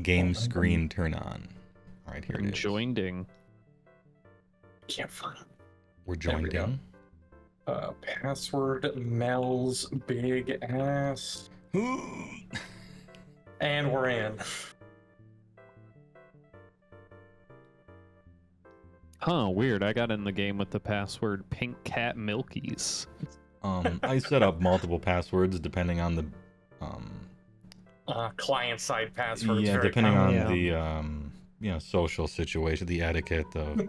game screen turn on. All right, here it is. Joining. Can't find it. We're There we go. joining. Password Mel's big ass. And we're in. Huh, weird. I got in the game with the password Pink Cat Milkies. I set up multiple passwords depending on the Client-side passwords. yeah, very depending common. on the social situation, the etiquette of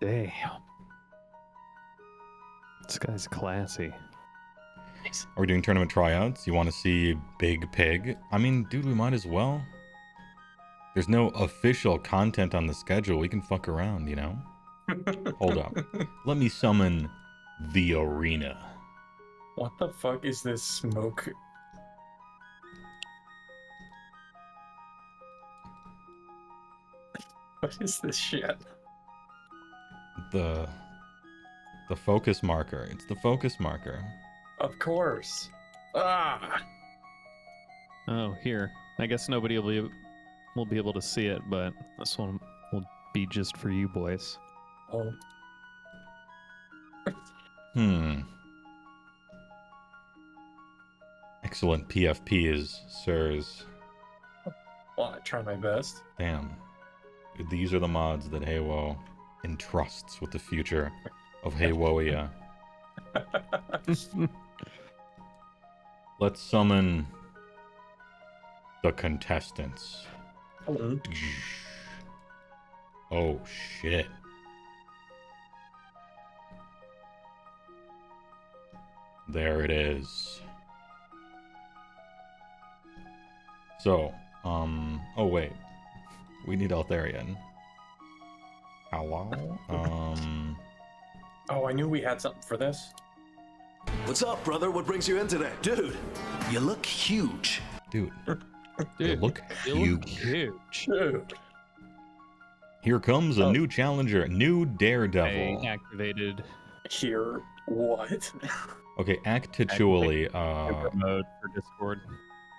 Damn. This guy's classy. Are we doing tournament tryouts? You want to see Big Pig? I mean, dude, we might as well. There's no official content on the schedule. We can fuck around, you know? Hold up. Let me summon the arena. What the fuck is this smoke? What is this shit? The focus marker. It's the focus marker. Of course. Ah! Oh, here. I guess nobody will be able to see it, but this one will be just for you boys. Oh. Excellent PFP is sirs. Well, I try my best. Damn. These are the mods that HeyWoah entrusts with the future of HeyWoah. Let's summon the contestants. Hello. Oh shit. There it is. So, oh wait. We need Alarion. Hello? Oh, I knew we had something for this. What's up, brother? What brings you in today? Dude, you look huge. Dude. You look huge. Dude. Here comes a new challenger, new Daredevil. I activated Here, what? Okay, actually, super mode for Discord.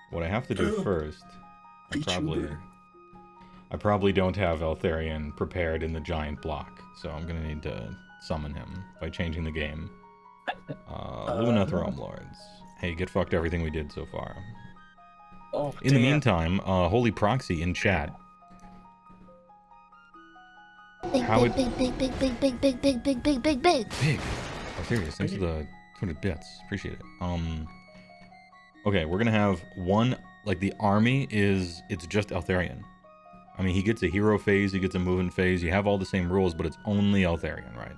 what I have to do first, I probably don't have Alarion prepared in the giant block, so I'm gonna need to summon him by changing the game. Luna Throne Lords. Hey, get fucked everything we did so far. Oh, In the meantime, Holy Proxy in chat. How it... Big. Oh, serious. Thanks for the 200 bits. Appreciate it. Okay, we're gonna have one, like the army is, it's just Alarion. I mean, he gets a hero phase, he gets a movement phase, you have all the same rules, but it's only Alarion, right?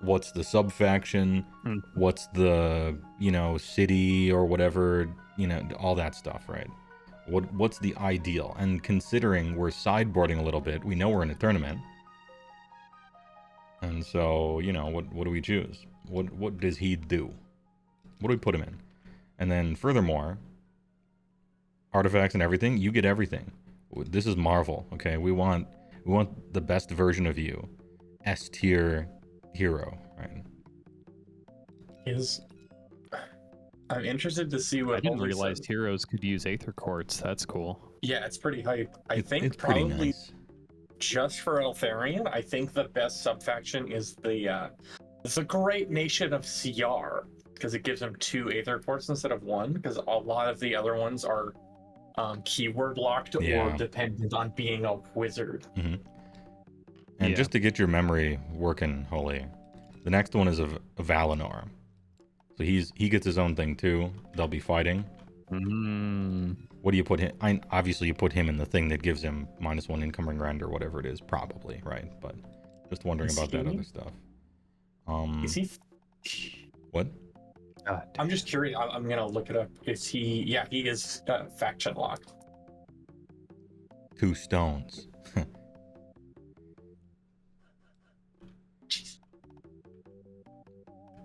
What's the sub-faction? What's the, city or whatever, all that stuff, right? What's the ideal? And considering we're sideboarding a little bit, we know we're in a tournament. And so, what do we choose? What does he do? What do we put him in? And then furthermore, artifacts and everything, you get everything. This is Marvel, okay? We want the best version of you. S tier hero, right? I'm interested to see what. I didn't realize heroes could use Aether Quartz. That's cool. Yeah, it's pretty hype. I think it's pretty probably nice. Just for Alarion, I think the best subfaction is the Great Nation of CR, because it gives him 2 Aether Quartz instead of 1, because a lot of the other ones are keyword locked or dependent on being a wizard. Mm-hmm. And just to get your memory working, Holy, the next one is of Valinor. So he gets his own thing too. They'll be fighting. What do you put him? Obviously, you put him in the thing that gives him -1 encumbering rend or whatever it is, probably, right? But just wondering about that other stuff. Is he? What? I'm just curious. I'm gonna look it up. Is he? Yeah, he is faction locked. 2 stones.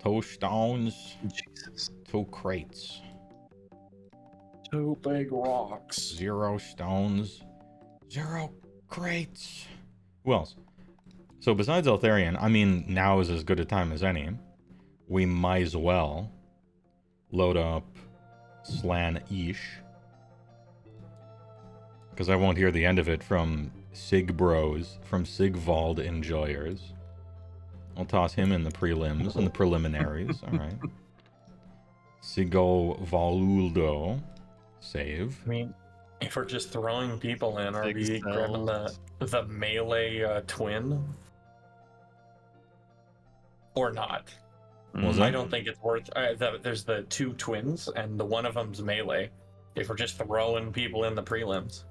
2 stones. Jesus. 2 crates. 2 big rocks. 0 stones. 0 crates. Who else? So besides Alarion, I mean, now is as good a time as any. We might as well load up Slan Ish. Because I won't hear the end of it from Sig Bros, from Sigvald Enjoyers. I'll toss him in the prelims and the preliminaries. All right. Sigo Valuldo. Save. I mean, if we're just throwing people in, are we grabbing the melee twin? Or not? I don't think it's worth... there's the 2 twins, and the one of them's melee. If we're just throwing people in the prelims.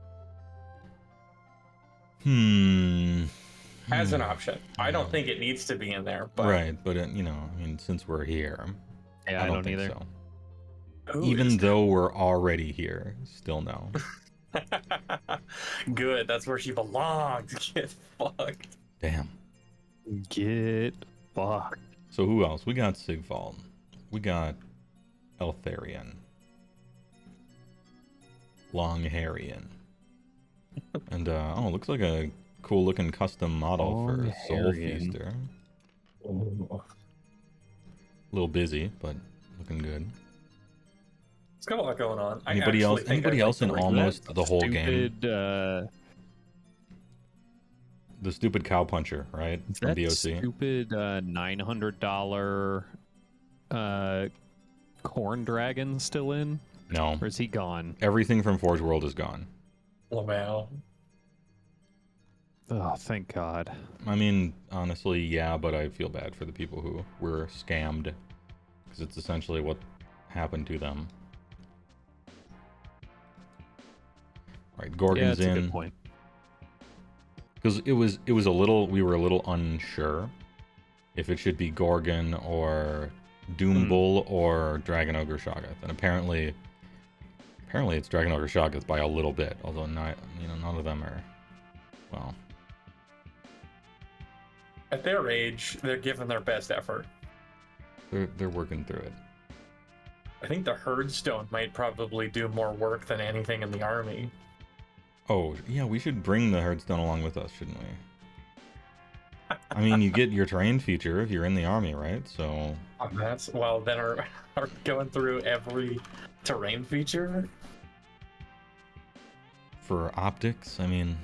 As an option. I don't think it needs to be in there, but... Right, but, you know, I mean, since we're here... Yeah, I don't think either. So. Even though we're already here, still no. Good, that's where she belongs. Get fucked. Damn. Get fucked. So who else? We got Sigvald. We got Eltharion. Longharian. And, oh, looks like a cool looking custom model for Soul Feaster. A little busy, but looking good. It's got a lot going on. Anybody else in almost the whole game? The stupid cowpuncher, right? From that DOC. Stupid $900 corn dragon still in? No. Or is he gone? Everything from Forge World is gone. Wow. Oh, thank God. I mean, honestly, yeah, but I feel bad for the people who were scammed. Because it's essentially what happened to them. Alright, Gorgon's yeah, that's in. a good point. Because it was a little, we were a little unsure if it should be Gorgon or Doom Bull or Dragon Ogre Shoggoth. And apparently it's Dragon Ogre Shoggoth by a little bit, although not, you know, none of them are, well. At their age, they're giving their best effort. They're working through it. I think the Herdstone might probably do more work than anything in the army. Oh, yeah, we should bring the Herdstone along with us, shouldn't we? I mean, you get your terrain feature if you're in the army, right? So... That's... Well, then are going through every terrain feature? For optics, I mean...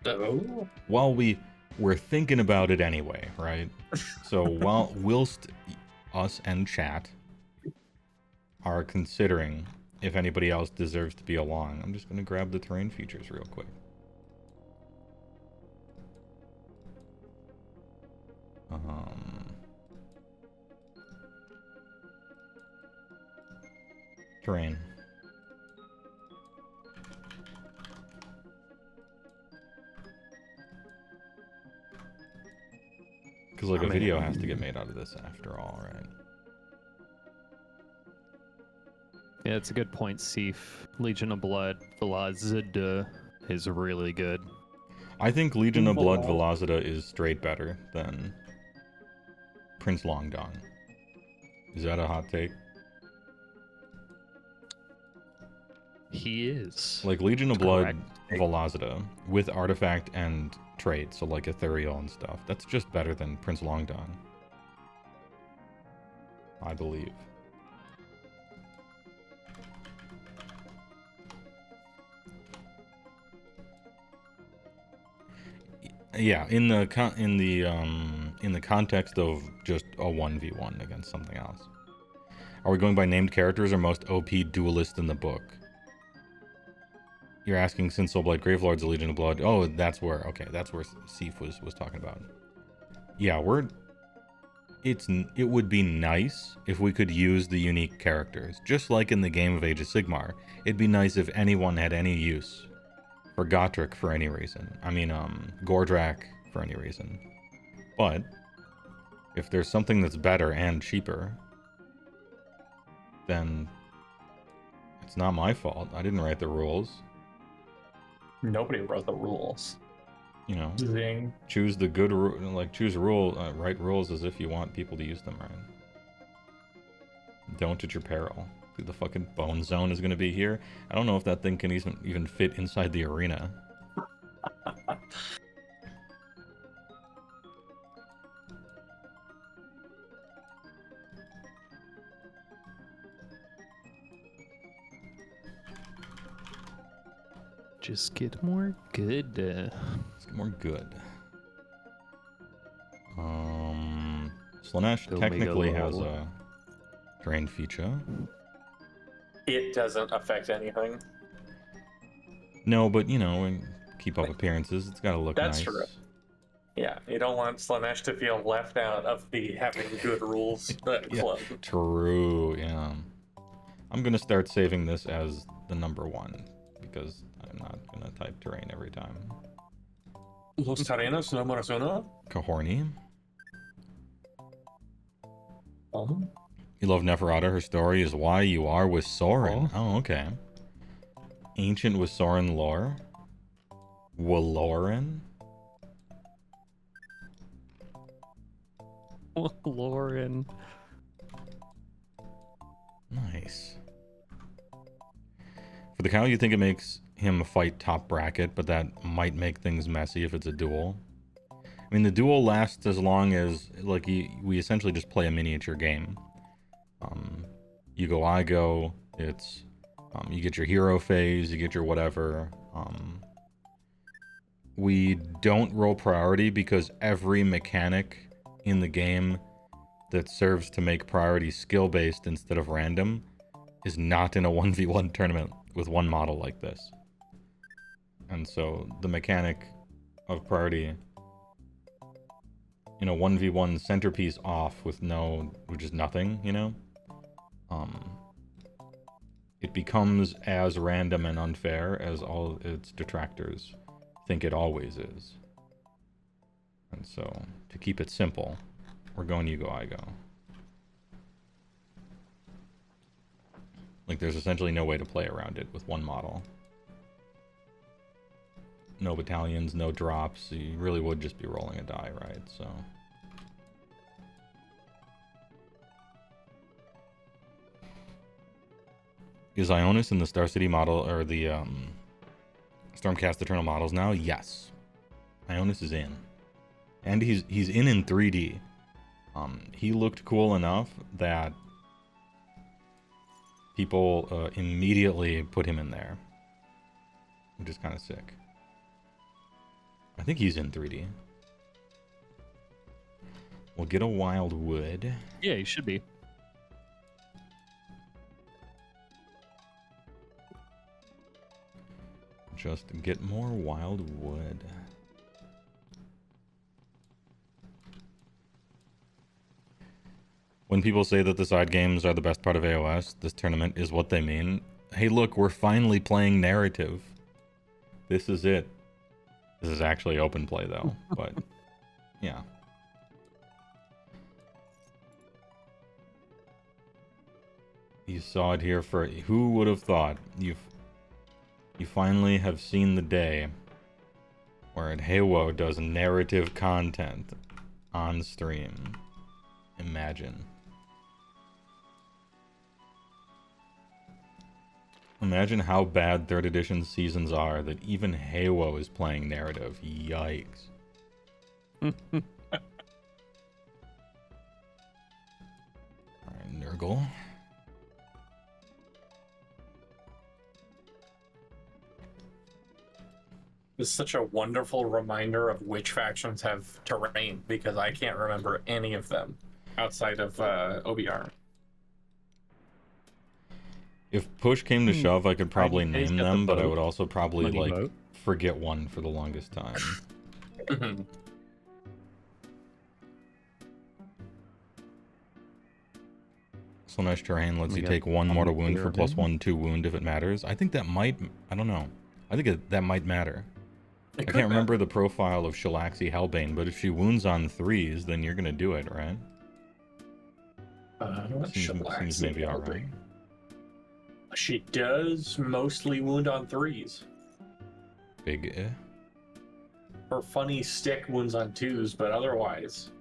Oh? While we're thinking about it anyway, right? So whilst us and chat are considering if anybody else deserves to be along, I'm just going to grab the terrain features real quick. Terrain. Because, like, a video has to get made out of this after all, right? Yeah, it's a good point, Sif. Legion of Blood, Velocida is really good. I think Legion of Blood Velocida is straight better than Prince Longdong. Is that a hot take? He is. Like, Legion of Blood Velocida with artifact and trait, so like ethereal and stuff. That's just better than Prince Longdong, I believe. Yeah, in the context of just a 1v1 against something else. Are we going by named characters or most OP duelist in the book? You're asking since Soulblight Gravelord's a Legion of Blood. Oh, that's where, okay, that's where Sif was talking about. Yeah, it would be nice if we could use the unique characters. Just like in the game of Age of Sigmar, it'd be nice if anyone had any use for Gotrek for any reason. I mean, Gordrak for any reason. But if there's something that's better and cheaper, then it's not my fault. I didn't write the rules. Nobody wrote the rules. You know, Zing. choose the good rule, like choose a rule, write rules as if you want people to use them, right? Don't at your peril. Dude, the fucking bone zone is gonna be here. I don't know if that thing can even fit inside the arena. Just get more good. Let's get more good. Slanesh technically has a drain feature. It doesn't affect anything. No, but you know, and keep up appearances. It's got to look That's nice. true. Yeah, you don't want Slanesh to feel left out of the having good rules Yeah, club. true, yeah. I'm going to start saving this as the number 1 because I'm not going to type terrain every time. Los terrenos no más uno. Cahorny. Um, You love Neferata. Her story is why you are with Soren. Oh, okay. Ancient with Soren lore. Waloran. Lauren. Nice. For the cow, you think it makes him fight top bracket, but that might make things messy if it's a duel. I mean, the duel lasts as long as, like, we essentially just play a miniature game. You go, I go. It's, you get your hero phase, you get your whatever. We don't roll priority because every mechanic in the game that serves to make priority skill-based instead of random is not in a 1v1 tournament with one model like this. And so the mechanic of priority in a 1v1 centerpiece off with which is nothing, you know? It becomes as random and unfair as all its detractors think it always is. And so, to keep it simple, we're going you go, I go. Like, there's essentially no way to play around it with one model. No battalions, no drops. You really would just be rolling a die, right? So... Is Ionus in the Star City model, or the Stormcast Eternal models now? Yes. Ionus is in. And he's in 3D. He looked cool enough that people immediately put him in there. Which is kind of sick. I think he's in 3D. We'll get a wild wood. Yeah, he should be. Just get more wild wood. When people say that the side games are the best part of AOS, this tournament is what they mean. Hey, look, we're finally playing narrative. This is it. This is actually open play, though, but yeah. You saw it here for... Who would have thought? You finally have seen the day where HeyWoah does narrative content on stream. Imagine. Imagine how bad 3rd edition seasons are that even HeyWoah is playing narrative. Yikes. Alright, Nurgle. This is such a wonderful reminder of which factions have terrain, because I can't remember any of them outside of OBR. If push came to shove, I could probably name them, but I would also probably, Money like, vote. forget one for the longest time. So nice terrain lets We you got take one mortal wound for Alarion. +1/+2 wound if it matters. I think that might... I don't know. I think that might matter. I can't remember the profile of Shalaxi Hellbane, but if she wounds on 3s, then you're gonna do it, right? Seems maybe alright. She does mostly wound on 3s. Big eh? Her funny stick wounds on 2s, but otherwise.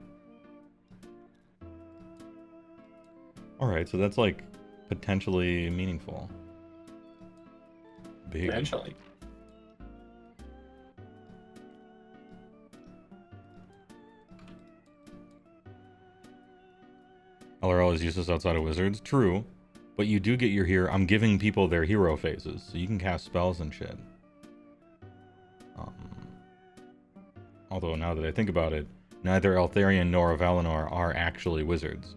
Alright, so that's like potentially meaningful. Big. Eventually. LRL is useless outside of wizards. True. But you do get your hero. I'm giving people their hero phases, so you can cast spells and shit. Although now that I think about it, neither Altharion nor Valinor are actually wizards.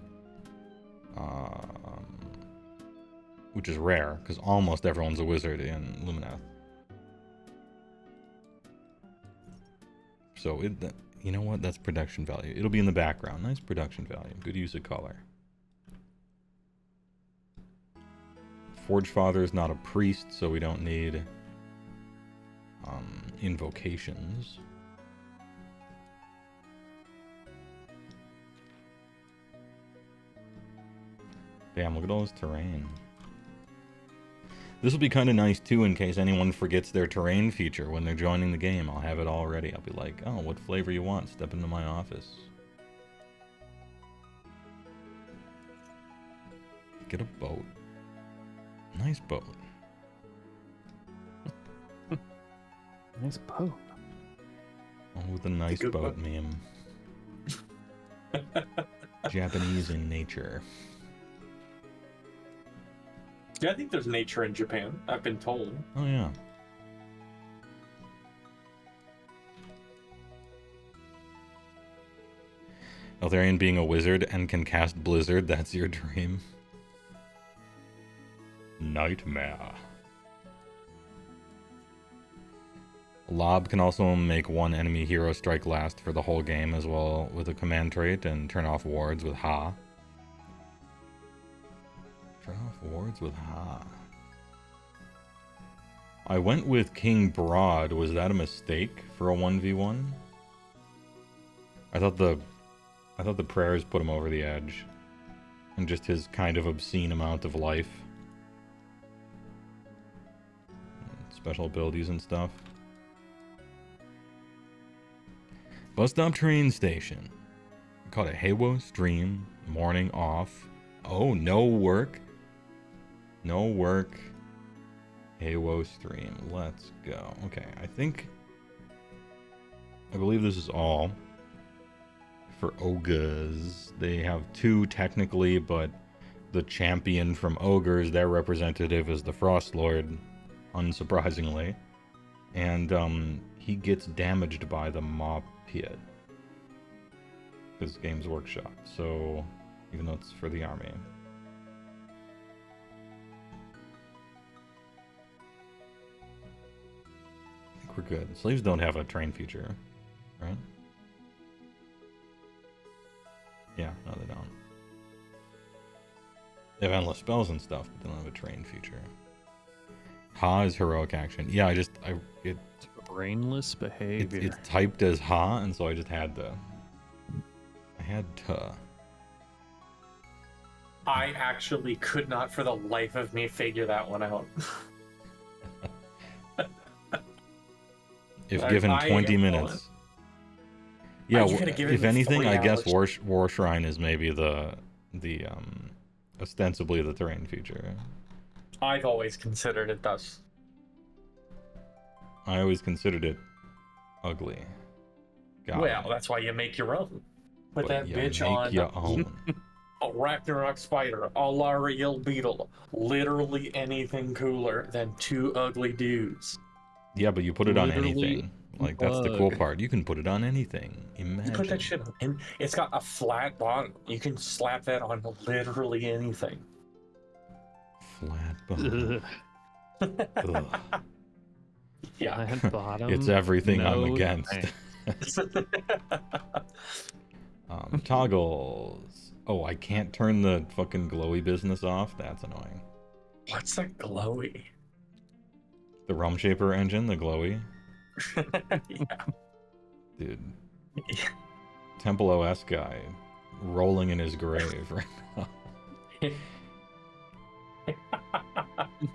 Which is rare, because almost everyone's a wizard in Lumineth. So, you know what? That's production value. It'll be in the background. Nice production value. Good use of color. Forge Father is not a priest, so we don't need invocations. Damn, look at all this terrain. This will be kind of nice, too, in case anyone forgets their terrain feature when they're joining the game. I'll have it all ready. I'll be like, oh, what flavor you want? Step into my office. Get a boat. Nice boat. Nice boat. Oh, with a nice boat meme. Japanese in nature. Yeah, I think there's nature in Japan. I've been told. Oh, yeah. Altharion being a wizard and can cast Blizzard, that's your dream. Nightmare. Lob can also make one enemy hero strike last for the whole game as well with a command trait and turn off wards with Ha. Turn off wards with Ha. I went with King Broad. Was that a mistake for a 1v1? I thought the prayers put him over the edge. And just his kind of obscene amount of life. Special abilities and stuff. Bus stop train station. Called a HeyWoah stream. Morning off. Oh, no work. No work. HeyWoah stream. Let's go. Okay, I believe this is all for ogres. They have two technically, but the champion from ogres, their representative is the Frost Lord, unsurprisingly. And he gets damaged by the Maw Pit. Because Games Workshop. So, even though it's for the army. I think we're good. Slaves don't have a train feature, right? Yeah, no they don't. They have endless spells and stuff, but they don't have a train feature. Ha is heroic action. Yeah, Brainless behavior. It's typed as Ha, and so I just had to. I actually could not for the life of me figure that one out. If given 20 minutes. Yeah, if anything, I guess War Shrine is maybe the ostensibly the terrain feature. I've always considered it thus. I always considered it ugly. Well, that's why you make your own. Put that bitch on your own. A Ragnarok spider, a Alarion beetle, literally anything cooler than two ugly dudes. Yeah, but you put it on anything. Like, that's the cool part. You can put it on anything. Imagine. You put that shit on, and it's got a flat bottom. You can slap that on literally anything. Flat bottom. Yeah. Flat bottom. It's everything I'm against. Toggles. Oh, I can't turn the fucking glowy business off? That's annoying. What's that glowy? The Rum Shaper engine, the glowy. Yeah. Dude. Temple OS guy rolling in his grave right now.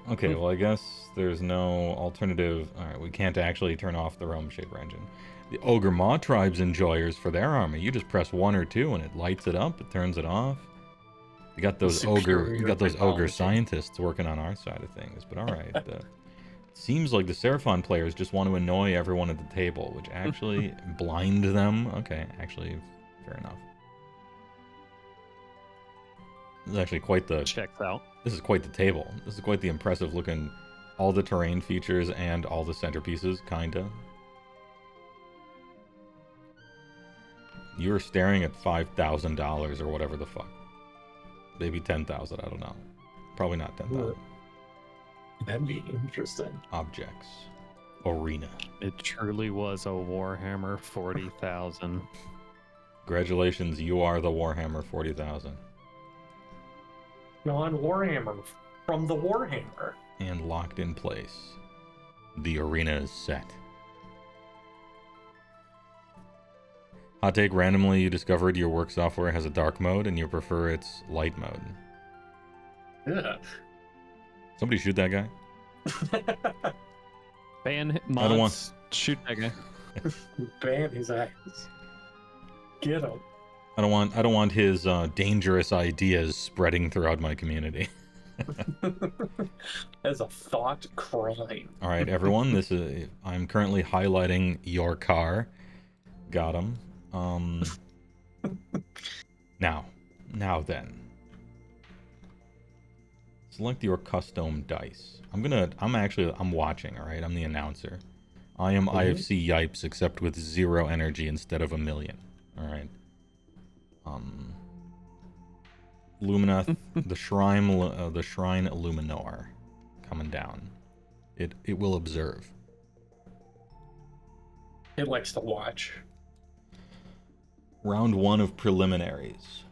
Okay, well, I guess there's no alternative. Alright, we can't actually turn off the Rum Shaper engine. The Ogre Maw Tribe's enjoyers for their army. You just press 1 or 2 and it lights it up, it turns it off. You got those ogre scientists working on our side of things, but alright. Seems like the Seraphon players just want to annoy everyone at the table, which actually blind them. Okay, actually, fair enough. This is actually quite the... Checks out. This is quite the table. This is quite the impressive looking... All the terrain features and all the centerpieces, kinda. You're staring at $5,000 or whatever the fuck. Maybe 10,000, I don't know. Probably not 10,000. That'd be interesting. Objects. Arena. It truly was a Warhammer 40,000. Congratulations, you are the Warhammer 40,000. Non-Warhammer from the Warhammer. And locked in place. The arena is set. Hot take, randomly you discovered your work software has a dark mode and you prefer its light mode. Yeah. Somebody shoot that guy. Ban mods. I don't want... Shoot that guy. Ban his ass. Get him. I don't want his dangerous ideas spreading throughout my community. As a thought crime. All right, everyone. I'm currently highlighting your car. Got him. Now then. Select your custom dice. I'm watching. All right, I'm the announcer. I am IFC Yipes, except with 0 energy instead of 1 million. All right. Luminath, the shrine Luminor, coming down. It will observe. It likes to watch. Round 1 of preliminaries.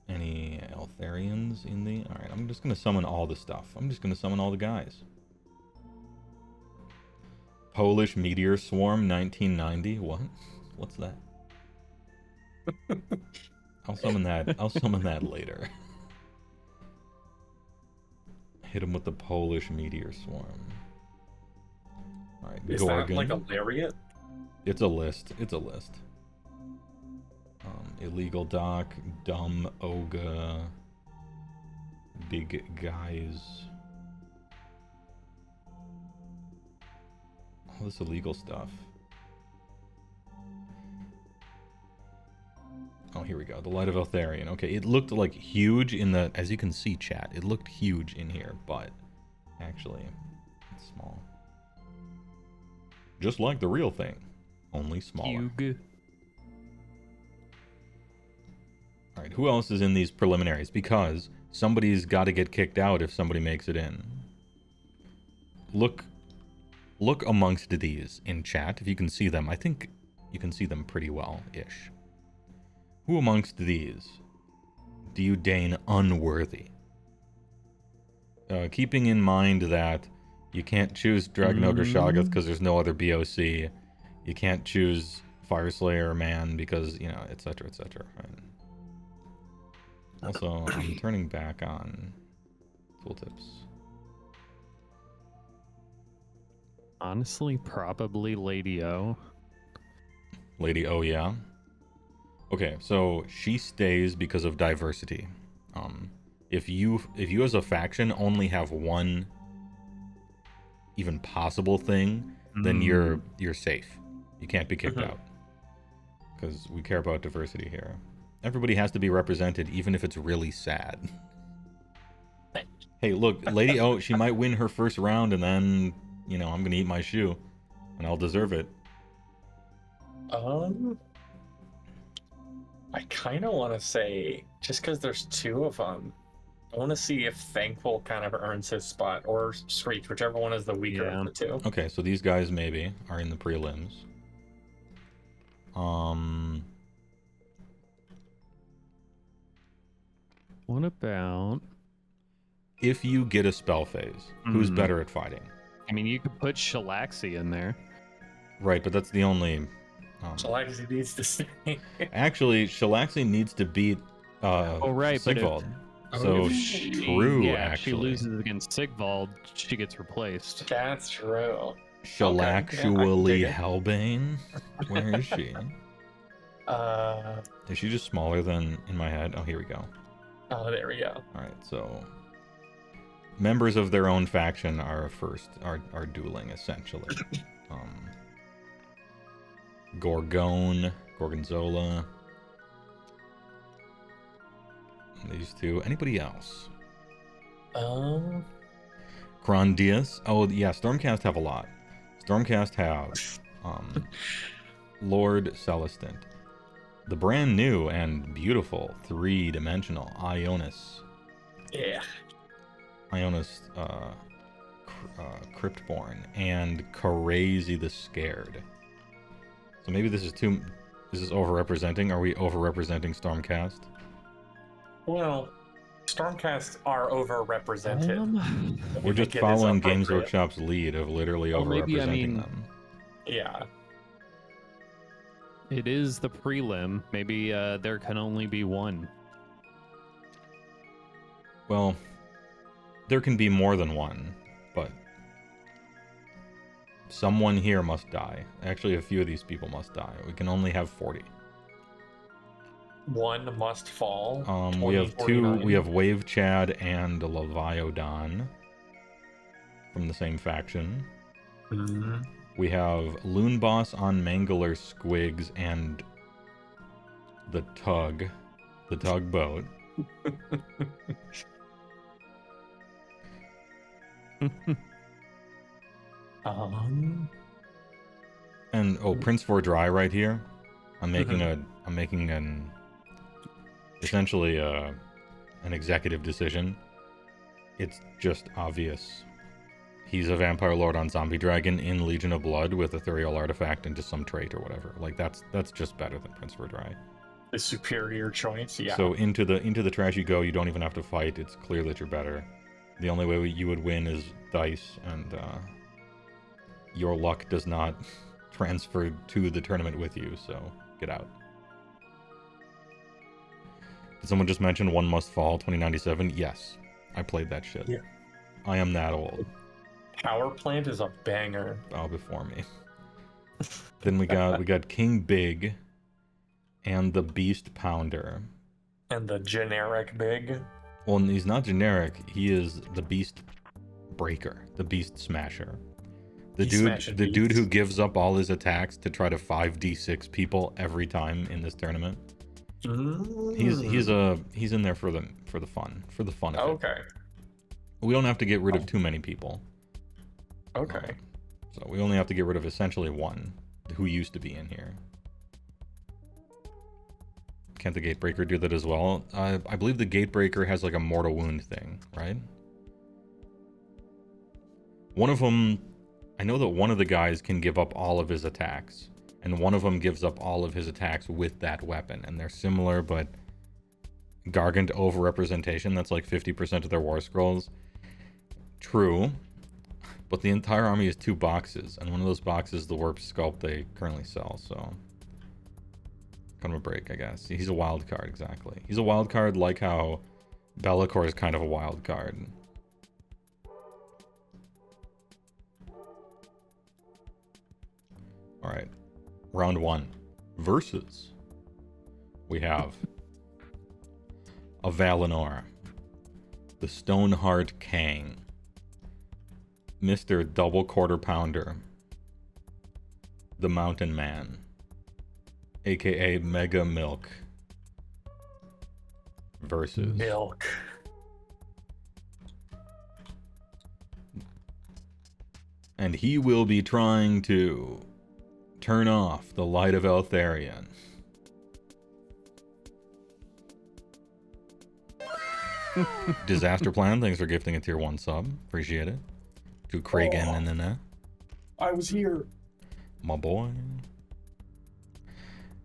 Any Altharians in the... Alright, I'm just gonna summon all the stuff. I'm just gonna summon all the guys. Polish Meteor Swarm 1990. What? What's that? I'll summon that later. Hit him with the Polish Meteor Swarm. Alright, Is Gorgon. that like a lariat? It's a list. Illegal Doc, Dumb Oga, Big Guys. All this illegal stuff. Oh, here we go. The Light of Alarion. Okay, it looked like huge in the... As you can see, chat, it looked huge in here, but actually, it's small. Just like the real thing, only smaller. Huge. All right, who else is in these preliminaries? Because somebody's got to get kicked out if somebody makes it in. Look amongst these in chat if you can see them. I think you can see them pretty well-ish. Who amongst these do you deign unworthy? Keeping in mind that you can't choose Dragonogre Shoggoth because there's no other BOC. You can't choose Fireslayer Man because, you know, etc., etc. Right? Also, I'm turning back on tooltips. Honestly, probably Lady O. Lady O, yeah. Okay, so she stays because of diversity. If you as a faction only have one even possible thing, then you're safe. You can't be kicked out. Because we care about diversity here. Everybody has to be represented, even if it's really sad. Hey, look, Lady O, she might win her first round, and then, you know, I'm gonna eat my shoe, and I'll deserve it. I kind of want to say, just because there's 2 of them, I want to see if Thankful kind of earns his spot, or Screech, whichever one is the weaker of the 2. Okay, so these guys maybe are in the prelims. What about... If you get a spell phase, who's better at fighting? I mean, you could put Shalaxi in there. Right, but that's the only... Shalaxi needs to stay. Actually, Shalaxi needs to beat Sigvald. So true, yeah, actually. If she loses against Sigvald, she gets replaced. That's true. Shalaxually Hellbane? Where is she? Is she just smaller than in my head? Oh, here we go. Oh, there we go. Alright, so... Members of their own faction are dueling, essentially. Gorgonzola. These 2. Anybody else? Grandias. Oh, yeah, Stormcast have a lot. Stormcast have... Lord Celestant. The brand new and beautiful 3-dimensional Ionus. Yeah. Ionus Cryptborn and Crazy the Scared. So maybe this is overrepresenting. Are we overrepresenting Stormcast? Well, Stormcasts are overrepresented. We're just following Games Workshop's lead of literally overrepresenting them. Yeah. It is the prelim. Maybe there can only be one. Well, there can be more than one, but someone here must die. Actually, a few of these people must die. We can only have 40. One must fall. We have 2. We have Wave Chad and Leviodon from the same faction. Mm-hmm. We have Loon Boss on Mangler Squigs and the tugboat. And Prince for Dry right here. I'm making essentially an executive decision. It's just obvious. He's a vampire lord on Zombie Dragon in Legion of Blood with Ethereal Artifact into some trait or whatever. Like that's just better than Prince for Dry. The superior choice, yeah. So into the trash you go. You don't even have to fight. It's clear that you're better. The only way you would win is dice, and your luck does not transfer to the tournament with you. So get out. Did someone just mention One Must Fall 2097? Yes, I played that shit. Yeah. I am that old. Power Plant is a banger. Bow before me. Then we got King Big and the Beast Pounder. And the generic Big. Well, he's not generic. He is the Beast Breaker, the Beast Smasher. The dude who gives up all his attacks to try to 5d6 people every time in this tournament. He's in there for the fun of it. Okay. We don't have to get rid of too many people. Okay. So we only have to get rid of essentially one who used to be in here. Can't the Gatebreaker do that as well? I believe the Gatebreaker has like a mortal wound thing, right? One of them, I know that one of the guys can give up all of his attacks, and one of them gives up all of his attacks with that weapon, and they're similar, but Gargant overrepresentation, that's like 50% of their war scrolls. True, but the entire army is 2 boxes, and one of those boxes is the Warp Sculpt they currently sell, so kind of a break, I guess. He's a wild card, exactly. He's a wild card like how Be'lakor is kind of a wild card. Alright, round 1. Versus. We have a Valinor, the Stoneheart Kang, Mr. Double Quarter Pounder, the Mountain Man, aka Mega Milk, versus Milk. And he will be trying to turn off the light of Eltharion. Disaster Plan, thanks for gifting a tier 1 sub. Appreciate it. To Kragan I was here. My boy.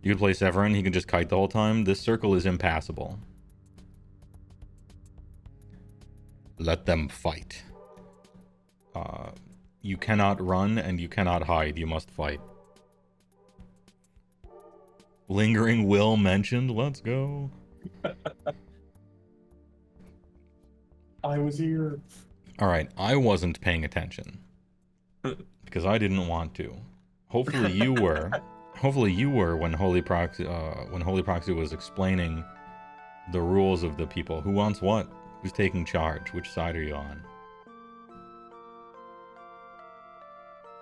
You could play Severin, he can just kite the whole time. This circle is impassable. Let them fight. You cannot run and you cannot hide. You must fight. Lingering Will mentioned. Let's go. I was here. Alright, I wasn't paying attention. Because I didn't want to. Hopefully you were. Hopefully you were when Holy Proxy was explaining the rules of the people. Who wants what? Who's taking charge? Which side are you on?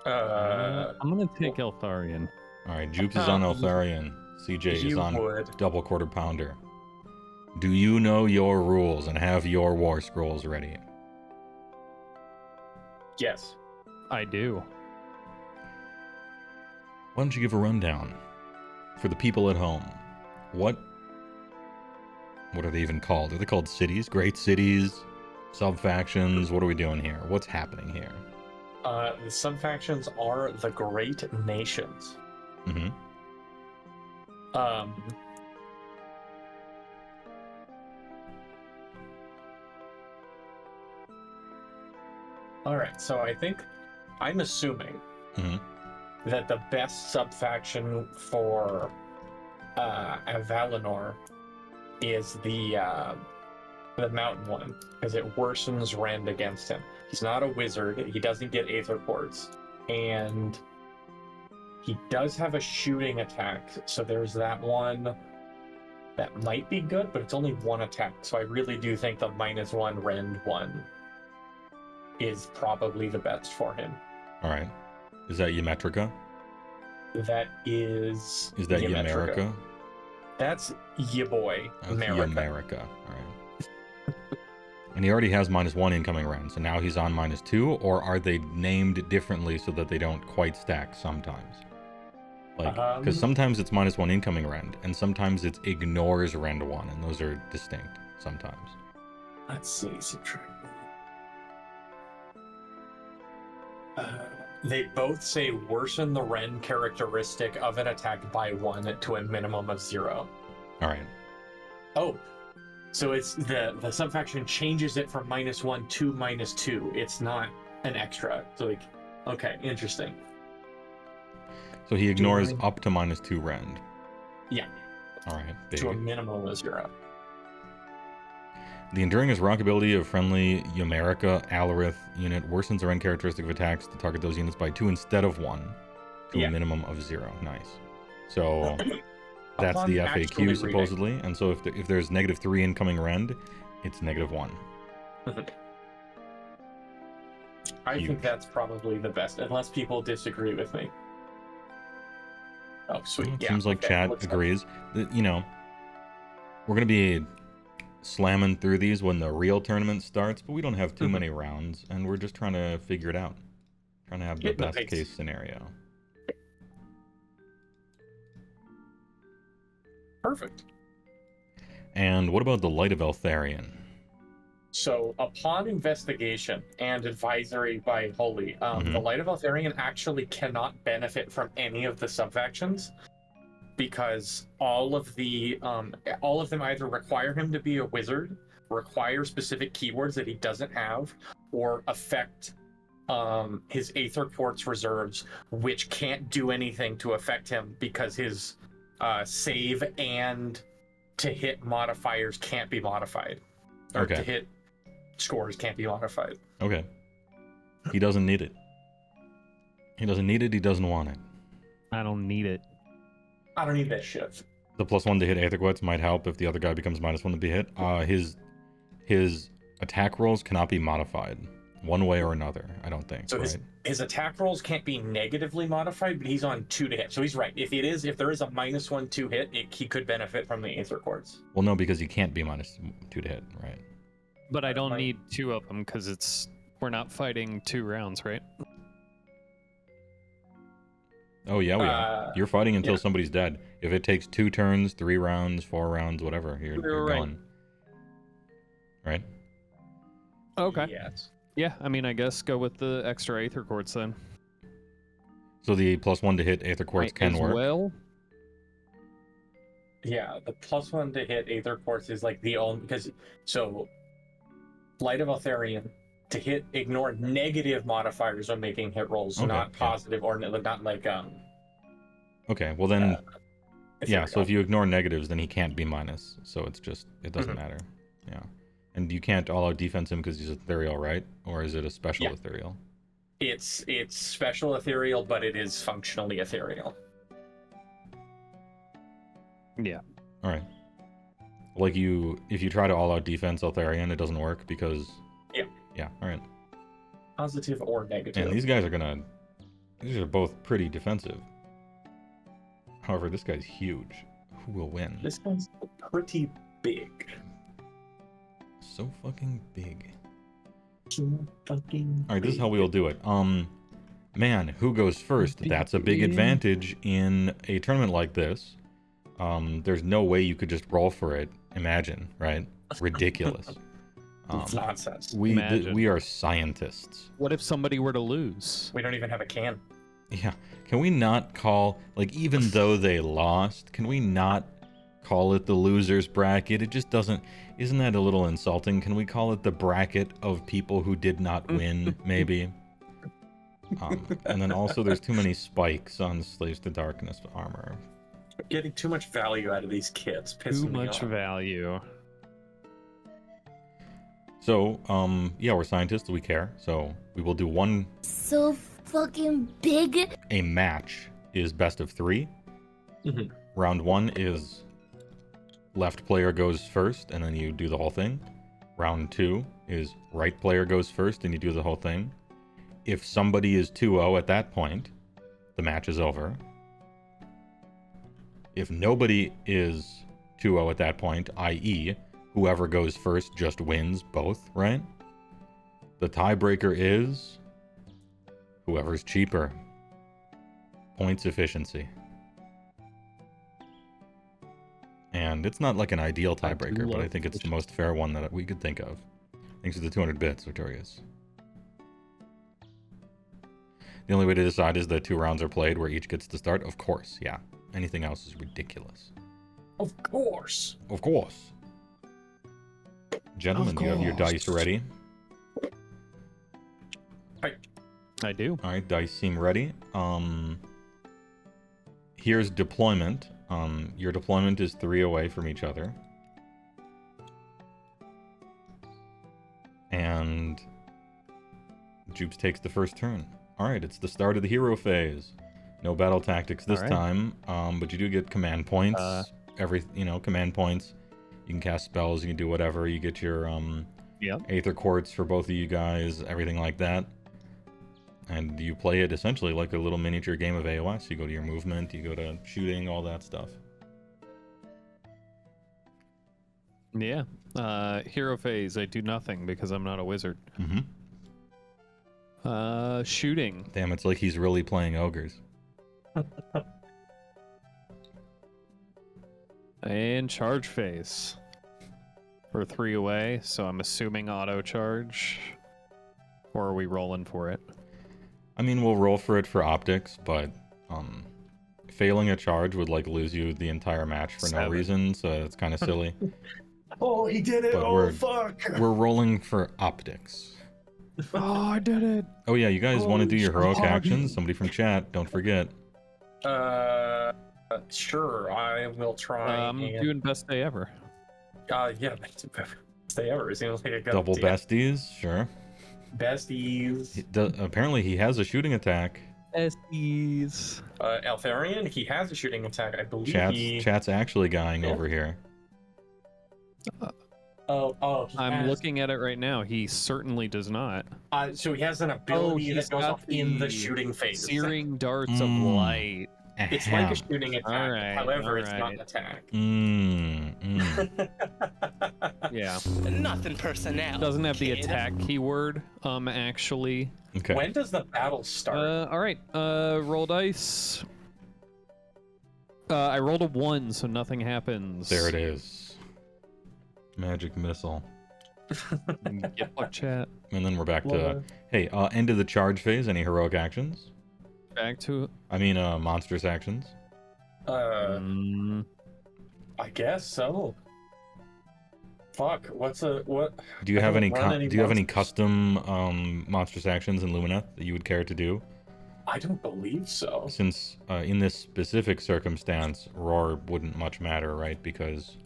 I'm gonna take Eltharion. Alright, Jupes is on Eltharion. CJ is on Double Quarter Pounder. Do you know your rules and have your war scrolls ready? Yes. I do. Why don't you give a rundown for the people at home? What are they even called? Are they called cities? Great cities? Sub-factions? What are we doing here? What's happening here? The sub-factions are the Great Nations. Mm-hmm. Alright, so I'm assuming that the best sub-faction for Valinor is the mountain one, because it worsens rend against him. He's not a wizard, he doesn't get Aether Quartz, and he does have a shooting attack, so there's that one that might be good, but it's only one attack, so I really do think the -1 rend one is probably the best for him. Alright. Is that Ymetrica? That is... Is that Ymerica? That's Yboy. Ymerica. Alright. And he already has -1 incoming rend, so now he's on -2, or are they named differently so that they don't quite stack sometimes? Like, because sometimes it's -1 incoming rend, and sometimes it ignores rend 1, and those are distinct sometimes. Let's see, subtract. They both say worsen the rend characteristic of an attack by 1 to a minimum of 0. Alright. Oh, so it's the subfaction changes it from -1 to -2. It's not an extra. So like, okay, interesting. So he ignores up to -2 rend. Yeah. Alright. To a minimum of 0. The Enduring is rock ability of friendly Ymerica Alarith unit worsens the rend characteristic of attacks to target those units by 2 instead of 1 to a minimum of 0. Nice. So that's the FAQ supposedly, and so if there's -3 incoming rend, it's -1. I think that's probably the best, unless people disagree with me. Oh, sweet. Well, it seems like chat agrees. You know, we're going to be slamming through these when the real tournament starts, but we don't have too many rounds, and we're just trying to figure it out. Trying to have the best case scenario. Perfect. And what about the Light of Eltharion? So, upon investigation and advisory by Holy, the Light of Eltharion actually cannot benefit from any of the subfactions, because all of them either require him to be a wizard, require specific keywords that he doesn't have, or affect his Aether Quartz reserves, which can't do anything to affect him because his save and to hit modifiers can't be modified. Or to hit scores can't be modified. Okay. He doesn't need it. He doesn't need it, he doesn't want it. I don't need it. I don't need that shit. The +1 to hit Aether Quartz might help if the other guy becomes -1 to be hit. His attack rolls cannot be modified one way or another, I don't think. So his attack rolls can't be negatively modified, but he's on 2 to hit. So he's right. If there is a -1 to hit, he could benefit from the Aether Quartz. Well, no, because he can't be -2 to hit, right? But I don't need 2 of them because we're not fighting 2 rounds, right? Oh yeah, we are. You're fighting until somebody's dead. If it takes 2 turns, 3 rounds, 4 rounds, whatever, you're gone. Right? Okay. Yes. Yeah, I mean, I guess go with the extra Aether Quartz then. So the +1 to hit Aether Quartz can work? Well? Yeah, the +1 to hit Aether Quartz is like the only... because... So, Light of Eltharion, to hit, ignore negative modifiers when making hit rolls, not positive or not like... Okay, well then... yeah, so if you ignore negatives, then he can't be minus. So it's just... it doesn't matter. Yeah. And you can't all-out defense him because he's ethereal, right? Or is it a special ethereal? It's special ethereal, but it is functionally ethereal. Yeah. All right. Like if you try to all-out defense Eltharion, it doesn't work because... Yeah, all right. Positive or negative. And these guys are these are both pretty defensive. However, this guy's huge. Who will win? This guy's pretty big. So fucking big. So fucking All right, this is how we'll do it. man, who goes first? That's a big advantage in a tournament like this. There's no way you could just roll for it. Imagine, right? Ridiculous. It's nonsense. We are scientists. What if somebody were to lose? We don't even have a can. Yeah. Can we not call, like, even though they lost, can we not call it the losers bracket? It just doesn't, isn't that a little insulting? Can we call it the bracket of people who did not win, maybe? And then also there's too many spikes on Slaves to Darkness armor. Getting too much value out of these kits. Pissing me off. Value. So, yeah, we're scientists, we care. So we will do one. So fucking big. A match is best of 3. Mhm. Round 1 is left player goes first, and then you do the whole thing. Round 2 is right player goes first, and you do the whole thing. If somebody is 2-0 at that point, the match is over. If nobody is 2-0 at that point, i.e., whoever goes first just wins both, right? The tiebreaker is whoever's cheaper. Points efficiency. And it's not like an ideal tiebreaker, but I think it's the most fair one that we could think of. Thanks for the 200 bits, Artorias. The only way to decide is that 2 rounds are played where each gets to start? Of course, yeah. Anything else is ridiculous. Of course. Of course. Gentlemen, do you have your dice ready? I do. All right, dice seem ready. Here's deployment. Your deployment is 3 away from each other. And Jupes takes the first turn. All right, it's the start of the hero phase. No battle tactics this time, but you do get command points. Command points. You can cast spells, you can do whatever. You get your Aether Quartz for both of you guys, everything like that. And you play it essentially like a little miniature game of AOS. You go to your movement, you go to shooting, all that stuff. Yeah. Hero phase, I do nothing because I'm not a wizard. Mm-hmm. Shooting. Damn, it's like he's really playing ogres. And charge phase. We're 3 away, so I'm assuming auto charge. Or are we rolling for it? I mean, we'll roll for it for optics, but failing a charge would like lose you the entire match for no reason, so it's kind of silly. Oh, he did it! But Fuck! We're rolling for optics. Oh, I did it! Oh yeah, you guys want to do your heroic actions? Somebody from chat, don't forget. Sure, I will try. Um, Doing best day ever. Yeah, best day ever. It seems like a good Double idea. besties, sure. Besties. Apparently he has a shooting attack. Besties. Alarion, he has a shooting attack, I believe. Chat's actually guying over here. I'm looking at it right now. He certainly does not. So he has an ability that goes off in the shooting phase. Searing darts of light. It's like a shooting attack. Alright, However, it's not an attack. Yeah. Nothing personnel. Doesn't have the attack keyword, actually. Okay. When does the battle start? Alright. Roll dice. I rolled a 1, so nothing happens. There it is. Magic missile. Get fuck chat. And then we're back to, hey, end of the charge phase. Any heroic actions? Back to it. I mean, monstrous actions. I guess so. Fuck. What? Do you have any? Do you have any custom monstrous actions in Lumineth that you would care to do? I don't believe so. Since in this specific circumstance, roar wouldn't much matter, right? Because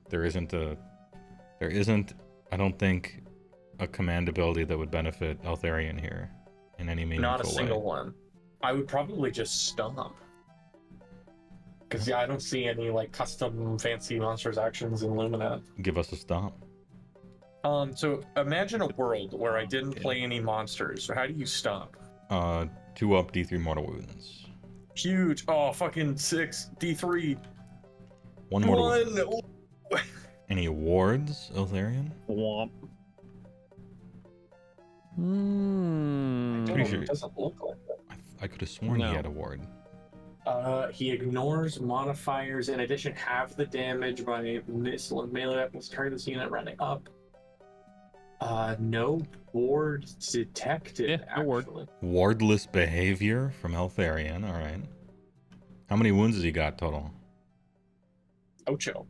there isn't, I don't think, a command ability that would benefit Alarion here in any meaningful way. Not a single one. I would probably just stomp. Because I don't see any like custom fancy monsters actions in Lumina. Give us a stomp. So imagine a world where I didn't play any monsters. So how do you stomp? 2 up, D3 mortal wounds. Huge. Oh, fucking 6 D3. 1 mortal wound. Any awards, Alarion? Womp. pretty sure. It doesn't look like that. I could have sworn he had a ward. He ignores modifiers. In addition, half the damage by missile and melee weapons target this unit running up. No ward detected. Yeah, no ward. actually. Wardless behavior from Alarion. All right. How many wounds has he got total? Ocho.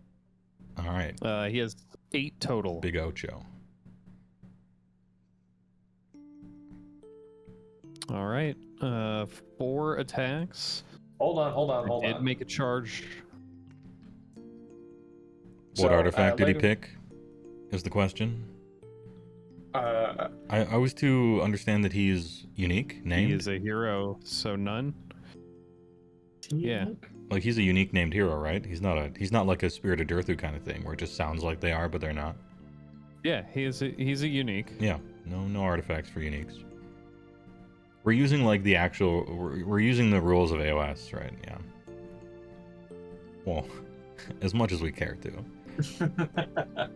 All right. He has 8 total. Big Ocho. All right. 4 attacks. Hold on. Did make a charge. What artifact did he like- pick? Is the question. Uh, I was to understand that he's unique named. He is a hero, so none. Yeah. Like he's a unique named hero, right? He's not like a Spirit of Dirthu kind of thing where it just sounds like they are, but they're not. Yeah, he's a unique. Yeah, no artifacts for uniques. We're using like the actual. We're using the rules of AOS, right? Yeah. Well, as much as we care to.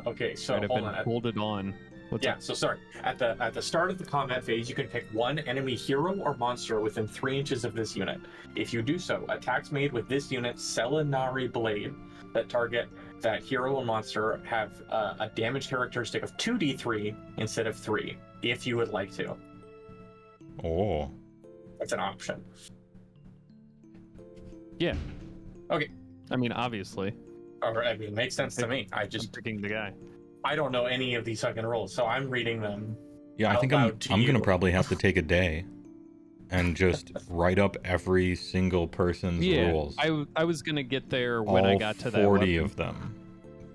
Okay, so Might have hold been on. folded on. What's Yeah, up? so sorry. At the start of the combat phase, you can pick one enemy hero or monster within 3 inches of this unit. If you do so, attacks made with this unit's Selenari Blade that target that hero or monster have a damage characteristic of 2d3 instead of 3, if you would like to. Oh. That's an option. Yeah. Okay. I mean, obviously, Or, I mean, it makes sense to me. I'm picking the guy. I don't know any of these fucking rules, so I'm reading them. Yeah, I think Out loud to I'm gonna you. probably have to take a day and just write up every single person's rules. I was gonna get there when I All got to that 40 weapon. of them.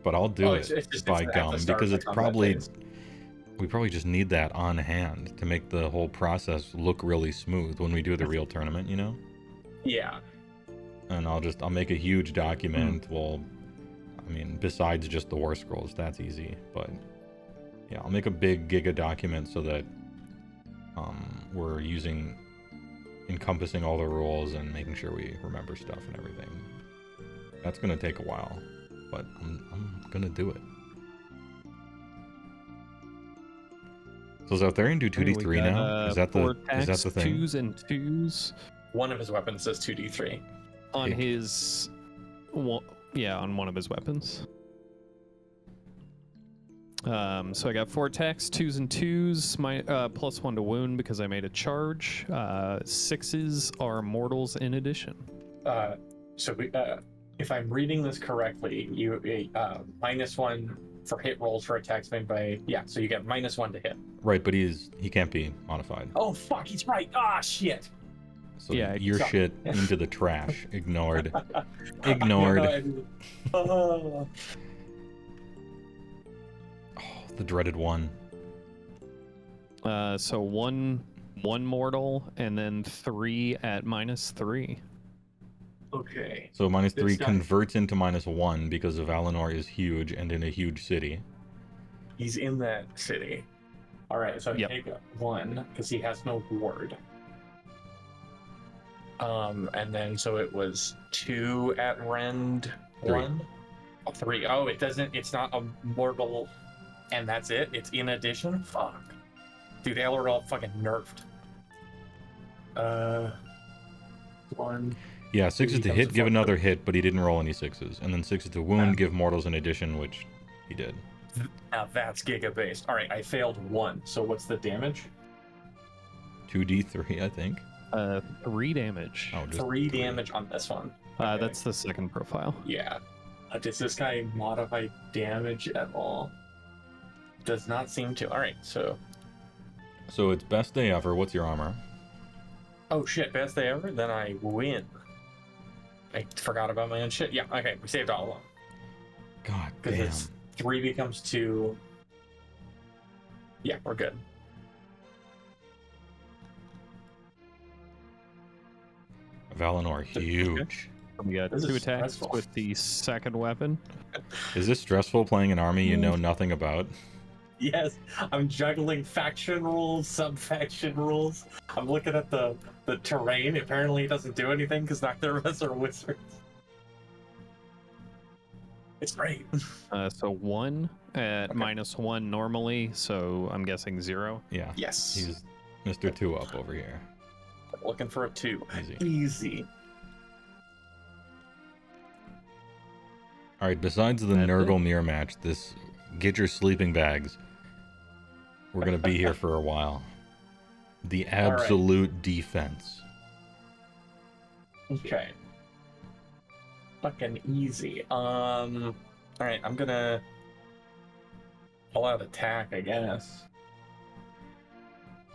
But I'll do It's it just by at the gum start because of the it's combat probably phase. we probably just need that on hand to make the whole process look really smooth when we do the real tournament, you know? Yeah. And I'll make a huge document. Well, I mean, besides just the war scrolls, that's easy. But yeah, I'll make a big Giga document so that we're encompassing all the rules and making sure we remember stuff and everything. That's gonna take a while, but I'm gonna do it. So does Alarion do 2d3 now? Is that the 4 attacks, the thing? 2s and 2s One of his weapons says 2d3. on Hick. his. Well, yeah, on one of his weapons. So I got 4 attacks, 2s and 2s, my +1 to wound because I made a charge. 6s are mortals in addition. So we, if I'm reading this correctly, you -1 for hit rolls for attacks made by so you get -1 to hit. Right, but he can't be modified. Oh fuck, he's right. Ah shit. So Yeah, your so- shit into the trash. Ignored. I Ignored. know, oh. Oh, the dreaded one. So one mortal and then 3 at -3. Okay. So -3 This guy- converts into -1 because Valinor is huge and in a huge city. He's in that city. All right, so I Yep. take 1 because he has no ward. And then so it was 2 at rend 1. 3. Oh, it doesn't. It's not a mortal, and that's it. It's in addition. Fuck, dude, they were all fucking nerfed. 1. Yeah, 6s to becomes hit, a give fuck another up. hit, but he didn't roll any 6s. And then 6s to wound, give mortals an addition, which he did. Now that's giga based. All right, I failed 1. So what's the damage? 2d3, I think. 3 damage. Oh, just 3 damage on this one. Okay. That's the second profile. Yeah. Does this guy modify damage at all? Does not seem to. All right, so. So it's best day ever. What's your armor? Oh shit, best day ever? Then I win. I forgot about my own shit. Yeah, okay, we saved all of them. God Because damn. it's 3 becomes 2. Yeah, we're good. Valinor, huge. We got This 2 is attacks stressful. with the second weapon. Is this stressful playing an army you know nothing about? Yes, I'm juggling faction rules, sub-faction rules. I'm looking at the terrain. Apparently it doesn't do anything because neither of us are wizards. It's great. So 1 at Okay. -1 normally, so I'm guessing 0. Yeah. Yes. He's Mr. 2 up over here. Looking for a 2. Easy. Easy. All right. Besides the That's it? Nurgle mirror match, this get your sleeping bags. We're gonna be here for a while. The absolute defense. Okay. Fucking easy. All right, I'm gonna pull out attack, I guess.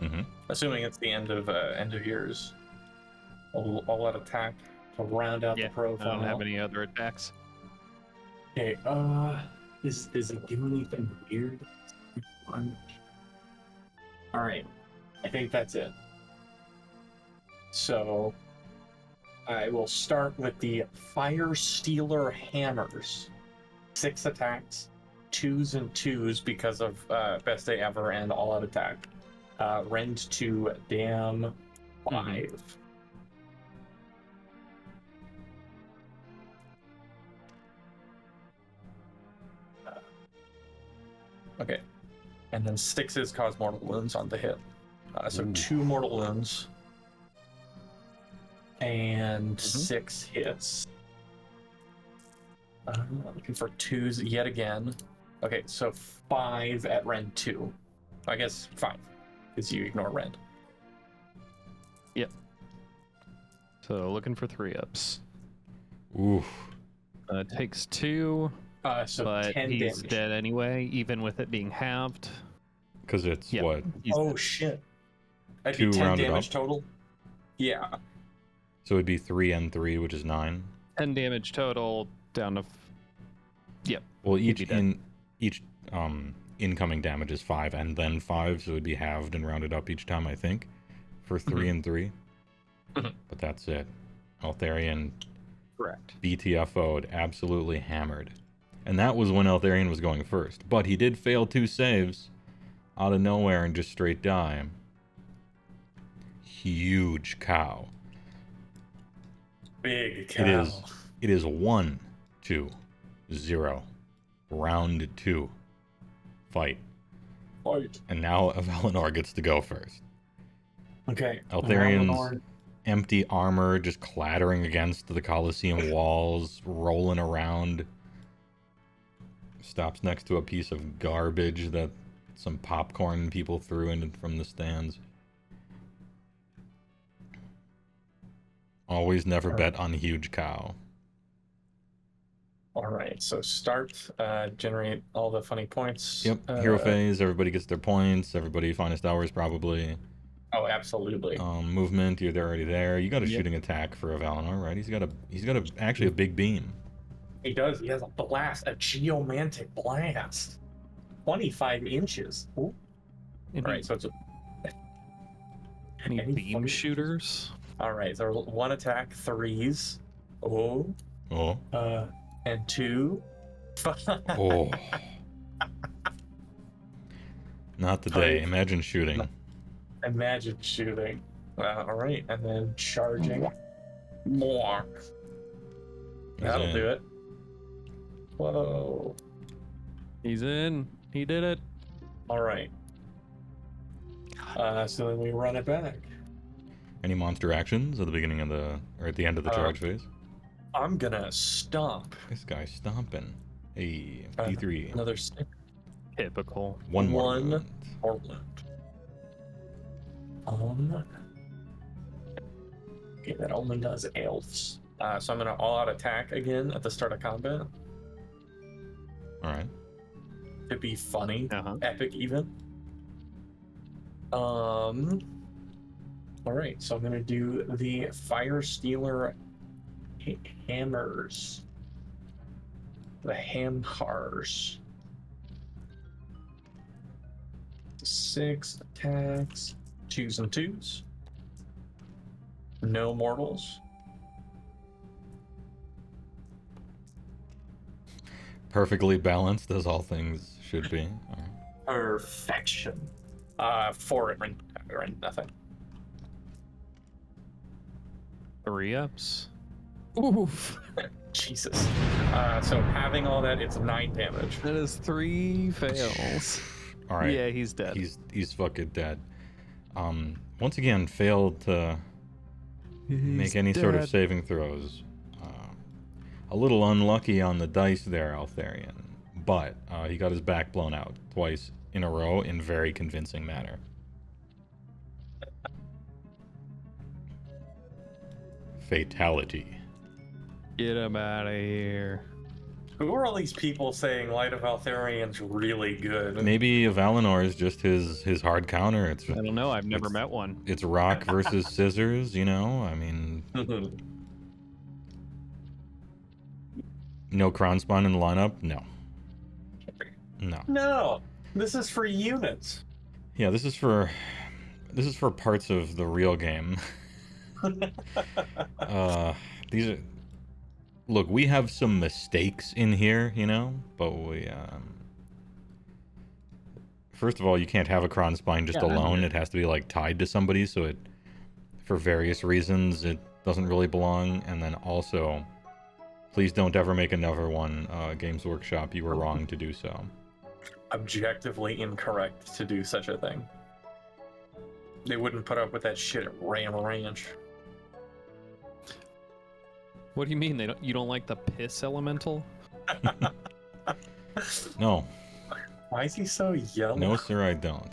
Mm-hmm. Assuming it's the end of yours. I'll let attack to round out Yeah, the profile. I don't have any other attacks. Okay, is it doing anything weird? Alright. I think that's it. So I will start with the Fire Stealer Hammers. 6 attacks, 2s and 2s because of Best Day Ever and All Out Attack. Rend to Dam 5. Okay. And then 6s cause mortal wounds on the hit. So 2 mortal wounds. And 6 hits. Looking for 2s yet again. Okay, so 5 at Rend 2. I guess 5, because you ignore Rend. Yep. So looking for 3-ups. Oof. Takes 2, So but 10 he's damage. dead anyway, even with it being halved. Because it's Yeah. what? He's Oh dead. shit. That'd 2 be 10 rounded damage up? total? Yeah. So it'd be 3 and 3, which is 9. 10 damage total, down to... Well, He'd be dead. each incoming damage is 5 and then 5, so it'd be halved and rounded up each time, I think, for 3 and 3. Mhm. But that's it. Altharion Correct. BTFO'd, absolutely hammered. And that was when Altharion was going first. But he did fail 2 saves out of nowhere and just straight die. Huge cow. Big cow. It is 1-2-0. Round 2. Fight. Fight. And now Valinor gets to go first. Okay. Altharion's Valinor. empty armor just clattering against the Colosseum walls, rolling around. Stops next to a piece of garbage that some popcorn people threw in from the stands. Always never bet on huge cow. All right, so start, generate all the funny points. Yep, hero phase, everybody gets their points, everybody finest hours probably. Oh, absolutely. Movement, you're already there. You got a Yep. shooting attack for a Valinor, right? He's got actually a big beam. He does. He has a blast, a geomantic blast. 25 inches. Ooh. All right, so it's Any any beam funny- shooters? all right. So 1 attack, 3s. Oh, Oh. and 2. Oh. Not today. Imagine shooting. Imagine shooting. All right, and then charging. More. That'll in. do it. Whoa. He's in. He did it. All right. So then we run it back. Any monster actions at the beginning of or at the end of the charge phase? I'm gonna stomp. This guy's stomping. Hey, Uh, D3. Another stick Typical. One more. one. movement. or wound. Okay, that only does elves. So I'm gonna all-out attack again at the start of combat All right. to be funny, Uh-huh. epic even. All right, so I'm gonna do the Fire Stealer hammers. The hammers. 6 attacks, 2s and 2s. No mortals. Perfectly balanced, as all things should be. All right. Perfection. 4 at rend nothing. 3-ups. Jesus. So having all that, it's 9 damage. That is 3 fails. All right. Yeah, he's dead. He's fucking dead. Once again, failed to make any sort of saving throws. A little unlucky on the dice there, Altharion. But he got his back blown out twice in a row in very convincing manner. Fatality. Get him out of here. Who are all these people saying Light of Altharion's really good? Maybe Valinor is just his hard counter. It's I don't know. I've never met one. It's rock versus scissors, you know? I mean, no crown spawn in the lineup? No. No. This is for units. Yeah, this is for parts of the real game. These are... Look, we have some mistakes in here, you know, but we, first of all, you can't have a crown spine just alone. It has to be, like, tied to somebody, so it, for various reasons, it doesn't really belong. And then also, please don't ever make another one, Games Workshop. You were wrong to do so. Objectively incorrect to do such a thing. They wouldn't put up with that shit at Ram Ranch. What do you mean? You don't like the piss elemental? No. Why is he so yellow? No, sir, I don't.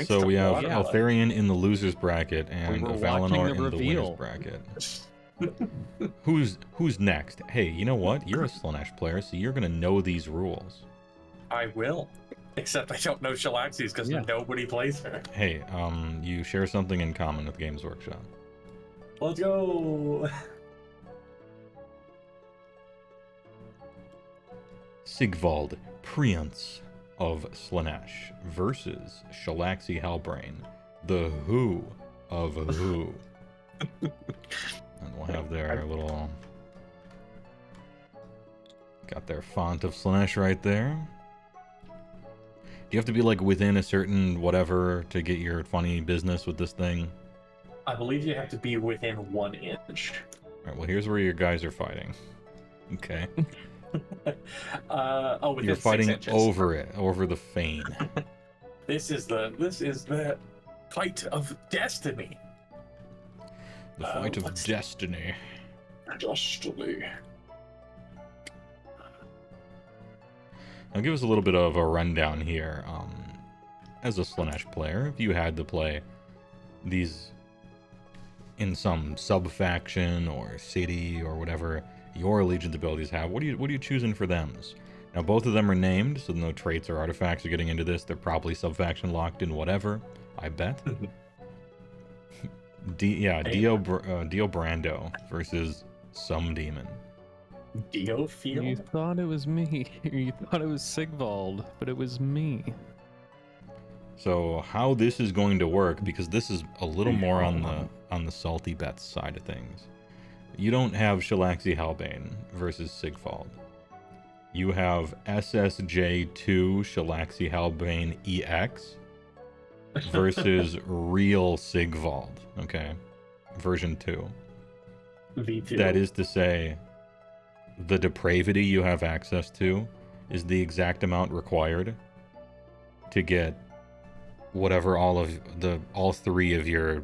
So we have Altharion in the losers bracket and Valinor in the winners bracket. Who's next? Hey, you know what? You're a Slaanesh player, so you're gonna know these rules. I will. Except I don't know Shalaxi's because nobody plays her. Hey, you share something in common with Games Workshop. Let's go. Sigvald, Prince of Slaanesh versus Shalaxi Halbrain, the Who of Who. And we'll have their little... Got their font of Slaanesh right there. Do you have to be, like, within a certain whatever to get your funny business with this thing? I believe you have to be within 1 inch. Alright, well, here's where your guys are fighting. Okay. Within You're fighting 6 inches. over the fane. This is the fight of destiny. The fight of destiny. Destiny. Now give us a little bit of a rundown here. As a Slaanesh player, if you had to play these in some sub-faction or city or whatever your Legion's abilities have, what are you choosing for them? Now both of them are named, so no traits or artifacts are getting into this. They're probably sub-faction locked in whatever, I bet. Dio Brando versus some demon. Dio Field? You thought it was me. You thought it was Sigvald, but it was me. So how this is going to work, because this is a little more on the salty bets side of things. You don't have Shalaxi Halbane versus Sigvald. You have SSJ2 Shalaxi Halbane EX versus real Sigvald. Okay, version 2. V2. That is to say, the depravity you have access to is the exact amount required to get whatever all 3 of your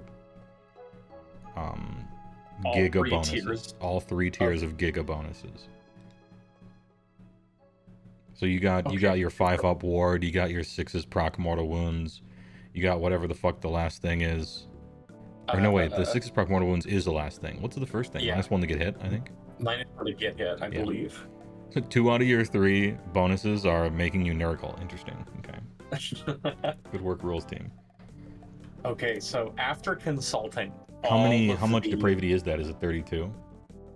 giga bonuses. All 3 tiers of giga bonuses. So you got your 5-up ward, you got your 6's proc mortal wounds, you got whatever the fuck the last thing is. Or no, wait, the 6's proc mortal wounds is the last thing. What's the first thing? Yeah. Last one to get hit, I think. Mine to get hit, I believe. So 2 out of your 3 bonuses are making you Nurgle. Interesting. Okay. Good work, rules team. Okay, so after consulting, How much depravity is that? Is it 32?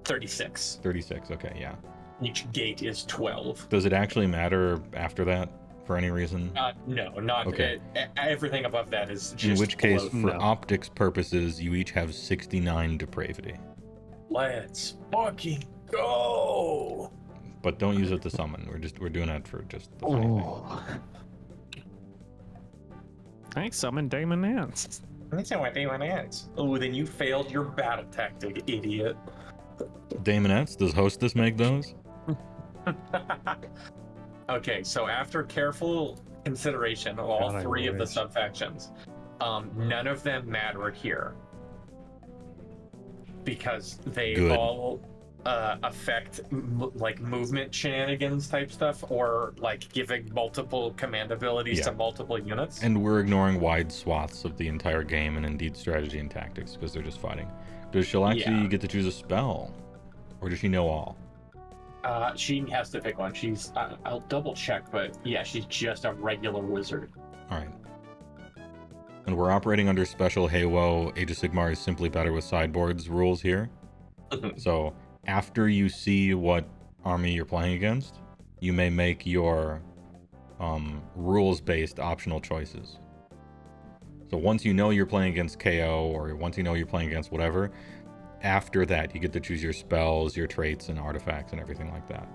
36. 36. Okay, yeah. Each gate is 12. Does it actually matter after that for any reason? No, not okay. Everything above that is just. In which case, below. for optics purposes, you each have 69 depravity. Let's fucking go! But don't use it to summon. We're doing that for just the funny thing. I summoned Damon Nance. That's not what anyone is. Oh, then you failed your battle tactic, idiot. Daemonettes, does Hostess make those? Okay, so after careful consideration of all God, I three of the wish. subfactions, none of them matter here because they Good. all affect like movement shenanigans type stuff, or like giving multiple command abilities to multiple units. And we're ignoring wide swaths of the entire game and indeed strategy and tactics because they're just fighting. Does Shalaxi get to choose a spell? Or does she know all? She has to pick one. She's I'll double check, but yeah, she's just a regular wizard. Alright. And we're operating under special HeyWoah, Age of Sigmar is simply better with sideboards rules here. So after you see what army you're playing against, you may make your rules-based optional choices. So once you know you're playing against KO, or once you know you're playing against whatever, after that you get to choose your spells, your traits, and artifacts, and everything like that.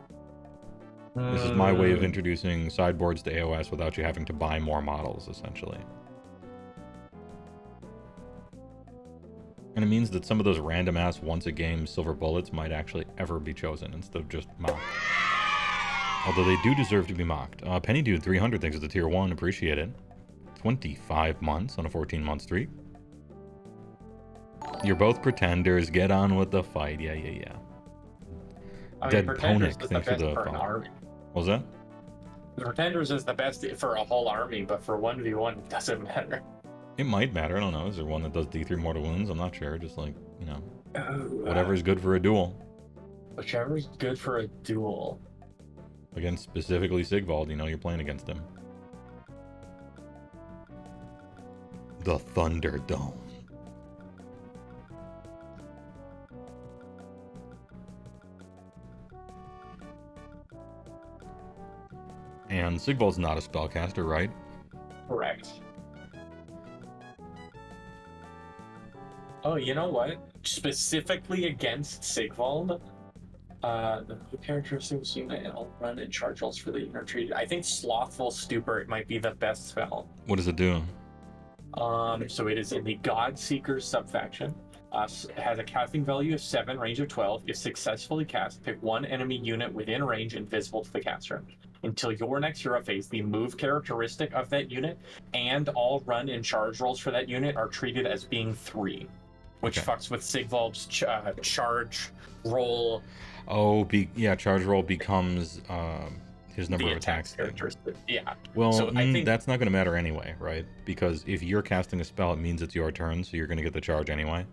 This is my way of introducing sideboards to AOS without you having to buy more models, essentially. And it means that some of those random-ass once-a-game silver bullets might actually ever be chosen instead of just mocked. Although they do deserve to be mocked. Penny Dude 300 thanks for the tier 1, appreciate it. 25 months on a 14-month streak. You're both pretenders, get on with the fight, yeah. I mean, Dead Pretenders Ponic, is the thanks for best the for an follow. army. What was that? The Pretenders is the best for a whole army, but for 1v1 it doesn't matter. It might matter, I don't know. Is there one that does D3 mortal wounds? I'm not sure, just like, you know, Oh, whatever's good for a duel. Whichever's good for a duel. Against specifically Sigvald, you know you're playing against him. The Thunderdome. And Sigvald's not a spellcaster, right? Correct. Oh, you know what? Specifically against Sigvald, the characteristics unit and run and charge rolls for the unit treated. I think Slothful Stupor might be the best spell. What does it do? So it is in the Godseeker subfaction. It has a casting value of 7, range of 12. If successfully cast, pick one enemy unit within range invisible to the caster. Until your next hero phase, the move characteristic of that unit and all run and charge rolls for that unit are treated as being 3, which fucks with Sigvald's charge roll. Oh, charge roll becomes his number The of attacks. characteristic. Yeah. Well, So I think that's not going to matter anyway, right? Because if you're casting a spell, it means it's your turn, so you're going to get the charge anyway.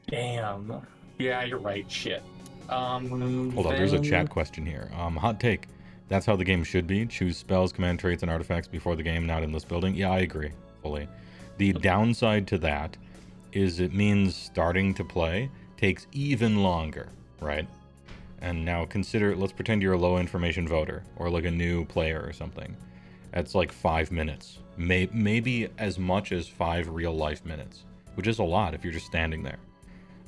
Damn. Yeah, you're right. Shit. Hold on, there's a chat question here. Hot take. That's how the game should be. Choose spells, command traits, and artifacts before the game, not in list building. Yeah, I agree fully. The downside to that is it means starting to play takes even longer, right? And now consider, let's pretend you're a low information voter or like a new player or something. That's like 5 minutes, maybe as much as 5 real life minutes, which is a lot if you're just standing there.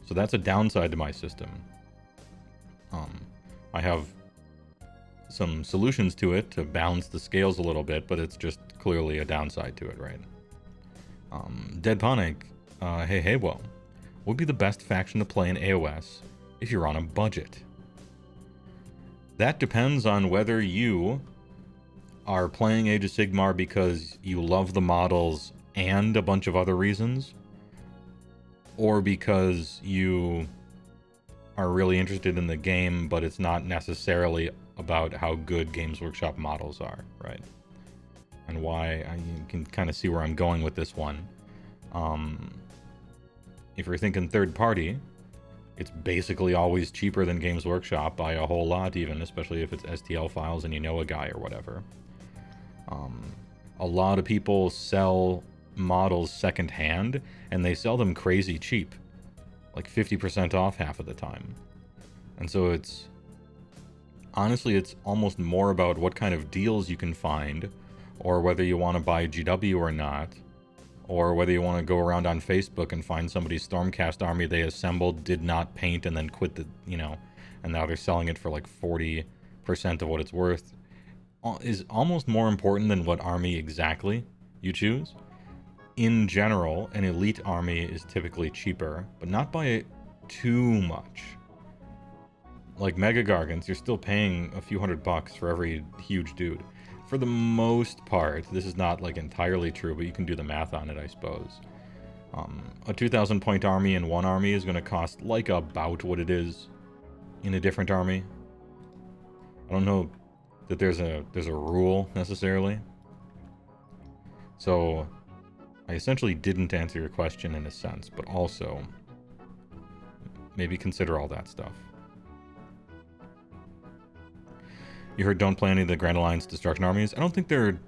So that's a downside to my system. I have some solutions to it to balance the scales a little bit, but it's just clearly a downside to it, right? Dead Ponic, HeyWoah, what would be the best faction to play in AOS if you're on a budget? That depends on whether you are playing Age of Sigmar because you love the models and a bunch of other reasons, or because you are really interested in the game, but it's not necessarily about how good Games Workshop models are, right? And why, you can kind of see where I'm going with this one. If you're thinking third party, it's basically always cheaper than Games Workshop by a whole lot even, especially if it's STL files and you know a guy or whatever. A lot of people sell models secondhand, and they sell them crazy cheap. Like 50% off half of the time. And so it's almost more about what kind of deals you can find, or whether you want to buy GW or not, or whether you want to go around on Facebook and find somebody's Stormcast army they assembled, did not paint, and then quit the, and now they're selling it for like 40% of what it's worth, is almost more important than what army exactly you choose. In general, an elite army is typically cheaper, but not by too much. Like Mega Gargants, you're still paying a few $100 for every huge dude. For the most part, this is not like entirely true, but you can do the math on it, I suppose. A 2,000 point army in one army is going to cost like about what it is in a different army. I don't know that there's a rule necessarily. So I essentially didn't answer your question in a sense, but also maybe consider all that stuff. You heard don't play any of the Grand Alliance Destruction armies. I don't think they're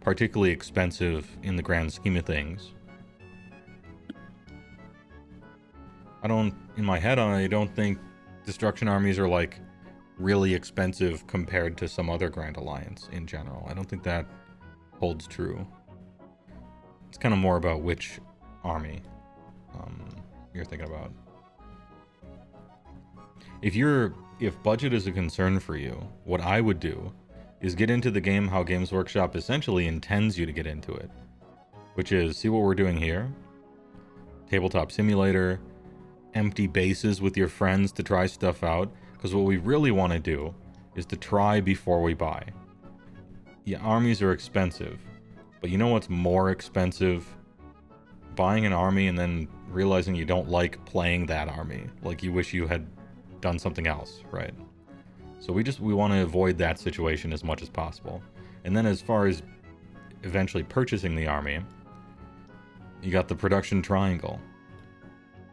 particularly expensive in the grand scheme of things. In my head, I don't think Destruction armies are like really expensive compared to some other Grand Alliance in general. I don't think that holds true. It's kind of more about which army you're thinking about. If budget is a concern for you, what I would do is get into the game how Games Workshop essentially intends you to get into it, which is see what we're doing here. Tabletop simulator, empty bases with your friends to try stuff out, because what we really want to do is to try before we buy. Yeah, armies are expensive, but you know what's more expensive? Buying an army and then realizing you don't like playing that army, like you wish you had done something else, right? So we want to avoid that situation as much as possible. And then as far as eventually purchasing the army, you got the production triangle.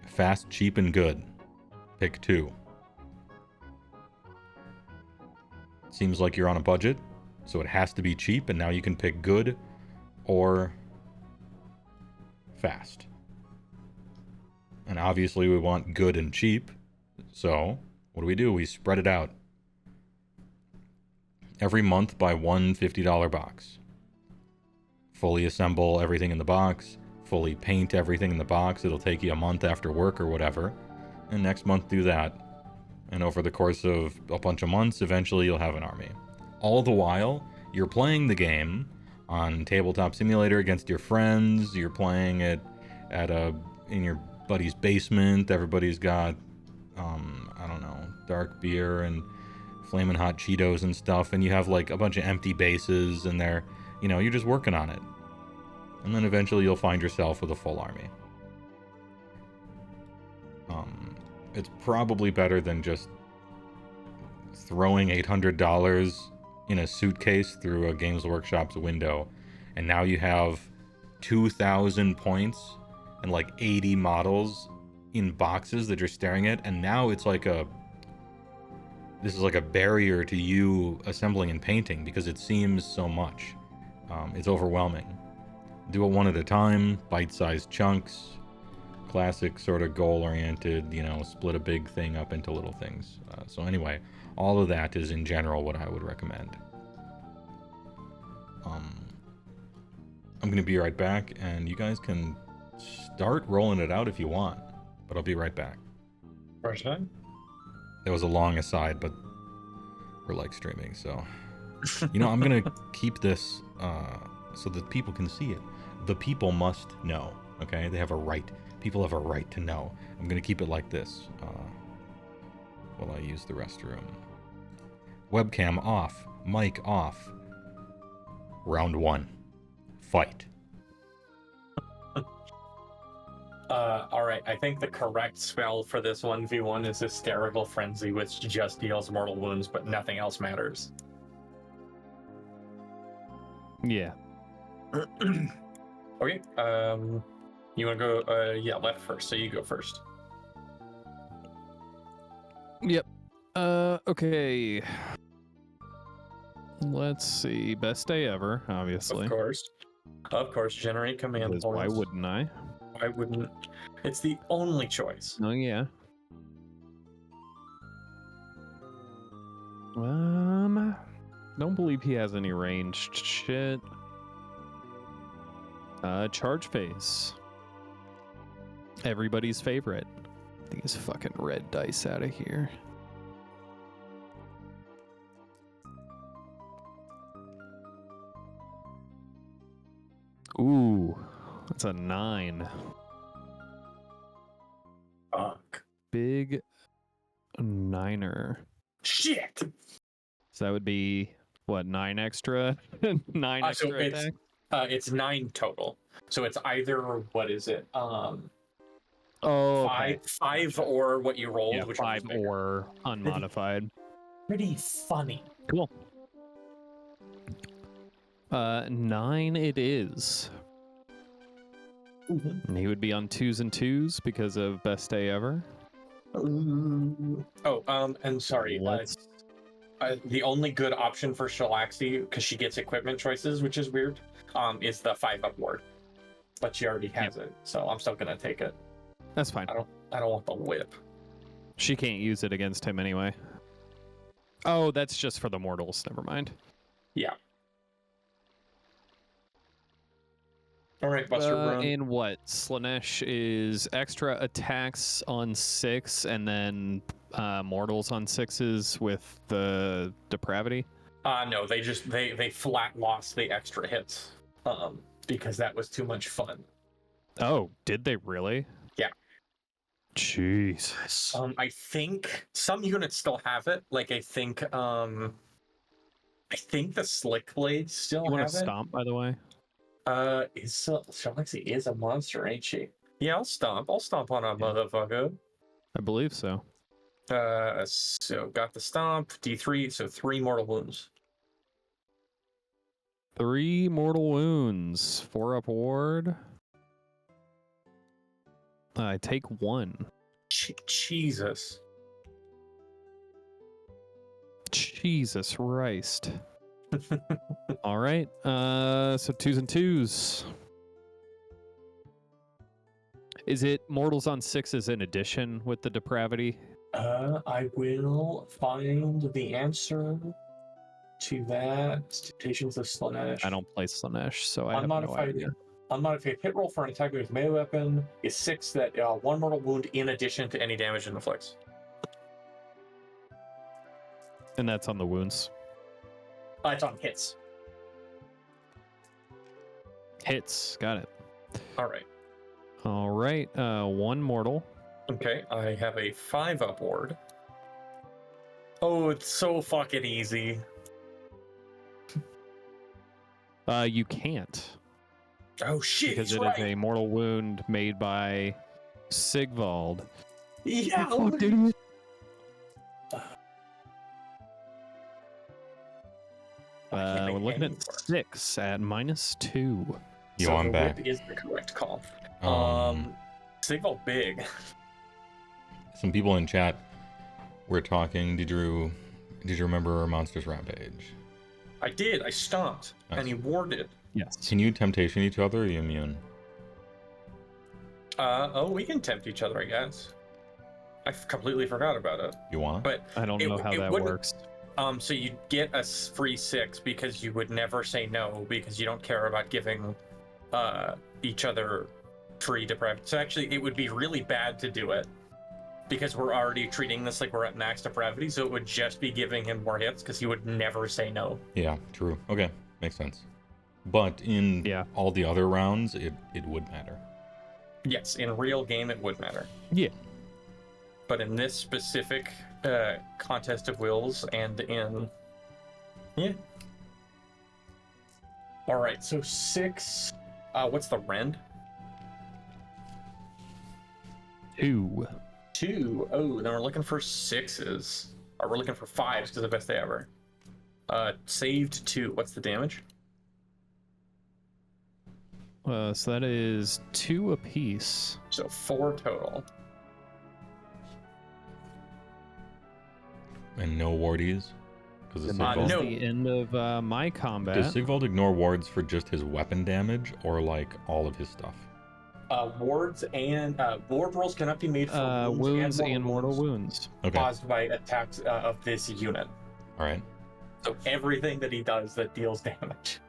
Fast, cheap, and good. Pick two. Seems like you're on a budget, so it has to be cheap, and now you can pick good or fast. And obviously we want good and cheap, so what do? We spread it out. Every month buy one $50 box. Fully assemble everything in the box, fully paint everything in the box. It'll take you a month after work or whatever, and next month do that. And over the course of a bunch of months, eventually you'll have an army. All the while, you're playing the game on Tabletop Simulator against your friends. You're playing it in your buddy's basement. Everybody's got, I don't know, dark beer and flaming hot Cheetos and stuff. And you have like a bunch of empty bases and you're just working on it. And then eventually you'll find yourself with a full army. It's probably better than just throwing $800 in a suitcase through a Games Workshop's window, and now you have 2,000 points and like 80 models in boxes that you're staring at, and now it's like this is like a barrier to you assembling and painting because it seems so much. It's overwhelming. Do it one at a time, bite-sized chunks. Classic sort of goal-oriented, split a big thing up into little things. So anyway, all of that is in general what I would recommend. I'm going to be right back, and you guys can start rolling it out if you want, but I'll be right back. First time? That was a long aside, but we're like streaming, so... I'm going to keep this so that people can see it. The people must know, okay? They have a right. People have a right to know. I'm going to keep it like this while I use the restroom. Webcam off. Mic off. Round 1. Fight. Alright, I think the correct spell for this 1v1 is Hysterical Frenzy, which just deals mortal wounds, but nothing else matters. Yeah. Okay, you want to go, left first, so you go first. Yep. Okay. Let's see. Best day ever, obviously. Of course, generate command points. Why wouldn't I? Why wouldn't? It's the only choice. Oh, yeah. Don't believe he has any ranged shit. Charge phase. Everybody's favorite. These fucking red dice out of here. Ooh, that's a 9. Fuck. big niner. Shit. So that would be what, 9 extra? 9 So extra attack? it's 9 total. So it's either what is it? Oh, okay. Five or what you rolled, Yeah, which 5 or unmodified. pretty funny. Cool. 9 it is. And he would be on 2s and 2s because of best day ever. And sorry. The only good option for Shalaxi, because she gets equipment choices, which is weird, is the 5-up ward. But she already has it, so I'm still gonna take it. That's fine. I don't want the whip. She can't use it against him anyway. Oh, that's just for the mortals. Never mind. Yeah. All right, Buster Brown. And what? Slanesh is extra attacks on 6 and then mortals on 6s with the depravity? No, they flat lost the extra hits. Because that was too much fun. Oh, did they really? Yeah. Jesus. I think some units still have it. Like I think the Slick Blades still You want have to stomp, by the way? Shalaxi is a monster, ain't she? Yeah, I'll stomp on a motherfucker. I believe so. So got the stomp, D3, so 3 mortal wounds. 3 mortal wounds. 4-up ward. I take 1. Jesus. Jesus Christ. All right. So 2s and 2s. Is it mortals on 6s in addition with the depravity? I will find the answer to that. Temptations of Slanesh. I don't play Slanesh, so I have no idea. Unmodified hit roll for an attack with melee weapon is 6 that 1 mortal wound in addition to any damage it inflicts. And that's on the wounds. It's on hits. Hits. Got it. All right. All right. 1 mortal. Okay, I have a 5-up ward. Oh, it's so fucking easy. You can't. Oh shit, Because he's it is a mortal wound made by Sigvald. Yeah, Oh, dude. We're looking at 6 at -2. Yo, I'm back. Whip is the correct call. Sigvald big. Some people in chat were talking. Did you remember Monsters Rampage? I did. I stomped, Nice. and he warded. Yes. Can you temptation each other, or are you immune? We can tempt each other, I guess. I completely forgot about it. You want? But I don't know how that wouldn't- works. So you get a free 6 because you would never say no because you don't care about giving each other free depravity. So actually, it would be really bad to do it because we're already treating this like we're at max depravity. So it would just be giving him more hits because he would never say no. Yeah, true. Okay, makes sense. But in all the other rounds, it would matter. Yes, in real game, it would matter. Yeah. But in this specific contest of wills and in... Yeah. All right, so 6... what's the rend? 2. 2. Oh, then we're looking for 6s. Or we're looking for 5s because the best day ever. Saved 2. What's the damage? So that is 2 apiece. So 4 total. And no wardies? Because And that is no. the end of my combat. Does Sigvald ignore wards for just his weapon damage, or like all of his stuff? Wards and ward rolls cannot be made for wounds and mortal wounds. Okay. caused by attacks of this unit. All right. So everything that he does that deals damage.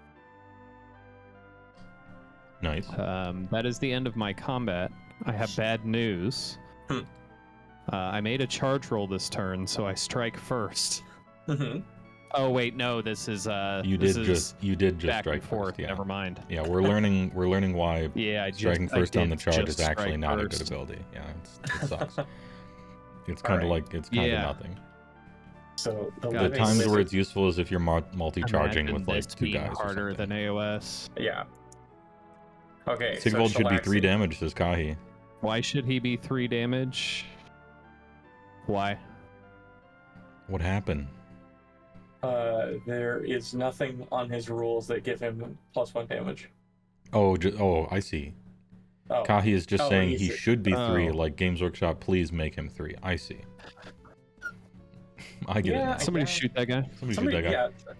Nice. That is the end of my combat. I have bad news. I made a charge roll this turn, so I strike first. Mm-hmm. Oh wait, no, this is You did just back strike and forth. first. Yeah. Never mind. Yeah, we're learning why Yeah, striking first on the charge is actually not a good first. ability. Yeah, it sucks. It's kind of Alright. like it's kind Yeah. of nothing. So the Got The living times where wizard- it's useful is if you're multi-charging Imagine with like this 2 being guys. or harder something. than AOS. Yeah. Okay. Sigvald so should be 3 Shalaxi. damage, says Kahi. Why should he be 3 damage? Why? What happened? There is nothing on his rules that give him +1 damage. Oh, I see. Oh, Kahi is just Oh, saying he's- he should be 3. Oh. Like Games Workshop, please make him 3. I see. I get it. Yeah, now. I Somebody guess. shout that guy. Somebody shoot somebody, that guy.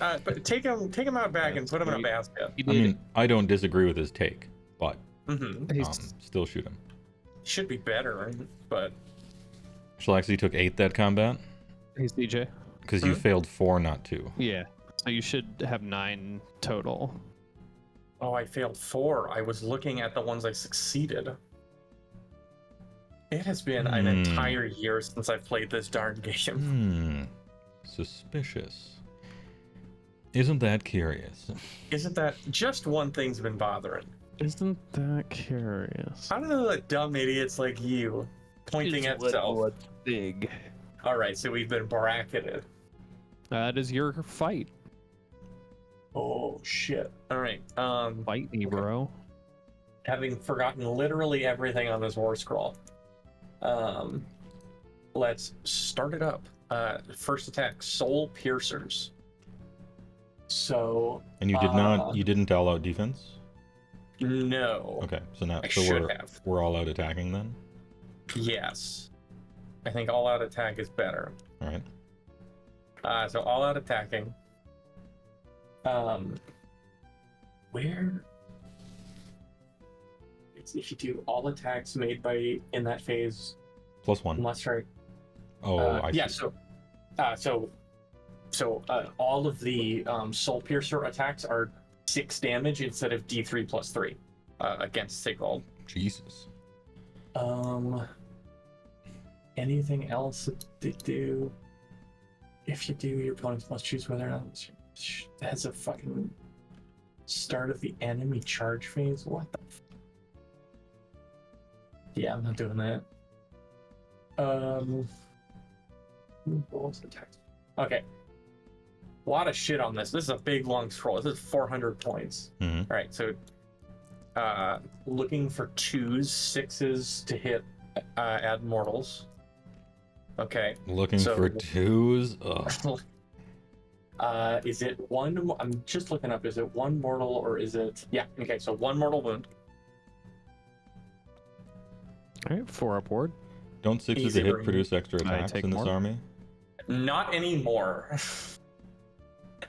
yeah. But take him out back and put him in a basket. He I did. mean, I don't disagree with his take, but He's- still shoot him. Should be better, but Shalaxi took 8 that combat he's DJ. because you failed 4, not 2. Yeah. So you should have 9 total. oh, I failed 4. I was looking at the ones I succeeded. It has been an entire year since I've played this darn game. Suspicious. Isn't that curious? Isn't that just one thing's been bothering? Isn't that curious? How do the dumb idiots like you pointing at self? Big. All right, so we've been bracketed. That is your fight. Oh shit! All right. Fight me, bro. Having forgotten literally everything on this war scroll, let's start it up. First attack, Soul Piercers. So And you did not. You didn't all out defense. no. Okay, so now I so should have. we're all out attacking then. Yes. I think all out attack is better. All right. So all out attacking. Where? It's if you do all attacks made by in that phase, +1. unless right. Oh, I yeah. see. So all of the Soul Piercer attacks are 6 damage instead of D3 + 3 against Sigvald. Jesus. Anything else to do? If you do, your opponents must choose whether or not it has a fucking start of the enemy charge phase. What the? Yeah, I'm not doing that. What was the text? Okay. A lot of shit on this. This is a big long scroll. This is 400 points. Mhm. All right, so looking for 2s, 6s to hit add mortals. Okay. Looking So- for 2s. Ugh. Is it one? I'm just looking up. Is it 1 mortal or is it? Yeah. Okay. So 1 mortal wound. All right, 4 upward. Don't 6s Easy to hit burn. produce extra Can I attacks take in this more? army? Not anymore.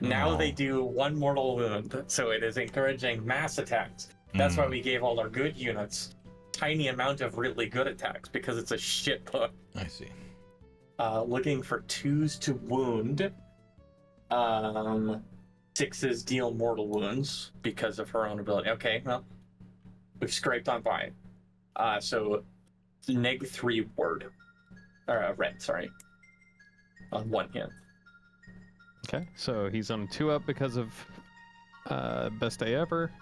Now No. they do 1 mortal wound, so it is encouraging mass attacks. That's why we gave all our good units tiny amount of really good attacks because it's a shit book. I see. Looking for 2s to wound. 6s deal mortal wounds because of her own ability. Okay, well, we've scraped on by. So -3 word. Red, sorry. On 1 hit. Okay, so he's on 2 up because of best day ever.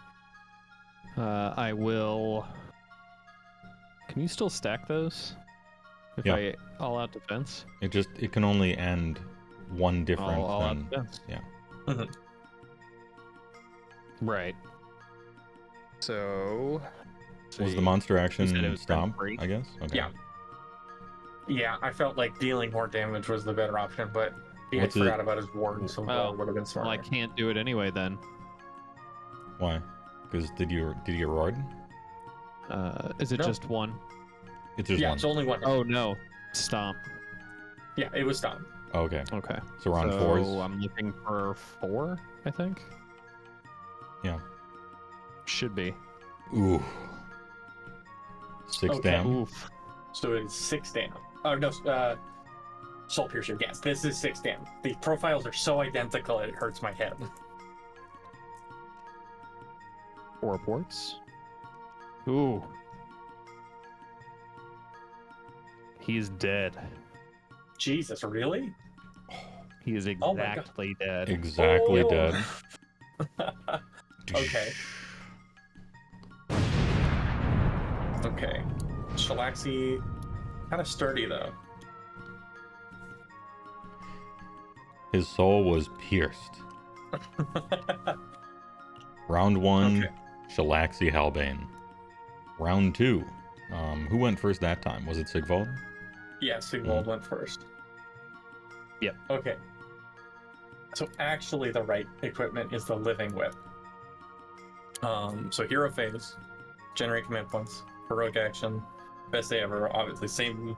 I will. Can you still stack those? If Yeah. I all out defense? It can only end 1 different All out than defense. yeah. Right. So. Was the monster said it action was stomp? break? I guess. Okay. Yeah. Yeah, I felt like dealing more damage was the better option, but he had What's it- forgot about his ward, so Oh, would have been Well, I smarter. can't do it anyway then. Why? Because did you get roared? Is it No. just 1? It's just Yeah, 1. it's only 1 hit. Oh no, stomp. Yeah, it was done. Oh, okay. Okay. So we're on so 4s. I'm looking for 4, I think. Yeah. Should be. Ooh. 6 Okay. down. Oof. So it is 6 down. Oh, no, Soul Piercer. Yes, this is 6 down. The profiles are so identical, it hurts my head. 4 ports. Ooh. He's dead. Jesus, really? He is Oh my God. exactly dead. Exactly Oh. dead. Okay. Okay. Shalaxi, kind of sturdy though. His soul was pierced. Round 1, Okay. Shalaxi Halbane. Round 2. Who went first that time? Was it Sigvald? Yeah, Sigvald went first. Yep. Okay. So actually the right equipment is the living whip. So hero phase, generate command points, heroic action, best day ever, obviously same.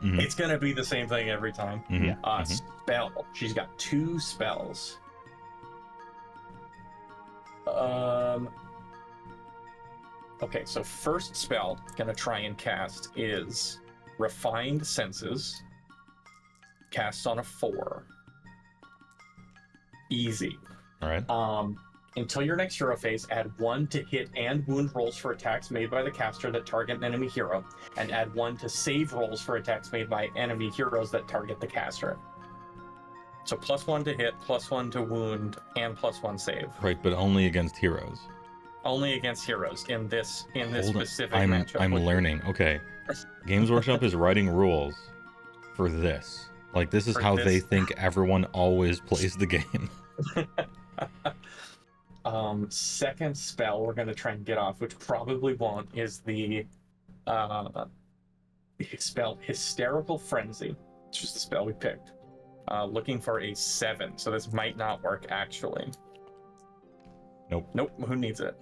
Mhm. It's gonna be the same thing every time. Mhm, Yeah. mhm. Spell. She's got 2 spells. Okay, so first spell gonna try and cast is Refined Senses. Cast on a 4. Easy. All right. Until your next hero phase, add 1 to hit and wound rolls for attacks made by the caster that target an enemy hero, and add 1 to save rolls for attacks made by enemy heroes that target the caster. So +1 to hit, +1 to wound, and +1 save. Right, but only against heroes. Only against heroes in this Hold on. specific I'm matchup. which- learning. Okay. Games Workshop is writing rules for this. Like, this is For how this. they think everyone always plays the game. Second spell we're going to try and get off, which probably won't, is the spell Hysterical Frenzy. It's just the spell we picked. Looking for a 7, so this might not work actually. Nope, who needs it?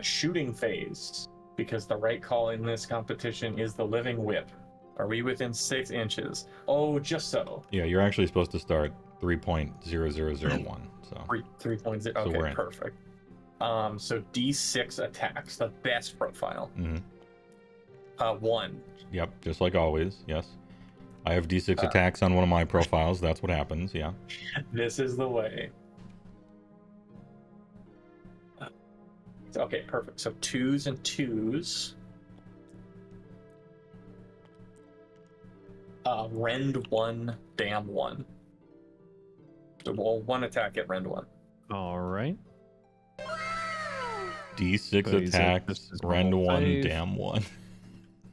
Shooting Phase, because the right call in this competition is the Living Whip. Are we within 6 inches? Oh, just so. Yeah, you're actually supposed to start 3.0001. So 3.0. So we're Okay, in. perfect. So D6 attacks, the best profile. mhm. 1. Yep, just like always. Yes. I have D6 attacks on one of my profiles. That's what happens. Yeah. This is the way. Okay, perfect. So 2s and 2s. Rend 1, dam 1. So we'll 1 attack at rend 1. All right. D6 So he's at attacks, just his rend normal 1, save. dam 1.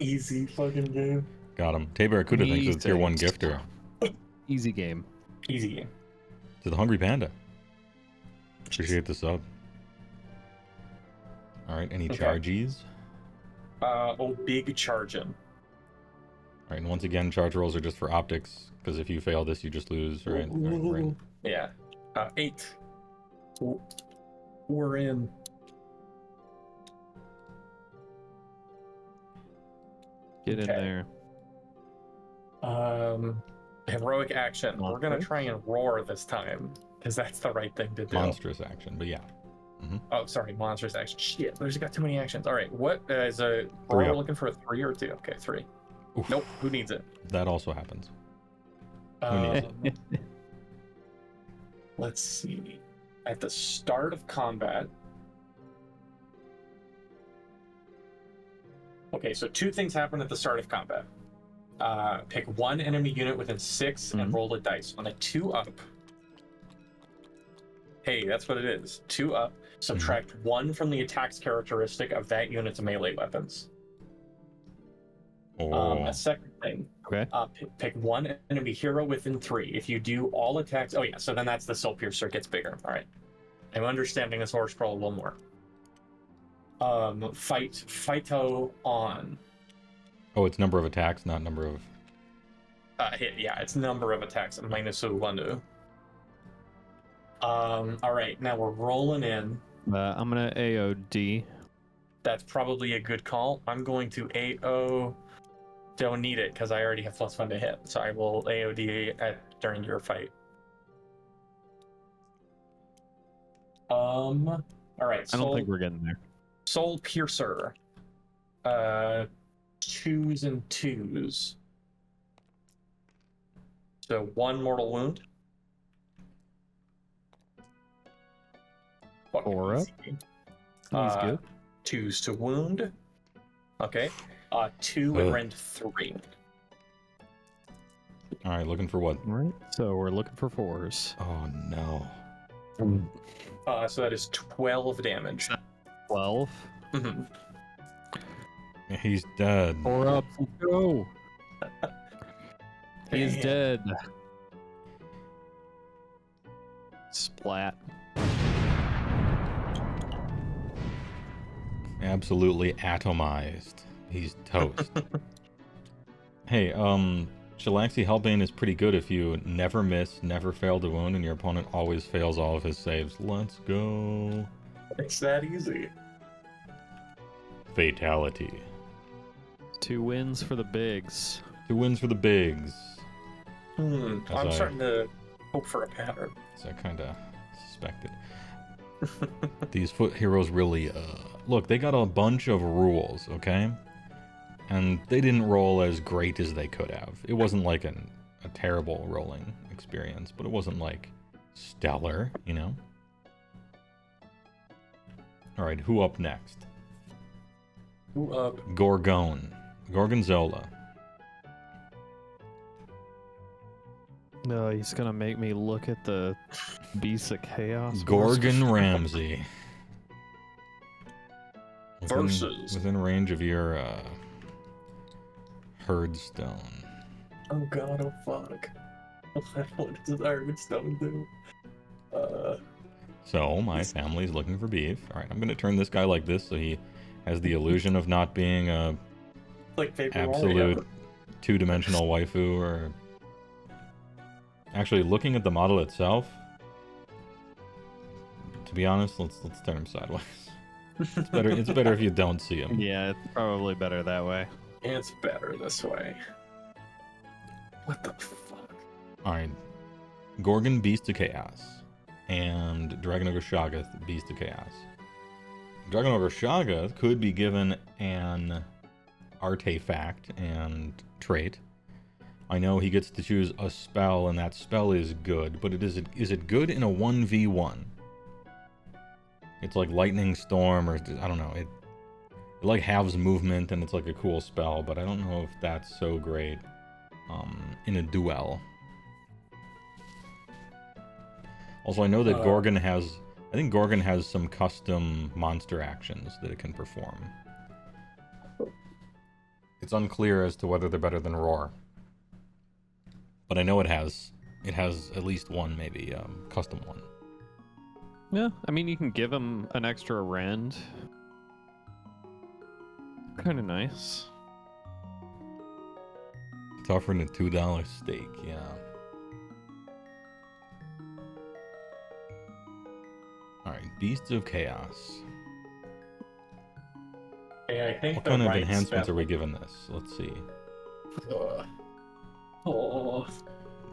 Easy fucking game. Got him. Tay Barracuda thinks it's tier 1 saves. gifter. Easy game. Easy game. To the Hungry Panda. Appreciate the sub. All right, any Okay. charges? Big charging. All right, and once again, charge rolls are just for optics, because if you fail this, you just lose, right? Right. Yeah. 8. We're in. Get in Okay. there. Heroic action. We're gonna Okay. try and roar this time, because that's the right thing to do. Monstrous action, but yeah. Oh, sorry, monstrous action. Shit, there's got too many actions. All right, what is a? 3 We're up. looking for a 3 or 2. Okay, 3. Oof. Nope. Who needs it? That also happens. Um, let's see. At the start of combat. Okay, so 2 things happen at the start of combat. Pick 1 enemy unit within 6 and Mhm. roll a dice. On a 2 up. Hey, that's what it is. 2 up. Subtract 1 from the attacks characteristic of that unit's melee weapons. Oh, A second thing. Okay. Pick 1 enemy hero within 3. If you do all attacks, oh yeah, so then that's the Soul Piercer gets bigger. All right, I'm understanding this horse scroll a little more. Phyto on. oh, it's number of attacks, not number of. Hit. Yeah, it's number of attacks minus 1. All right, now we're rolling in. I'm gonna AOD. That's probably a good call. I'm going to AO. Don't need it because I already have +1 to hit, so I will AOD during your fight. All right. I don't think we're getting there. Soul Piercer. 2s and 2s. So 1 mortal wound. 4 up. Easy. He's good. 2s to wound. Okay. 2 and rend 3. All right, looking for what? All right. So we're looking for 4s. Oh no. So that is 12 damage. 12. Mhm. He's dead. 4 up. Let's go. He is Damn. dead. Splat. Absolutely atomized. He's toast. Hey, Shalaxi Hellbane is pretty good if you never miss, never fail to wound, and your opponent always fails all of his saves. Let's go. It's that easy. Fatality. 2 wins for the bigs. 2 wins for the bigs. I'm starting to hope for a pattern. So I kind of suspected. These foot heroes really, look, they got a bunch of rules, okay? And they didn't roll as great as they could have. It wasn't like a terrible rolling experience, but it wasn't like stellar, you know? Alright, who up next? Who up? Gorgon. Gorgonzola. No, he's gonna make me look at the Beast of Chaos. Gorgon Ramsey. Versus. Within range of your Herdstone. Oh god, oh fuck. What does Ironstone do? So, my family's looking for beef. Alright, I'm gonna turn this guy like this so he has the illusion of not being a Like Paper absolute Mario. two-dimensional waifu or... Actually, looking at the model itself, to be honest, let's turn him sideways. It's better if you don't see him. Yeah, it's probably better that way. It's better this way. What the fuck? Alright. Gorgon, Beast of Chaos. And Dragon Ogre Shoggoth, Beast of Chaos. Dragon Ogre Shoggoth could be given an artifact and trait. I know he gets to choose a spell, and that spell is good, but is it good in a 1v1? It's like Lightning Storm, or I don't know. It like halves movement, and it's like a cool spell, but I don't know if that's so great in a duel. Also, I know that Gorgon has... I think Gorgon has some custom monster actions that it can perform. It's unclear as to whether they're better than Roar. But I know it has at least one, maybe, custom one. Yeah, I mean, you can give him an extra rend. Kind of nice. It's offering a $2 stake, yeah. Alright, Beasts of Chaos. Yeah, I think What the kind of right enhancements spell- are we given this? Let's see. Oh,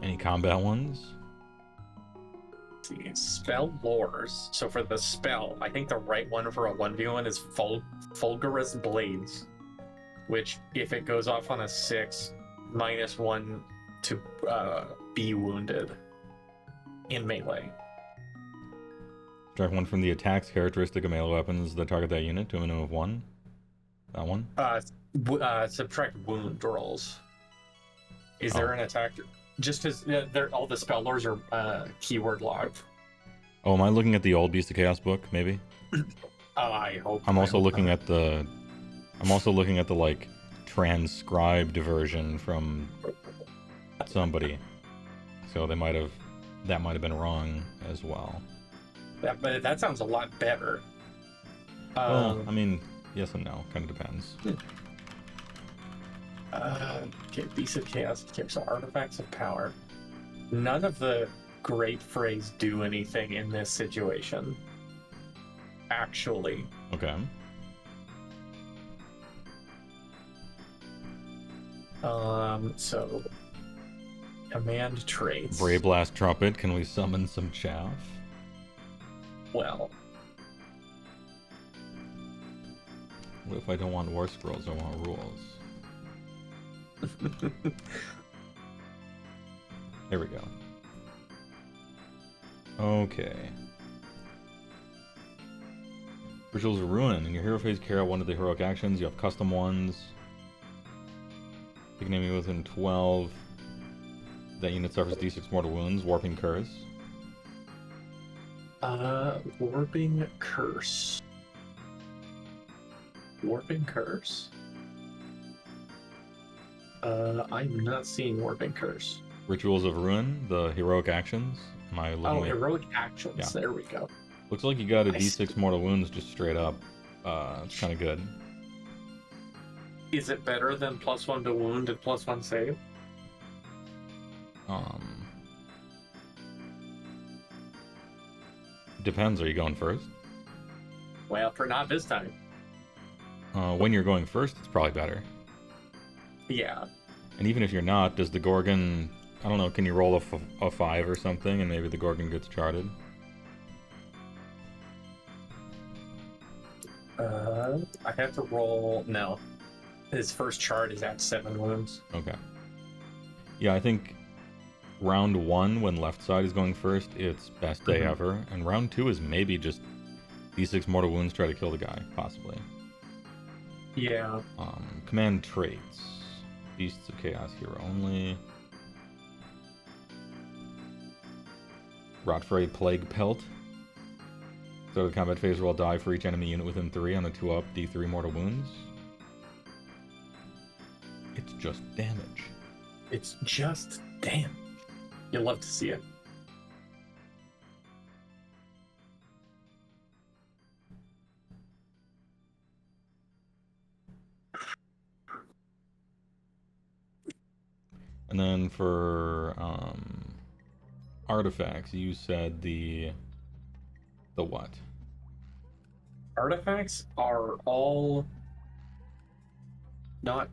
Any combat ones? let's see, spell lores. So for the spell, I think the right one for a 1v1 is Fulgurous Blades, which if it goes off on a 6, -1 to be wounded in melee. Strike one from the attack's characteristic of melee weapons that target that unit to a minimum of 1. That one? Subtract wound rolls. Is Oh. there an attack? Just because all the spell lores are keyword logged. Oh, am I looking at the old Beast of Chaos book, maybe? I hope. I'm also I hope looking not. at the... I'm also looking at the, like, transcribed version from somebody. So that might have been wrong as well. But that sounds a lot better. Well, I mean, yes and no. Kind of depends. Okay, Beast of Chaos. Okay, so artifacts of power. None of the great phrase do anything in this situation. Actually. Okay. So command traits. Brave Blast Trumpet. Can we summon some chaff? Well, What if I don't want war scrolls? I want rules. There we go. Okay. Rituals of Ruin. In your hero phase, carry out one of the heroic actions. You have custom ones. Pick an enemy within 12. That unit suffers d6 mortal wounds. Warping Curse. Warping Curse. Warping Curse? I'm not seeing Warping Curse. Rituals of Ruin, the heroic actions. Am I looking Oh, at... heroic actions. Yeah. There we go. Looks like you got a I D6 mortal wounds just straight up. It's kind of good. Is it better than +1 to wound and +1 save? Depends. Are you going first? Well, for not this time. When you're going first, it's probably better. Yeah. And even if you're not, does the Gorgon... I don't know, can you roll a 5 or something, and maybe the Gorgon gets charted? I have to roll... No. His first chart is at 7 wounds. Okay. Yeah, I think round 1, when left side is going first, it's best day ever. And round 2 is maybe just D6 mortal wounds, try to kill the guy, possibly. Yeah. Command traits. Beasts of Chaos hero only. Rotfray Plague Pelt. So the combat phase roll die for each enemy unit within 3 on a 2-up D3 mortal wounds. It's just damage. It's just damn. You'll love to see it. And then for artifacts, you said the what? Artifacts are all not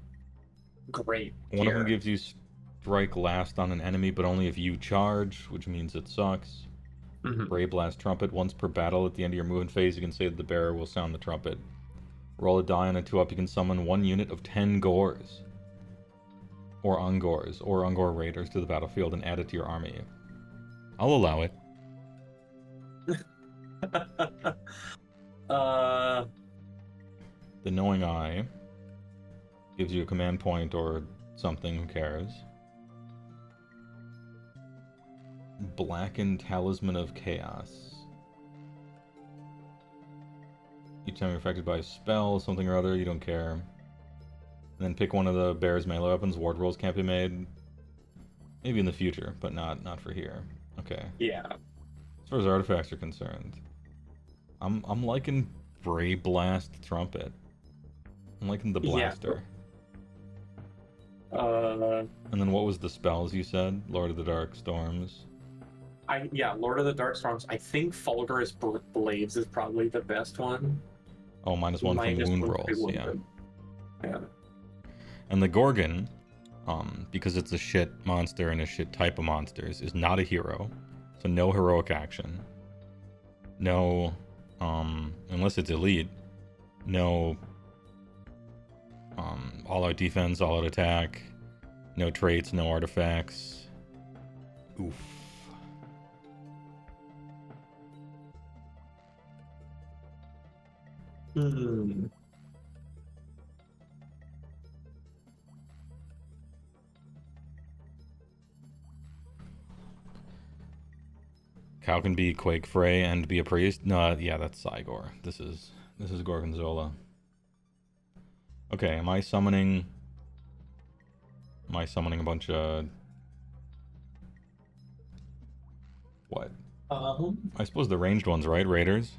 great. One of here. them gives you strike last on an enemy, but only if you charge, which means it sucks. Brave Blast Trumpet. Once per battle at the end of your movement phase, you can say that the bearer will sound the trumpet. Roll a die on a 2-up, you can summon 1 unit of 10 Gores. Or Ungors, or Ungor Raiders to the battlefield and add it to your army. I'll allow it. The Knowing Eye gives you a command point or something, who cares. Blackened Talisman of Chaos. Each time you're affected by a spell, something or other, you don't care. And then pick one of the bear's melee weapons. Ward rolls can't be made. Maybe in the future, but not for here. Okay. Yeah. As far as artifacts are concerned, I'm liking Brave Blast Trumpet. I'm liking the blaster. Yeah. And then what was the spells you said? Lord of the Dark Storms. Lord of the Dark Storms. I think Fulgur's Blades is probably the best one. Oh, -1 from wound rolls. Yeah. Yeah. And the Gorgon, because it's a shit monster and a shit type of monsters, is not a hero. So no heroic action. No, unless it's elite, no all-out defense, all-out attack, no traits, no artifacts. Oof. Cow can be Quake Frey and be a priest. No, yeah, that's Sigor. This is Gorgonzola. Okay, am I summoning a bunch of what? I suppose the ranged ones, right? Raiders?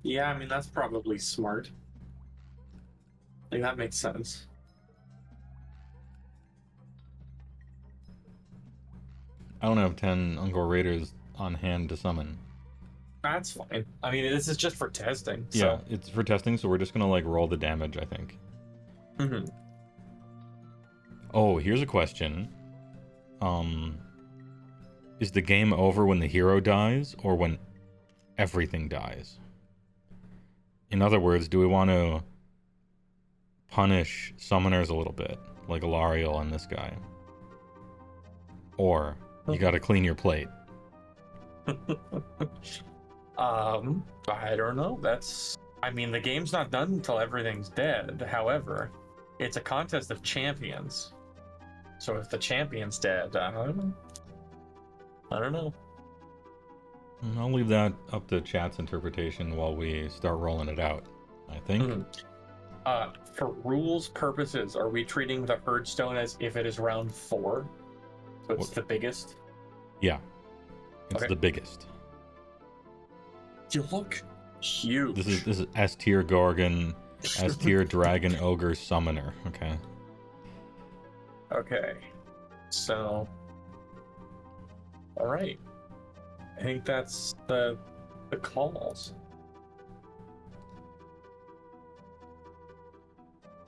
Yeah, I mean that's probably smart. Like that makes sense. I don't have 10 Ungor Raiders on hand to summon. That's fine. I mean, this is just for testing. So. Yeah, it's for testing, so we're just gonna like roll the damage, I think. Oh, here's a question. Is the game over when the hero dies or when everything dies? In other words, do we want to punish summoners a little bit, like Alarion and this guy? Or you gotta clean your plate? I don't know. I mean, the game's not done until everything's dead. However, it's a contest of champions. So if the champion's dead, I don't know. I'll leave that up to chat's interpretation while we start rolling it out, I think. For rules purposes, are we treating the Herdstone as if it is round 4? So it's the biggest? Yeah. It's Okay. the biggest. You look huge. This is S tier Gorgon, S tier Dragon Ogre Summoner, okay? Okay. So. Alright. I think that's the calls.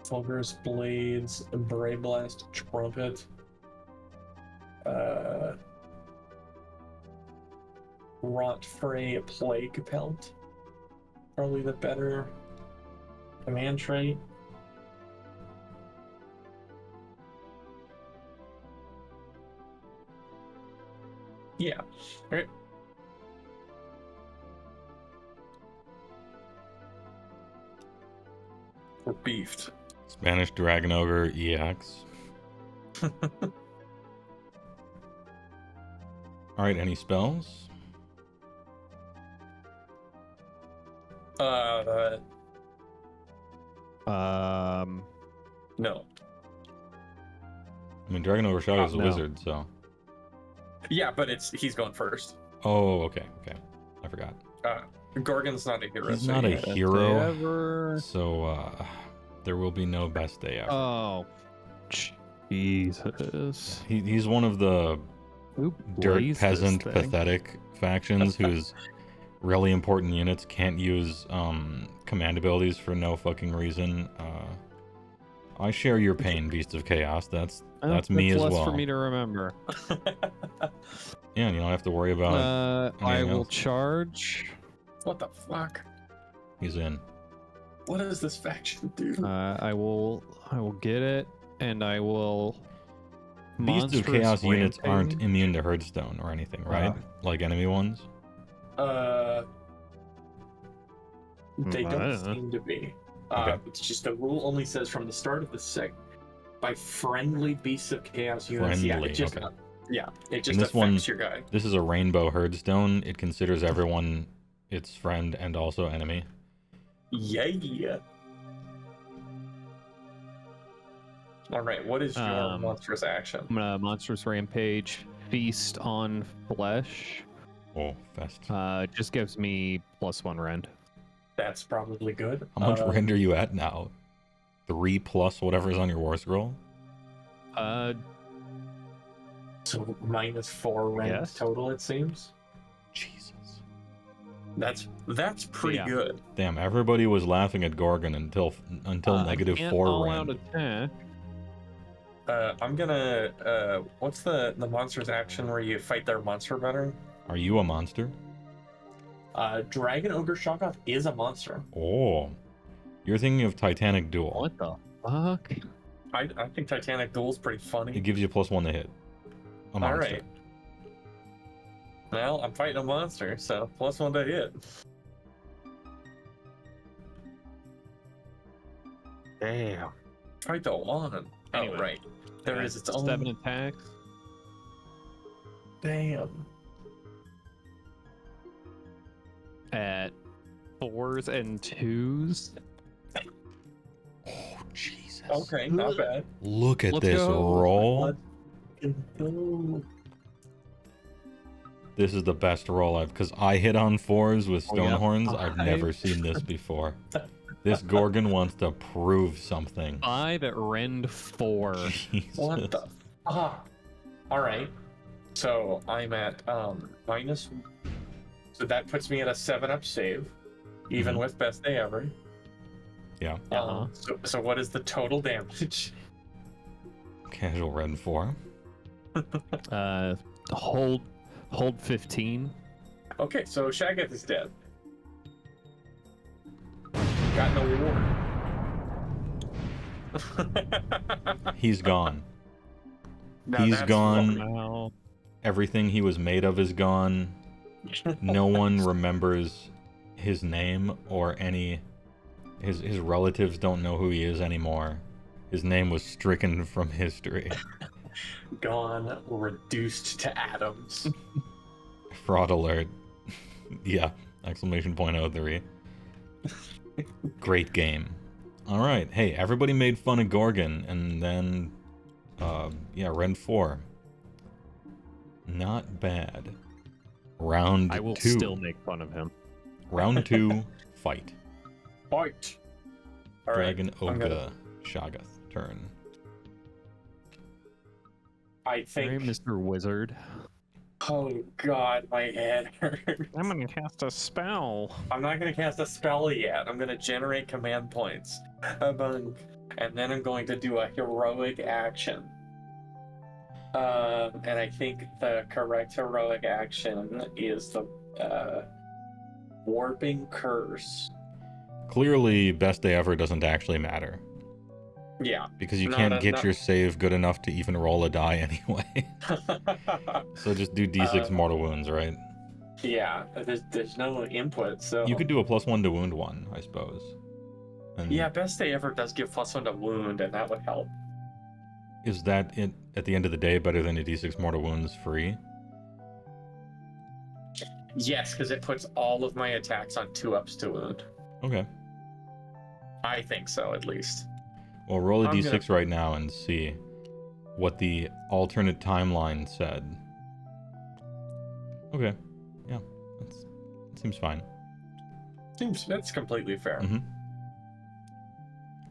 Fulgurous Blades, Brave Blast, Trumpet. Rot Fray, Plague Pelt. Probably the better command trait. Yeah. Right. We're beefed. Spanish Dragon Ogre EX. Alright, any spells? No. I mean, Dragon Ogre Shadow is a no. wizard, so... Yeah, but he's going first. Oh, okay. I forgot. Gorgon's not a hero. He's so not a yeah. hero, Ever. so there will be no best day ever. Oh, Jesus. He's one of the Who dirt blazed peasant this thing? pathetic factions whose really important units can't use command abilities for no fucking reason. I share your pain, Beast of Chaos. That's me as less well. for me to remember. Yeah, and you don't have to worry about I anything will else. charge. What the fuck? He's in. What does this faction do? I will get it, and I will. Beast of Monstrous Chaos units aren't Rampage. immune to Herdstone or anything, right? Like enemy ones? They I don't don't know. seem to be. Okay. It's just the rule only says from the start of the sec by friendly Beasts of Chaos units. Yeah, Friendly, it just okay. it just And this affects one- your guy. This is a rainbow Herdstone. It considers everyone its friend and also enemy. Yeah. All right, what is your monstrous action? I'm gonna monstrous rampage, feast on flesh. Oh, fest. Just gives me +1 rend. That's probably good. How much rend are you at now? 3 plus whatever's on your war scroll? So -4 rend Yes. total, it seems. Jesus. That's pretty Yeah. good. Damn, everybody was laughing at Gorgon until negative Can't 4 all-out rend. attack. I'm gonna what's the monster's action where you fight their monster better? Are you a monster? Dragon Ogre Shoggoth is a monster. Oh. You're thinking of Titanic Duel. What the fuck? I think Titanic Duel's pretty funny. It gives you +1 to hit. A monster. Alright. Well, I'm fighting a monster, so +1 to hit. Damn. Fight the one. Anyway. Oh, right. There is its own. 7 attacks. Damn. At 4s and 2s. Oh, Jesus. Okay, not bad. Look at Let's this go. roll. Go. This is the best roll I've, because I hit on 4s with Oh, yeah. Stonehorns. I've I- never seen this before. This Gorgon wants to prove something. 5 at rend 4. Jesus. What the? Alright. So I'm at minus. So that puts me at a 7-up save, even Mhm. with best day ever. Yeah. So what is the total damage? Casual red 4. Hold 15. Okay, so Shaggoth is dead. Got no war. He's gone. Now He's that's gone. funny. Wow. Everything he was made of is gone. No one remembers his name or his relatives don't know who he is anymore. His name was stricken from history. Gone, reduced to atoms. Fraud alert. Yeah. !03. Great game. All right. Hey, everybody made fun of Gorgon, and then, yeah, Ren 4. Not bad. Round 2. I will still make fun of him. Round 2, fight. Fight. All right. Dragon Ogre Shagath turn. I think. Alright, Mr. Wizard. Oh God, my head hurts. I'm gonna cast a spell. I'm not gonna cast a spell yet. I'm gonna generate command points, and then I'm going to do a heroic action. And I think the correct heroic action is the warping curse. Clearly, best day ever doesn't actually matter. Yeah. Because you can't get your save good enough to even roll a die anyway. So just do d6 mortal wounds, right? Yeah, there's no input, so... You could do a +1 to wound one, I suppose. And yeah, best day ever does give +1 to wound, and that would help. Is that, at the end of the day, better than a d6 mortal wounds free? Yes, because it puts all of my attacks on 2-ups to wound. Okay. I think so, at least. Well, roll a d6 right now and see what the alternate timeline said. Okay. Yeah, that seems fine. That's completely fair. Mm-hmm.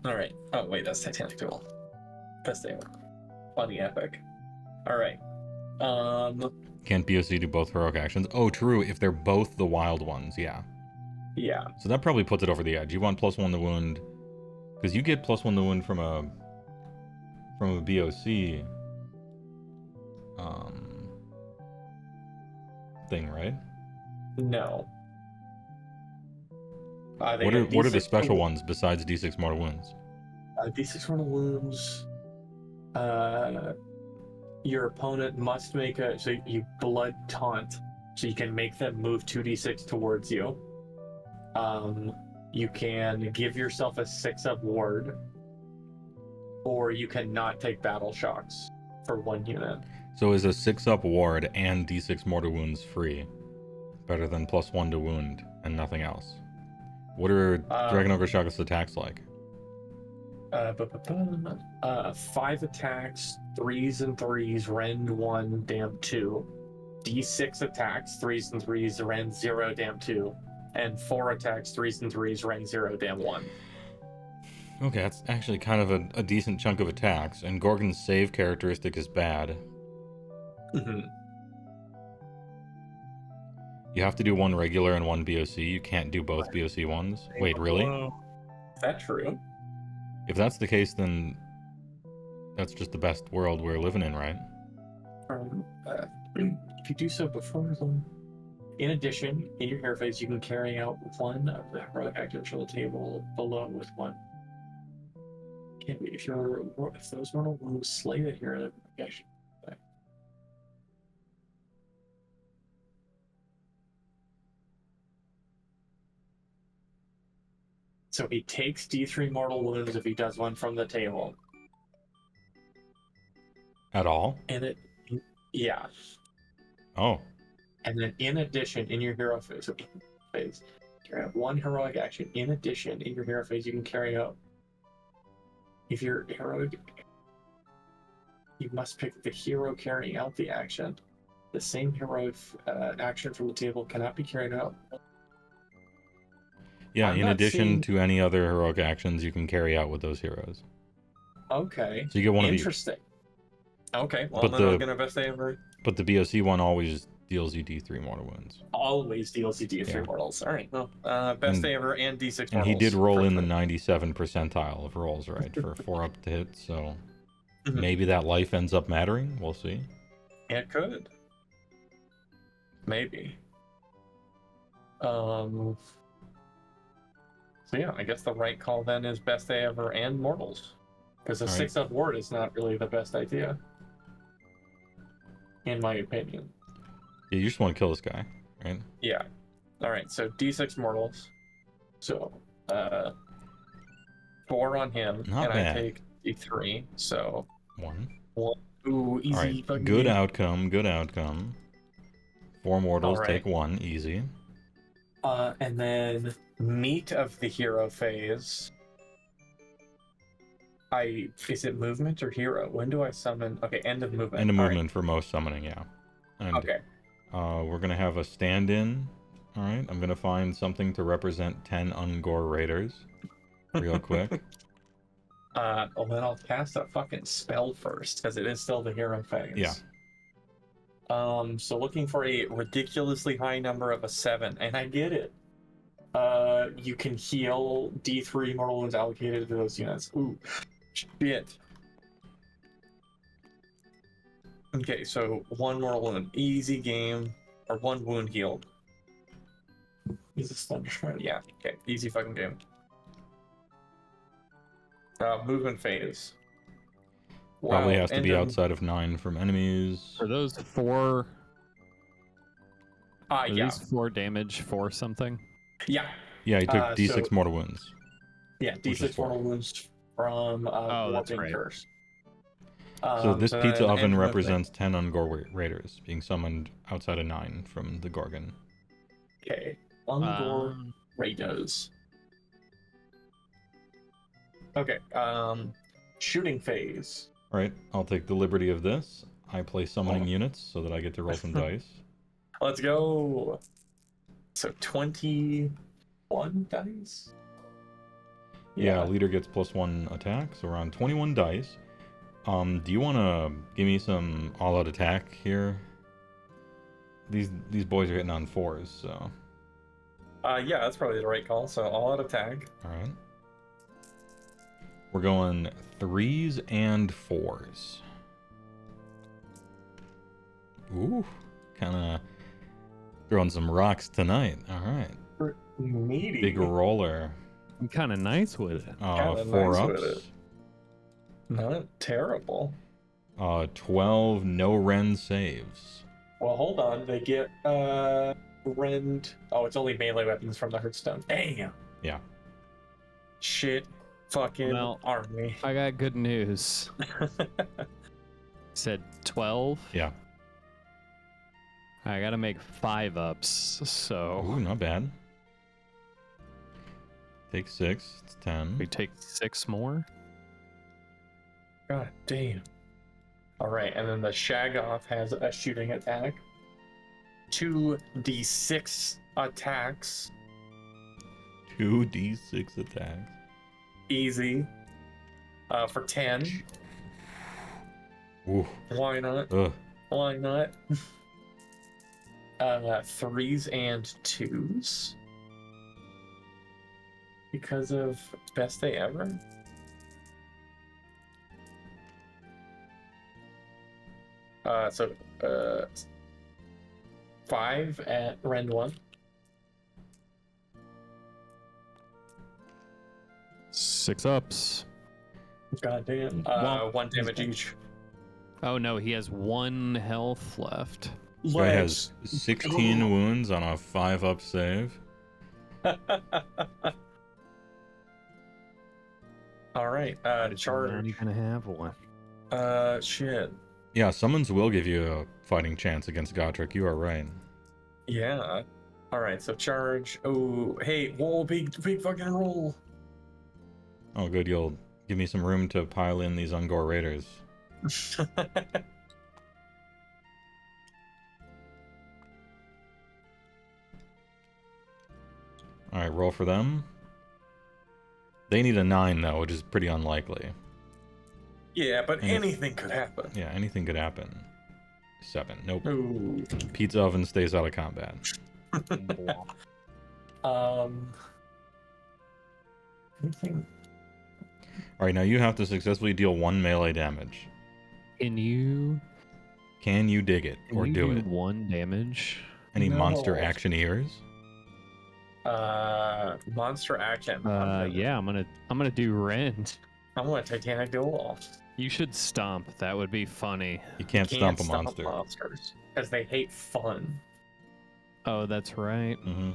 All right. Oh, wait, that's Titanic Duel. Best day ever. Funny epic. All right. Can't BOC do both heroic actions? Oh, true, if they're both the wild ones, yeah. Yeah. So that probably puts it over the edge. You want +1 to wound, because you get +1 to wound from a BOC thing, right? No. What are the special ones besides d6 mortal wounds? D6 mortal wounds. Your opponent must make so you blood taunt, so you can make them move 2d6 towards you. You can give yourself a 6-up ward, or you cannot take battle shocks for 1 unit. So is a 6-up ward and d6 mortal wounds free better than +1 to wound and nothing else? What are Dragon Ogre Shagath's attacks like? 5 attacks, 3s and 3s, rend 1, dam 2. D6 attacks, 3s and 3s, rend 0, dam 2. And 4 attacks, 3s and 3s, rend 0, dam 1. Okay, that's actually kind of a decent chunk of attacks, and Gorgon's save characteristic is bad. Mm-hmm. You have to do 1 regular and 1 BOC. You can't do both BOC ones. Wait, really? Is that true? If that's the case, then that's just the best world we're living in, right? If you do so before them. In addition, in your hero phase, you can carry out 1 of the heroic actions from the table below with 1. If those mortal wounds slay the hero, action. So he takes D3 mortal wounds if he does 1 from the table. At all? And yeah. Oh. And then in addition, in your hero phase, carry out 1 heroic action. In addition, in your hero phase, you can carry out, if you're heroic, you must pick the hero carrying out the action. The same heroic action from the table cannot be carried out. Yeah, in addition to any other heroic actions you can carry out with those heroes. Okay. So you get 1 of each. Interesting. Okay, well, But then I'm gonna best ever. But the BOC one always deals you D3 mortal wounds. Always deals you D3 mortals. All right, well, best day ever and D6 mortals. And he did roll in the 97 percentile of rolls, right, for 4-up to hit, so maybe that life ends up mattering. We'll see. It could. Maybe. So yeah, I guess the right call then is best day ever and mortals. Because a 6-up ward is not really the best idea. In my opinion. Yeah, you just want to kill this guy, right? Yeah. Alright, so D6 mortals. So, 4 on him. Not and bad. I take D3, so... 1. Ooh, easy. Alright, good outcome, good outcome. 4 mortals, take 1, easy. And then meat of the hero phase. Is it movement or hero? When do I summon? Okay, end of movement. End of All movement for most summoning, yeah. And right. Okay. we're gonna have a stand-in. All right, I'm gonna find something to represent 10 Ungor Raiders, real quick. Well, then I'll cast that fucking spell first, because it is still the hero phase. Yeah. So looking for a ridiculously high number of a 7, and I get it. You can heal D3 mortal wounds allocated to those units. Ooh, shit. Okay, so 1 mortal wound, easy game, or 1 wound healed. Is this Thunder Shred? Yeah, okay, easy fucking game. Movement phase. Probably Wow, has to end be of- outside of 9 from enemies. Are those 4? Are yeah. these 4 damage for something? Yeah. Yeah, he took D6 so- mortal wounds. Yeah, Which is D6 4. mortal wounds from Oh, that's Warping right. Curse. So this pizza then oven end movement. represents 10 Ungor Raiders being summoned outside of 9 from the Gorgon. Okay, Ungor Um, Raiders. Okay, shooting phase. All right, I'll take the liberty of this. I play summoning Oh. units so that I get to roll some dice. Let's go. So 21 dice? Yeah, leader gets +1 attack, so we're on 21 dice. Do you want to give me some all-out attack here? These boys are hitting on 4s, so... Yeah, that's probably the right call. So all out attack. All right. We're going 3s and 4s. Ooh, kind of throwing some rocks tonight. All right. Meaty. Big roller. I'm kind of nice with it. Kinda 4 nice with ups. it. Not terrible. 12 no Ren saves. Well, hold on. They get rend. Oh, it's only melee weapons from the Hearthstone. Damn. Yeah. Shit. Fucking Well, army. I got good news. Said 12. Yeah. I gotta make 5 ups, so Ooh, not bad. Take 6. It's 10. we take 6 more. God damn. All right, and then the Shagoth has a shooting attack. 2d6 attacks. 2d6 attacks. Easy. For 10. Ooh. Why not? Ugh. Why not? 3s and 2s. Because of best day ever. So 5 at Rend 1. 6 ups. God damn. Well, 1 damage each. Oh no, he has 1 health left. This guy has 16 wounds on a 5-up save. All right. Not Charge. even have 1. Shit. Yeah, summons will give you a fighting chance against Gotrek. You are right. Yeah. All right. So charge. Oh, hey, whoa, big fucking roll. Oh, good. You'll give me some room to pile in these Ungor Raiders. All right, roll for them. They need a 9, though, which is pretty unlikely. Yeah, but And if- anything could happen. Yeah, anything could happen. 7. Nope. Ooh. Pizza oven stays out of combat. Anything? All right, now you have to successfully deal 1 melee damage. Can you Can you dig it or do it? 1 damage? Any monster No. actioneers? Monster action. Yeah, I'm gonna do rend. I'm gonna Titanic Duel. You should stomp. That would be funny. You can't stomp a monster. Monsters because they hate fun. Oh, that's right. Mm-hmm.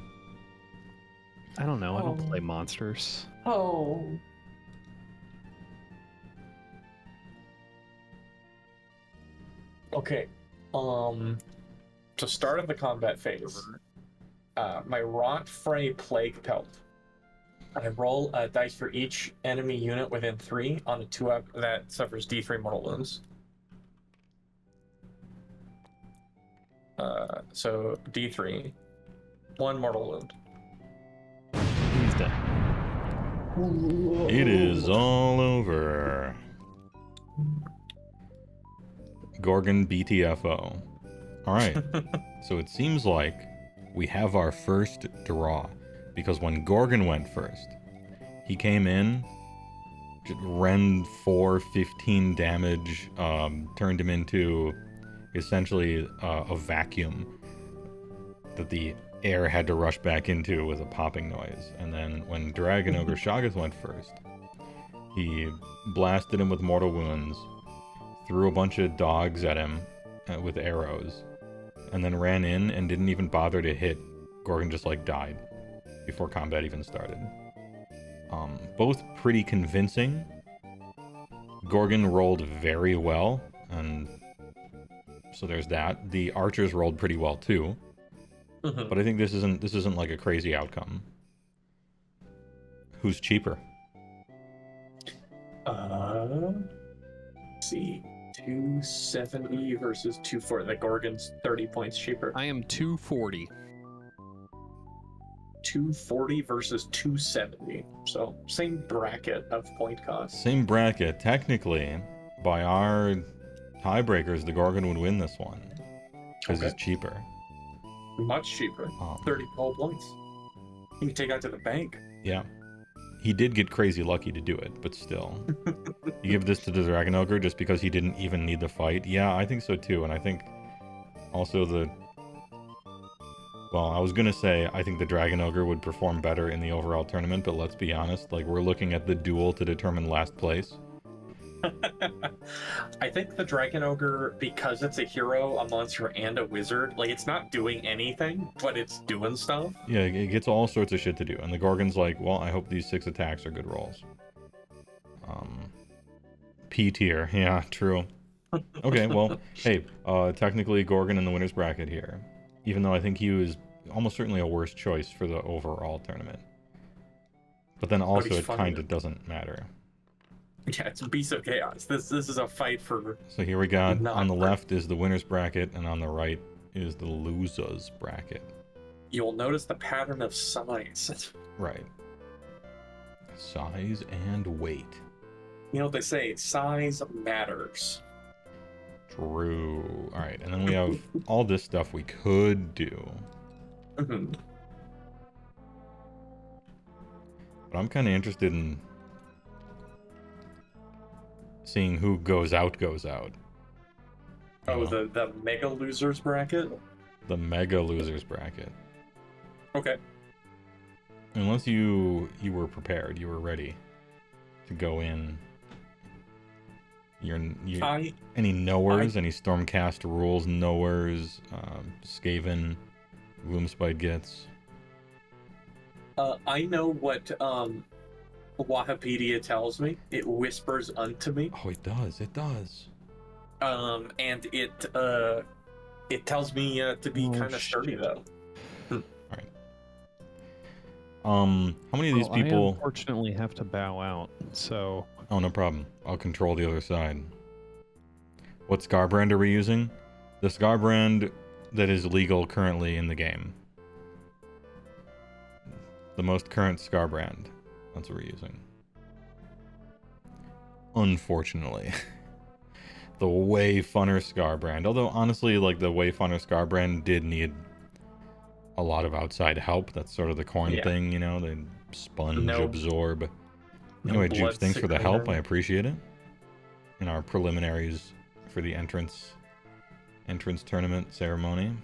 I don't know. I don't Oh. play monsters. Oh. Okay. So start of the combat phase. My Rot Fray Plague Pelt. I roll a dice for each enemy unit within 3 on a 2-up that suffers D3 mortal wounds. So D3, 1 mortal wound. He's dead. It is all over. Gorgon BTFO. Alright, so it seems like we have our first draw. Because when Gorgon went first, he came in, Rend 4, 15 damage, turned him into essentially a vacuum that the air had to rush back into with a popping noise. And then when Dragon Ogre Shoggoth went first, he blasted him with mortal wounds, threw a bunch of dogs at him with arrows, and then ran in and didn't even bother to hit. Gorgon just like died before combat even started. Both pretty convincing. Gorgon rolled very well, and so there's that. The archers rolled pretty well too. But I think this isn't like a crazy outcome. Who's cheaper? Let's see, 270 versus 240. The Gorgon's 30 points cheaper. I am 240. 240 versus 270. So same bracket of point cost. Same bracket. Technically, by our tiebreakers, the Gorgon would win this one because he's cheaper. Much cheaper. 30 whole points. You can take out to the bank. Yeah. He did get crazy lucky to do it, but still. You give this to the Dragon Ogre just because he didn't even need the fight? Yeah, I think so too. And I think also well, I was going to say I think the Dragon Ogre would perform better in the overall tournament, but let's be honest, like we're looking at the duel to determine last place. I think the Dragon Ogre, because it's a hero, a monster, and a wizard, like it's not doing anything, but it's doing stuff. Yeah, it gets all sorts of shit to do. And the Gorgon's like, well, I hope these 6 attacks are good rolls. P tier. Yeah, true. Okay, well, hey, technically Gorgon in the winner's bracket here. Even though I think he was almost certainly a worse choice for the overall tournament. But then also it kind of doesn't matter. Yeah, it's Beast of Chaos. This is a fight for... So here we got, on the left is the winner's bracket, and on the right is the loser's bracket. You'll notice the pattern of size. Right. Size and weight. You know what they say, size matters. True. Alright, and then we have all this stuff we could do. Mm-hmm. But I'm kind of interested in seeing who goes out. Oh, the mega losers bracket? The mega losers bracket. Okay. Unless you were prepared, you were ready to go in. Any knowers, any Stormcast rules, knowers, Skaven, Gloomspite gets. I know what Wahapedia tells me. It whispers unto me. Oh, it does. It does. And it tells me to be kind of sturdy though. All right. How many of these people? I unfortunately have to bow out. So. Oh, no problem. I'll control the other side. What Scarbrand are we using? The Scarbrand that is legal currently in the game. The most current Scarbrand. That's what we're using. Unfortunately. The way funner Scarbrand. Although, honestly, like, the way funner Scarbrand did need a lot of outside help. That's sort of the corn thing, you know? They sponge, absorb. Anyway, Jukes, thanks for the help. I appreciate it. In our preliminaries for the entrance tournament ceremony.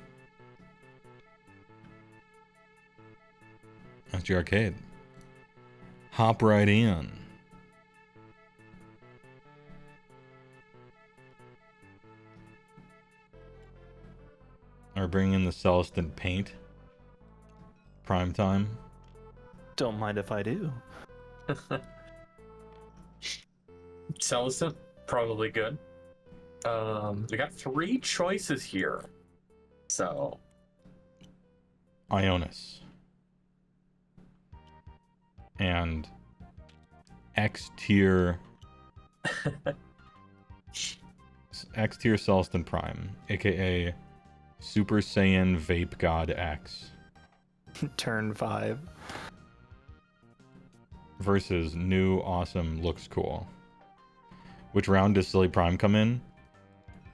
That's your arcade. Hop right in. Are bringing in the Celestant paint. Prime time. Don't mind if I do. Celestant, probably good. We got 3 choices here. So Ionus. and X tier Celestant Prime, aka Super Saiyan Vape God X, Turn 5. versus new awesome looks cool. Which round does Silly Prime come in?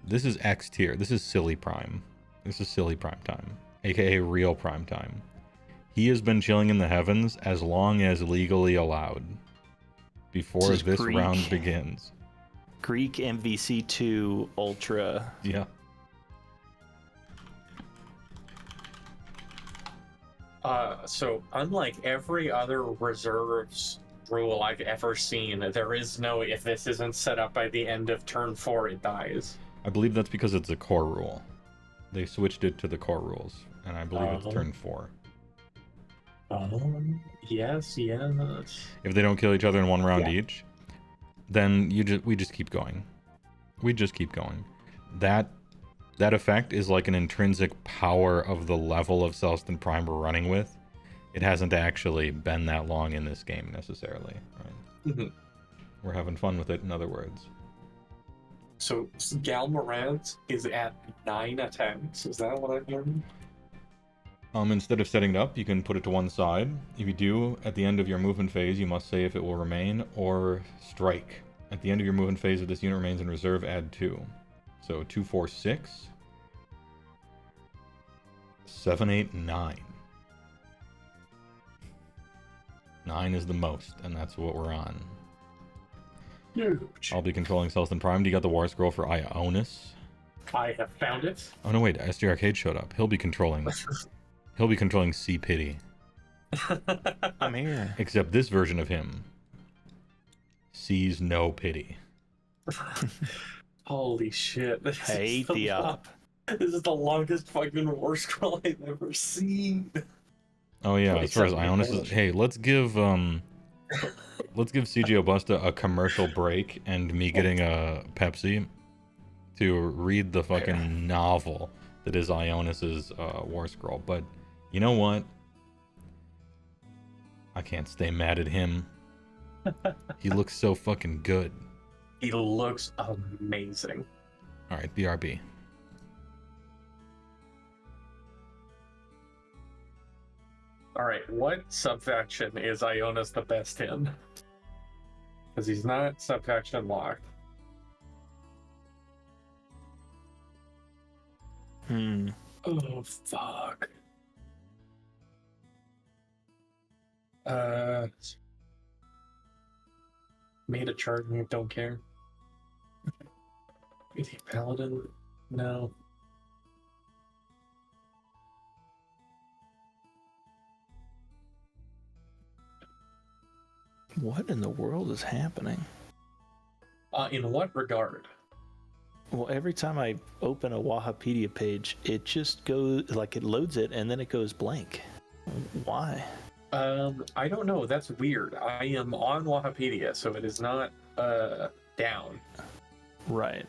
This is X tier. This is Silly Prime. This is Silly Prime time, aka real Prime time. He has been chilling in the heavens as long as legally allowed before this round begins. Greek MVC2 Ultra. Yeah. So unlike every other reserves rule I've ever seen, there is no if this isn't set up by the end of turn 4, it dies. I believe that's because it's a core rule. They switched it to the core rules, and I believe it's turn 4. Yes. If they don't kill each other in one round each, then we just keep going. We just keep going. That effect is like an intrinsic power of the level of Celestant Prime we're running with. It hasn't actually been that long in this game necessarily, right? Mm-hmm. We're having fun with it, in other words. So Galmarant is at 9 attacks. Is that what I'm hearing? Instead of setting it up, you can put it to one side. If you do, at the end of your movement phase, you must say if it will remain or strike. At the end of your movement phase, if this unit remains in reserve, add 2. So 2, 4, 6. 7, 8, 9. 9 is the most, and that's what we're on. Huge. I'll be controlling Celestant Prime. Do you got the War Scroll for Ionus? I have found it. Oh no, wait, SD Arcade showed up. He'll be controlling C Pity. I'm here. Except this version of him sees no pity. Holy shit. Hey, Theop. This is the longest fucking war scroll I've ever seen. Oh yeah, as far as Ionus is, hey, let's give CJ Obusta a commercial break and me getting a Pepsi to read the fucking novel that is Ionus's War Scroll. But you know what? I can't stay mad at him. He looks so fucking good. He looks amazing. All right, BRB. All right, what subfaction is Ionus the best in? Because he's not subfaction locked. Oh, fuck. Made a chart and don't care. Is he Paladin? No. What in the world is happening? In what regard? Well, every time I open a Wahapedia page, it just goes, like, it loads it and then it goes blank. Why? I don't know. That's weird. I am on Wahapedia, so it is not down. Right.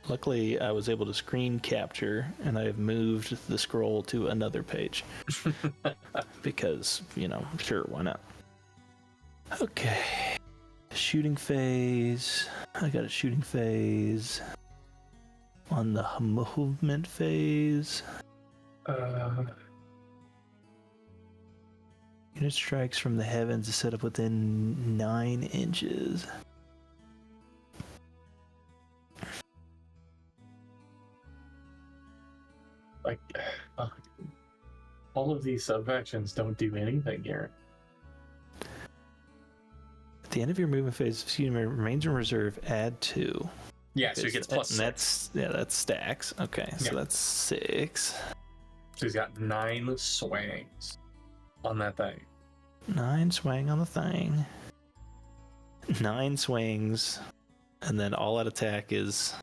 Luckily, I was able to screen capture, and I have moved the scroll to another page. Because, you know, sure, why not? Okay. Shooting phase. I got a shooting phase. On the movement phase. Unit strikes from the heavens is set up within 9 inches. Like, all of these subfactions don't do anything here. At the end of your movement phase, if you remains in reserve, add 2. Yeah, so he gets plus 6. That's stacks. Okay, so that's 6. So he's got 9 swings on that thing. 9 swing on the thing. 9 swings, and then all out attack is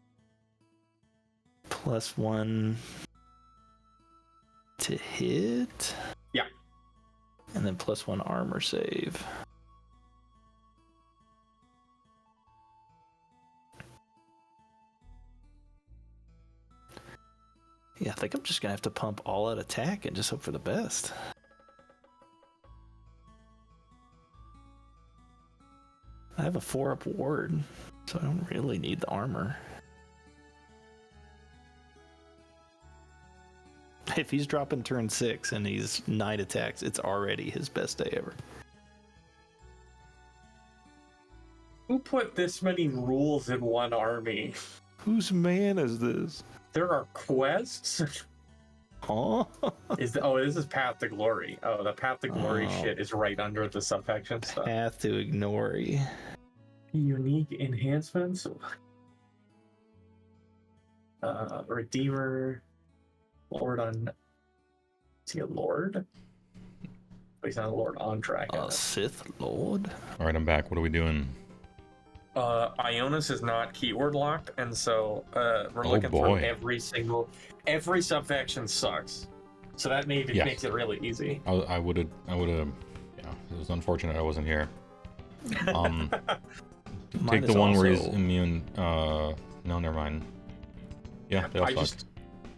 +1 to hit. Yeah. And then +1 armor save. Yeah, I think I'm just gonna have to pump all out attack and just hope for the best. I have a 4-up ward, so I don't really need the armor. If he's dropping turn 6 and he's 9 attacks, it's already his best day ever. Who put this many rules in one army? Whose man is this? There are quests? Huh? This is Path to Glory. Oh, the Path to Glory shit is right under the subfaction stuff. Path to Ignory. Unique enhancements. Redeemer. Lord on. Is he a Lord? Oh, he's not a Lord on track. Sith Lord? Alright, I'm back. What are we doing? Ionus is not keyword locked, and so we're looking for every subfaction sucks. So that makes it really easy. I would have. Yeah, it was unfortunate I wasn't here. Take the one where he's immune. No, never mind. Yeah, they all suck.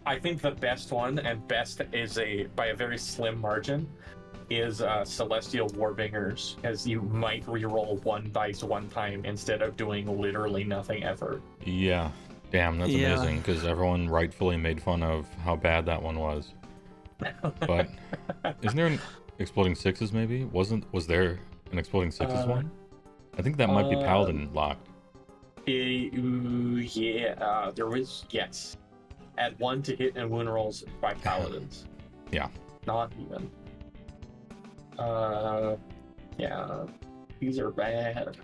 I think the best one, and best is by a very slim margin, is Celestial Warbingers, as you might reroll 1 dice 1 time instead of doing literally nothing ever. Yeah, damn, that's amazing, because everyone rightfully made fun of how bad that one was. But isn't there an Exploding Sixes maybe? Was there an Exploding Sixes one? I think that might be Paladin locked. Yeah, there was, yes. Add 1 to hit and wound rolls by Paladins. Yeah. Not even. Yeah, these are bad.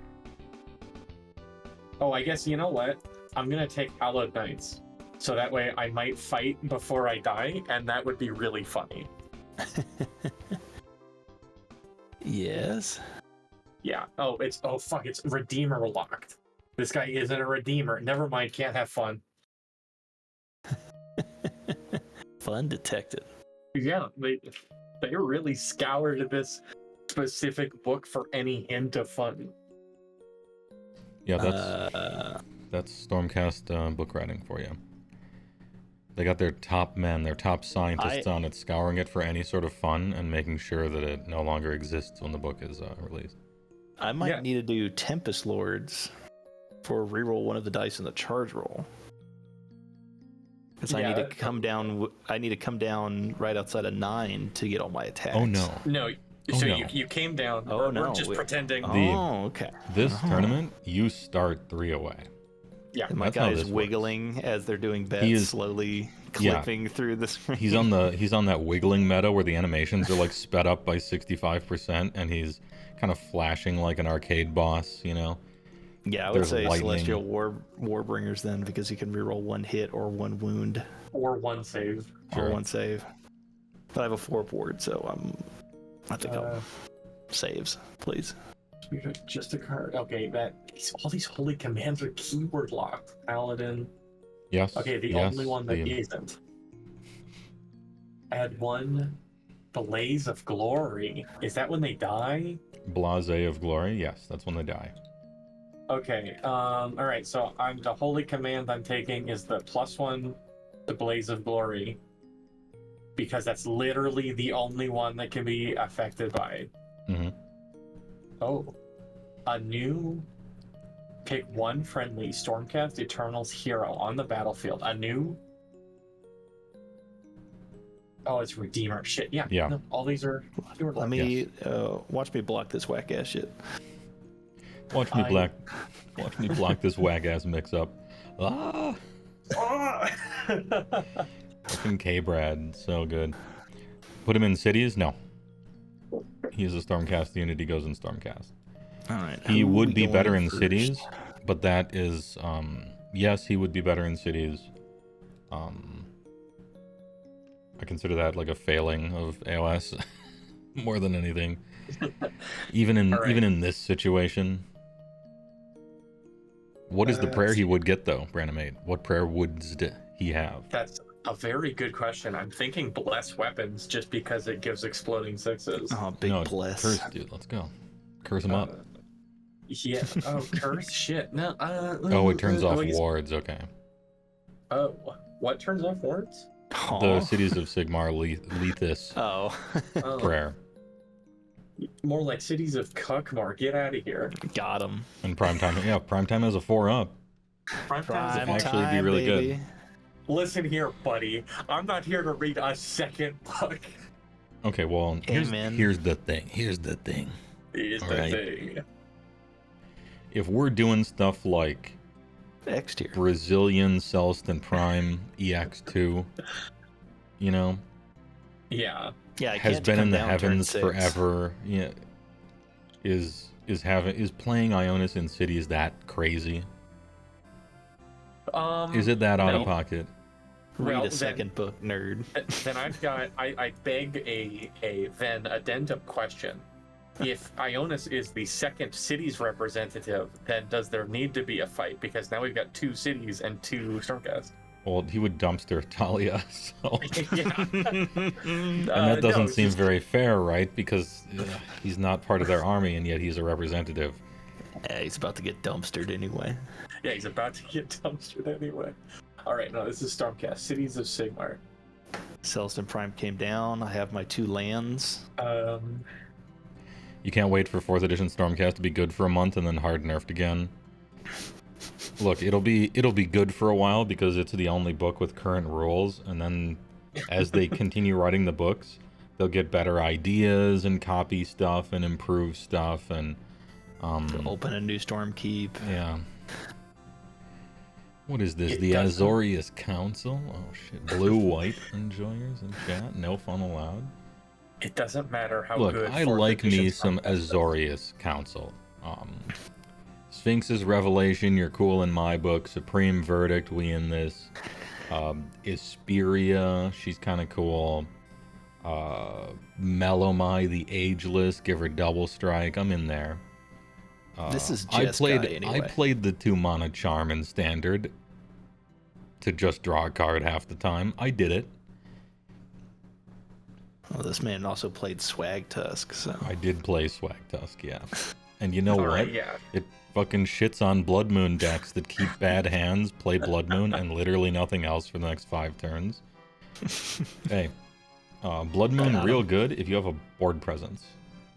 Oh, I guess you know what? I'm gonna take Hallowed Knights, so that way I might fight before I die, and that would be really funny. Yes. Yeah. It's Redeemer locked. This guy isn't a Redeemer. Never mind. Can't have fun. Fun detected. Yeah, they really scoured this specific book for any hint of fun. Yeah, that's Stormcast book writing for you. They got their top men, their top scientists on it, scouring it for any sort of fun and making sure that it no longer exists when the book is released. I might need to do Tempest Lords for reroll 1 of the dice in the charge roll. Because I need to come down. I need to come down right outside of 9 to get all my attacks. Oh no! No, you came down. We're just pretending. Okay. This tournament, you start 3 away. Yeah, and my guy is wiggling as they're doing bets, slowly clipping through the screen. He's on that wiggling meta where the animations are like sped up by 65%, and he's kind of flashing like an arcade boss, you know. Yeah, I would say Celestial Warbringers then, because he can reroll 1 hit or 1 wound. Or 1 save. Or 1 save. But I have a 4-up ward, so I think I'll saves, please. Just a card. Okay, all these holy commands are keyword locked. Paladin. Yes. Okay, the only one that isn't. Add 1 Blaze of Glory. Is that when they die? Blase of Glory. Yes, that's when they die. Okay, alright, so the holy command I'm taking is the +1 to Blaze of Glory, because that's literally the only one that can be affected by it. Mm-hmm. Oh, a new pick 1 friendly Stormcast Eternals hero on the battlefield. It's Redeemer. Shit, yeah. No, all these are... Let me, watch me block this whack-ass shit. Watch me block this whack-ass mix-up. Fucking K-Brad, so good. Put him in cities? No. He's a Stormcast unit, he goes in Stormcast. Alright. He would be better in cities, but that is, yes, he would be better in cities. I consider that like a failing of AOS more than anything. Even in this situation. What is the prayer he would get though, Branimate? What prayer would he have? That's a very good question. I'm thinking bless weapons just because it gives exploding 6s. Oh, bless. Curse, dude. Let's go. Curse him up. Yeah. Oh, curse? Shit. No. It turns off wards. Okay. Oh, what turns off wards? The cities of Sigmar Lethis prayer. More like Cities of Cuckmar. Get out of here. Got him. And Primetime, yeah, Primetime has a 4-up. Prime Would actually be really good. Listen here, buddy. I'm not here to read a second book. Okay, well, here's the thing. Here's the thing. If we're doing stuff like X tier, Brazilian Celestant Prime EX2, you know, yeah, yeah, has been in the heavens forever. Yeah, is playing Ionis in cities that crazy? Is it that out of pocket? Read a second book, nerd. Then I beg a then addendum question. If Ionis is the second city's representative, then does there need to be a fight? Because now we've got 2 cities and 2 Stormcast. Well, he would dumpster Talia, so... And that doesn't seem very fair, right? Because he's not part of their army, and yet he's a representative. Yeah, he's about to get dumpstered anyway. Yeah, he's about to get dumpstered anyway. Alright, no, this is Stormcast. Cities of Sigmar. Celestant Prime came down. I have my 2 lands. You can't wait for 4th edition Stormcast to be good for a month and then hard nerfed again. Look, it'll be good for a while because it's the only book with current rules, and then as they continue writing the books, they'll get better ideas and copy stuff and improve stuff and open a new Storm Keep. Yeah. What is this? The Azorius Council? Oh shit. Blue-white enjoyers in chat? No fun allowed? It doesn't matter how Look, good. I like me some Azorius Council. Sphinx's Revelation, you're cool in my book. Supreme Verdict, we in this. Isperia, she's kind of cool. Melomai, the Ageless, give her double strike. I'm in there. This is Jeskai anyway. I played the 2-mana Charm in Standard to just draw a card half the time. I did it. Well, this man also played Swag Tusk, so... I did play Swag Tusk, yeah. And you know what? Yeah. It fucking shits on Blood Moon decks that keep bad hands, play Blood Moon, and literally nothing else for the next 5 turns. Hey, Blood Moon real good if you have a board presence.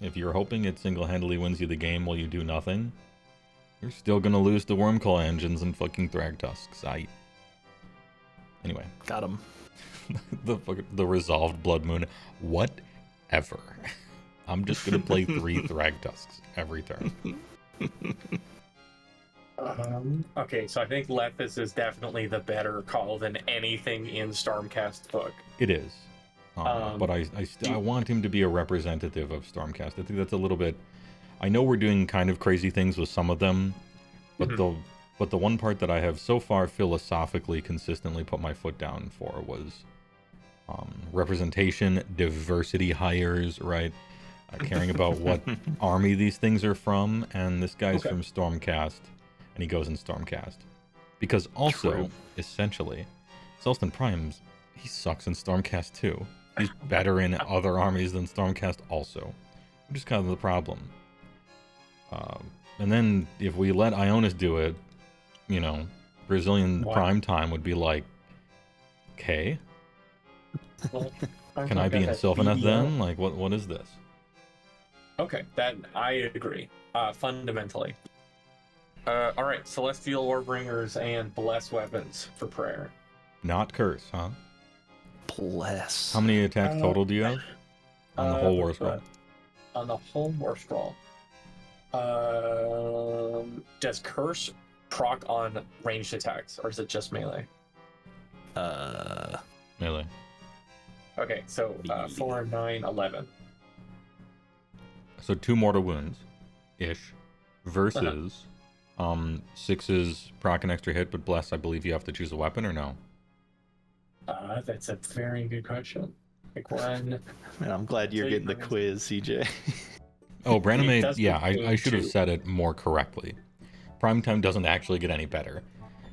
If you're hoping it single-handedly wins you the game while you do nothing, you're still gonna lose to Wormclaw engines and fucking Thragtusks. Anyway. Got him. the resolved Blood Moon. Whatever. I'm just gonna play 3 Thragtusks every turn. Okay, so I think Lethis is definitely the better call than anything in Stormcast's book. It is. But I want him to be a representative of Stormcast. I think that's a little bit... I know we're doing kind of crazy things with some of them, but the one part that I have so far philosophically consistently put my foot down for was representation, diversity hires, right? Caring about what army these things are from, and this guy's from Stormcast, and he goes in Stormcast. Because also, essentially, Celestant Prime, he sucks in Stormcast too. He's better in other armies than Stormcast also, which is kind of the problem. And then if we let Ionis do it, you know, Brazilian Prime Time would be like, okay, can I be in Sylvaneth then? Like, what is this? Okay, that I agree, fundamentally. All right, Celestial Warbringers and Bless Weapons for prayer. Not curse, huh? Bless. How many attacks total do you have on the whole War Scroll? On the whole War Scroll. Does curse proc on ranged attacks, or is it just melee? Melee. Okay, so 4, 9, 11. So 2 mortal wounds, ish, versus 6's proc an extra hit, but bless. I believe you have to choose a weapon, or no? That's a very good question. Pick one. Man, I'm glad you're getting the quiz, CJ. Oh, Branimate, yeah, I should have said it more correctly. Primetime doesn't actually get any better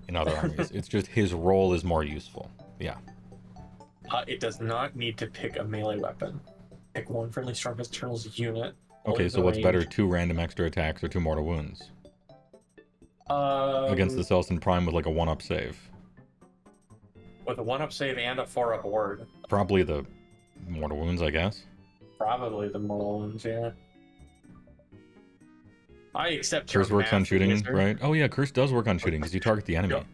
in other armies. It's just his role is more useful. Yeah. It does not need to pick a melee weapon. Pick one friendly Stormcast Turtles unit. Okay, so what's better, 2 random extra attacks or 2 mortal wounds? Against the Celestant Prime with like a 1-up save. With a 1-up save and a 4-up ward. Probably the mortal wounds, I guess. Probably the mortal wounds, yeah. I accept Curse your works on math, shooting, wizard. right? Oh yeah, curse does work on shooting because you target the enemy. Yep.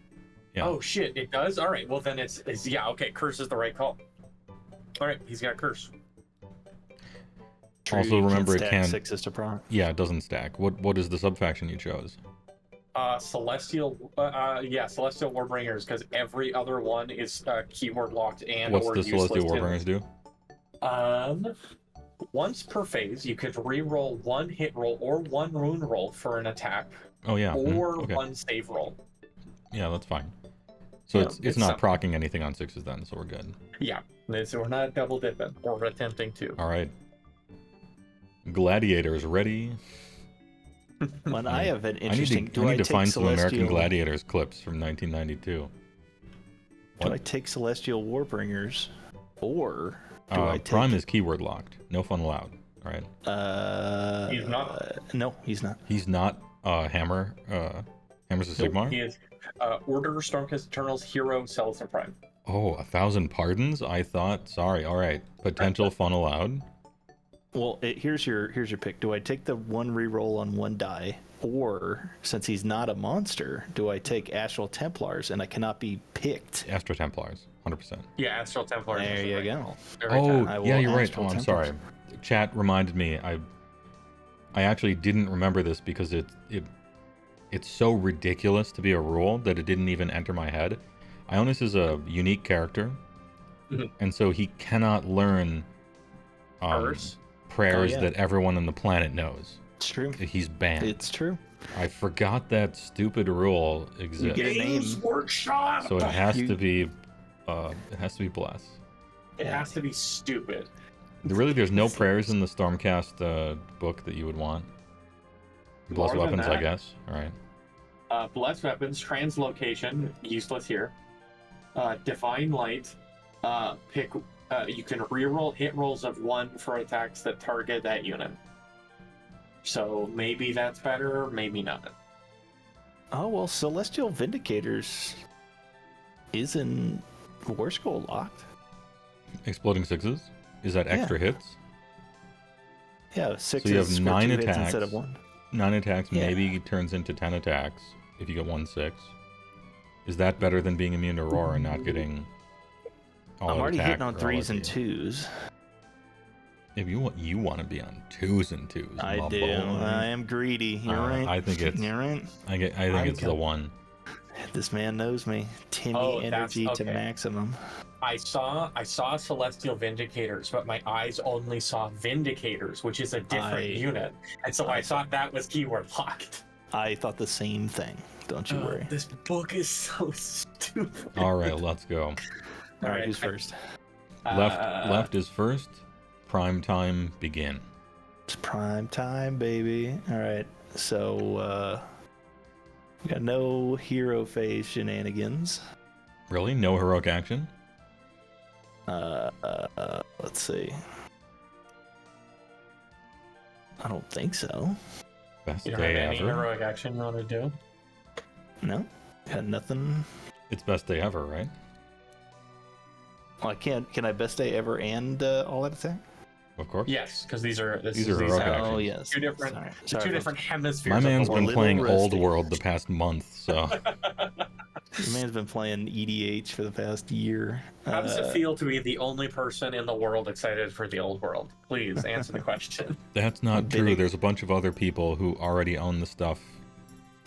Yeah. Oh shit, it does? Alright, well then it's yeah, okay, curse is the right call. Alright, he's got curse. True, Also you remember it stack can. sixes to prime. Yeah, it doesn't stack. What is the subfaction you chose? Celestial Warbringers, because every other one is keyword locked and What's or the useless. Celestial Warbringers do? Once per phase, you could re-roll one hit roll or one rune roll for an attack, Oh yeah. or okay. one save roll. Yeah, that's fine. So Yeah, it's it's not something. proccing anything on sixes then, so we're good. Yeah, so we're not double dipping. We're attempting to. All right. Gladiators ready. When I have an I interesting, need to take find some American Celestial- Gladiators clips from 1992. Do I take Celestial Warbringers, or do I take? Prime is keyword locked. No fun allowed. All right. He's not. No, he's not. He's not Hammer. Hammers of Sigmar. He is Order Stormcast Eternals Hero Celestant Prime. Oh, 1,000 pardons. I thought. Sorry. All right. Potential fun allowed. Well, here's your pick. Do I take the one reroll on one die, or since he's not a monster, do I take Astral Templars and I cannot be picked? Astro Templars. 100%. Yeah, Astral Templar. There you go. Every time. I Oh, will yeah, you're right. Astral Oh, I'm Templars. sorry. Chat reminded me. I actually didn't remember this because it's so ridiculous to be a rule that it didn't even enter my head. Ionus is a unique character, and so he cannot learn prayers yeah. that everyone on the planet knows. It's true. He's banned. It's true. I forgot that stupid rule exists. get a name. Games Workshop. So it has to be blessed. It has to be stupid. Really, there's no prayers in the Stormcast book that you would want. Bless More than weapons, I that. guess. All right. Blessed Weapons, Translocation, useless here. Divine Light, pick. You can reroll hit rolls of 1 for attacks that target that unit. So maybe that's better, maybe not. Oh well, Celestial Vindicators is in War Scroll locked. Exploding sixes. Is that extra hits? Yeah, sixes. So you have score 9 2 hits attacks. instead of 1. 9 attacks Yeah. maybe turns into 10 attacks if you get 1/6. Is that better than being immune to roar and not getting all I'm already attack hitting on or all 3s and AP? 2s. If you want to be on 2s and 2s. I my do. boy. I am greedy. You're right. I think it's. You're right. I think it's the one. This man knows me. Timmy Oh, that's- energy to okay. maximum. I saw Celestial Vindicators, but my eyes only saw Vindicators, which is a different unit, and so I thought that was keyword locked. I thought the same thing. Don't you worry. This book is so stupid. All right, let's go. All right, who's first? Left is first. Prime time begin. It's prime time, baby. All right, so we got no hero phase shenanigans. Really? No heroic action? Let's see. I don't think so. Best You don't have day any ever. heroic action you want to do? No, got nothing. It's best day ever, right? Well, I can't. Can I best day ever and all that attack? Of course. Yes, because these are These are heroic actions. Oh yes. two different Sorry. two Sorry, different hemispheres. My of man's the been world. playing Little Old rusty. World the past month, so The man's been playing EDH for the past year. How does it feel to be the only person in the world excited for the old world? Please answer the question. that's not true. bidding. There's a bunch of other people who already own the stuff.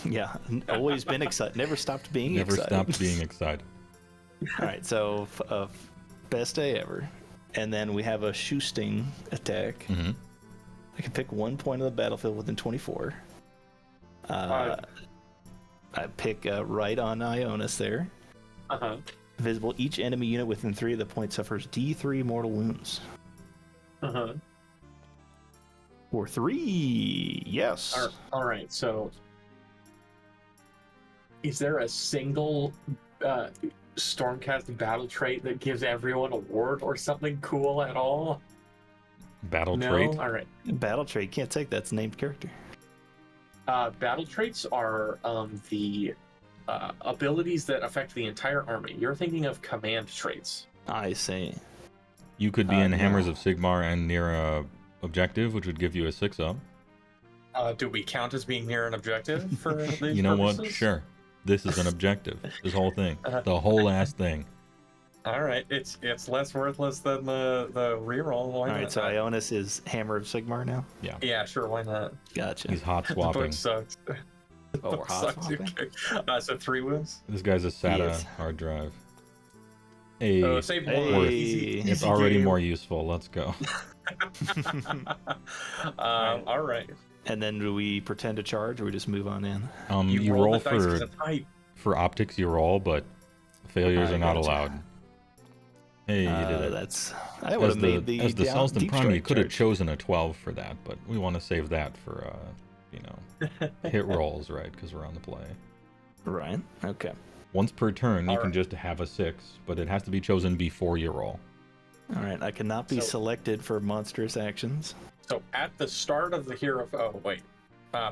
Yeah, always been excited. Never stopped being Never excited. stopped being excited. All right, so best day ever, and then we have a shoesting attack. hmm I can pick 1 point of the battlefield within 24. I pick right on Ionus there. Uh-huh. Visible. Each enemy unit within 3 of the points suffers D3 mortal wounds. Uh-huh. Or 3. Yes. All right, so is there a single Stormcast battle trait that gives everyone a ward or something cool at all? Battle No? trait. All right. Battle trait. Can't take that's named character. Battle traits are the abilities that affect the entire army. You're thinking of command traits. I see. You could be in no. Hammers of Sigmar and near a objective, which would give you a 6-up. Do we count as being near an objective for these You know purposes? what? Sure. This is an objective. This whole thing. The whole ass thing. All right, it's less worthless than the reroll. Why All right, not? so Ionus is Hammer of Sigmar now. Yeah, sure, why not? Gotcha. He's hot The swapping. book sucks. Oh, we're hot Sucks, swapping? okay. So 3 wounds. This guy's a SATA Yes. hard drive. Hey, Oh, save one. Hey. Easy, it's easy already game. more useful. Let's go. All right. And then do we pretend to charge, or we just move on in? You roll the dice 'cause for it's hype. optics. You roll, but failures I are not gotcha. allowed. Hey, you did it. That's I would have made the as the Celestant deep Prime, you strike could have charge. chosen a 12 for that, but we want to save that for hit rolls, right? Because we're on the play. Right. Okay. Once per turn, you can Alright. just have a 6, but it has to be chosen before you roll. All right. I cannot be So- selected for monstrous actions. So at the start of the hero, oh wait,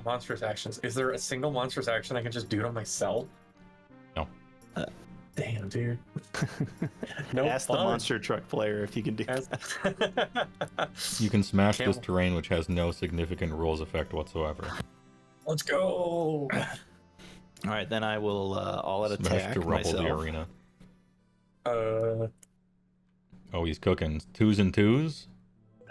monstrous actions. Is there a single monstrous action I can just do to myself? No. Damn, dude. No Ask the fun. monster truck player if you can do As- that. You can smash this Camel. terrain, which has no significant rules effect whatsoever. Let's go. All right, then I will all out Smash attack to rubble the myself. arena. Uh, Oh, he's cooking. 2s and 2s?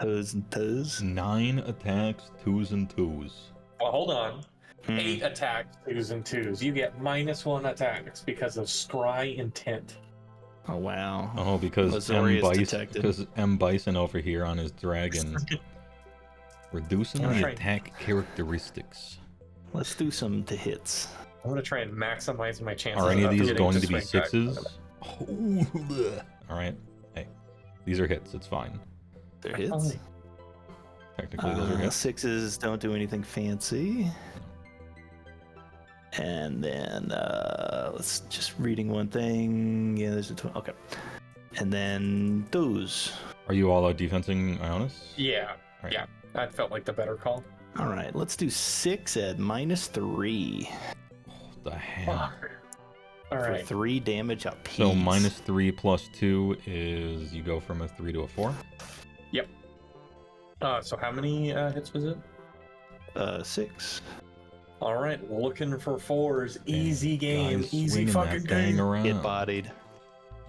Toes and toes. 9 attacks, 2s and 2s. well, hold on. Hmm. 8 attacks, 2s and 2s. You get -1 attacks because of scry intent. Oh wow. Oh, because Lazorius M. detected. Bison over here on his dragon. Reducing the Alright. attack characteristics. Let's do some to hits. I'm gonna try and maximize my chances. Are any of these getting going to be swing back. 6s? Oh, alright. Hey, these are hits. It's fine. They're hits. Technically, those are hits. 6s don't do anything fancy. And then let's just reading one thing. Yeah, there's a 12. Okay. And then those. Are you all out defensing Ionus? Yeah, Alright. yeah. That felt like the better call. All right, let's do 6 at -3 The hell? All for right. 3 damage apiece. So -3 plus 2 is you go from a 3 to a 4? So how many hits was it? 6. All right, looking for 4s. Easy game. Guys Easy swinging fucking that thing game. around. Get bodied.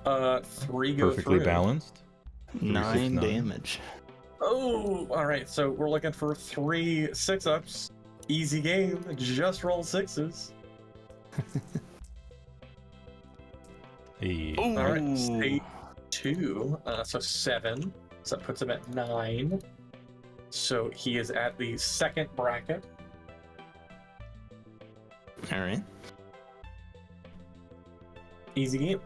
3 go Perfectly through. balanced. 9 9. damage. Oh, all right. So we're looking for 3 6-ups. Easy game. Just roll 6s. Hey. All right. Ooh. Stage 2. So 7. So that puts him at 9. So he is at the second bracket. All right. Easy game.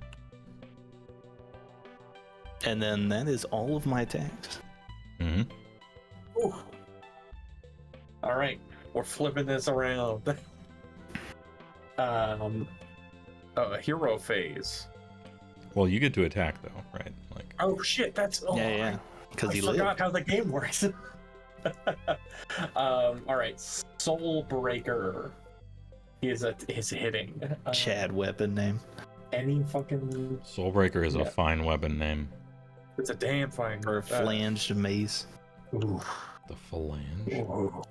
And then that is all of my attacks. hmm Ooh. All right, we're flipping this around. Hero phase. Well, you get to attack though, right? Like, Oh shit, that's Yeah. Because I he forgot lived. how the game works. All right, Soul Breaker. Is hitting. Chad weapon name. Any fucking. Soulbreaker is Yeah. a fine weapon name. It's a damn fine. Or flanged mace. Ooh. The phalange. Ooh.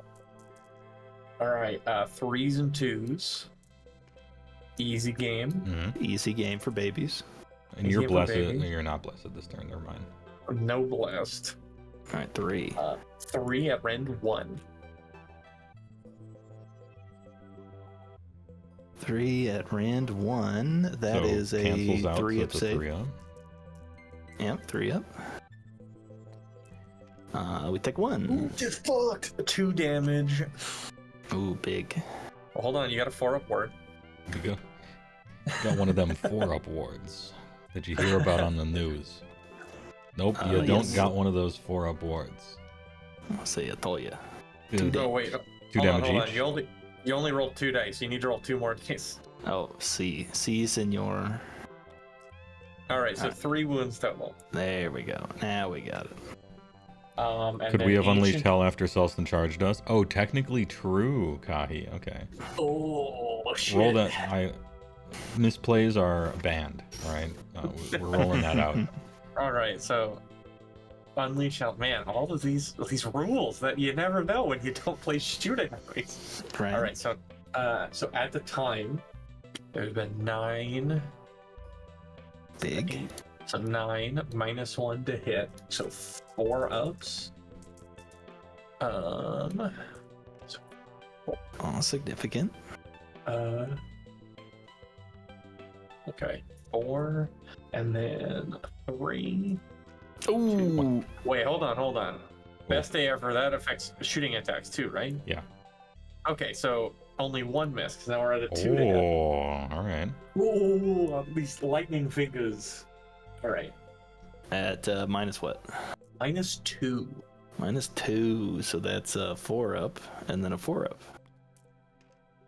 All right, 3s and 2s. Easy game. hmm Easy game for babies. And Is you're he a blessed. baby? No, you're not blessed this turn. Never mind. No blessed. All right, 3. 3 at rend 1. 3 at rand 1. That So is a cancels out, 3 so up it's a save. 3 up. Yep, 3 up. We take 1. Get fucked. 2 damage. Ooh, big. Well, hold on, you got a 4-up ward. You got one of them 4-up wards that you hear about on the news. Nope, you don't yes. got one of those 4-up wards. I'll say I told you. Dude, Oh wait, 2 hold damage on, hold on. each. You only rolled 2 dice. You need to roll 2 more dice. Oh, C, senor. All right, so Alright. 3 wounds total. There we go. Now we got it. And Could then we have unleashed ancient- hell after Celestant charged us? Oh, technically true, Kahi. Okay. Oh shit! Roll that. Misplays are banned, alright? We're rolling that out. All right, so Unleash out, man! All of these rules that you never know when you don't play shooting. Right. All right, so at the time, there's been 9. Big. So 9 minus 1 to hit, so 4 ups. Oh, significant. Okay, 4, and then 3. Ooh. Wait, hold on. Best day ever. That affects shooting attacks too, right? Yeah. Okay, so only 1 miss, because now we're at a 2 to hit. Oh, all right. Oh, these lightning fingers. All right. At minus what? -2. -2, so that's a 4 up, and then a 4 up.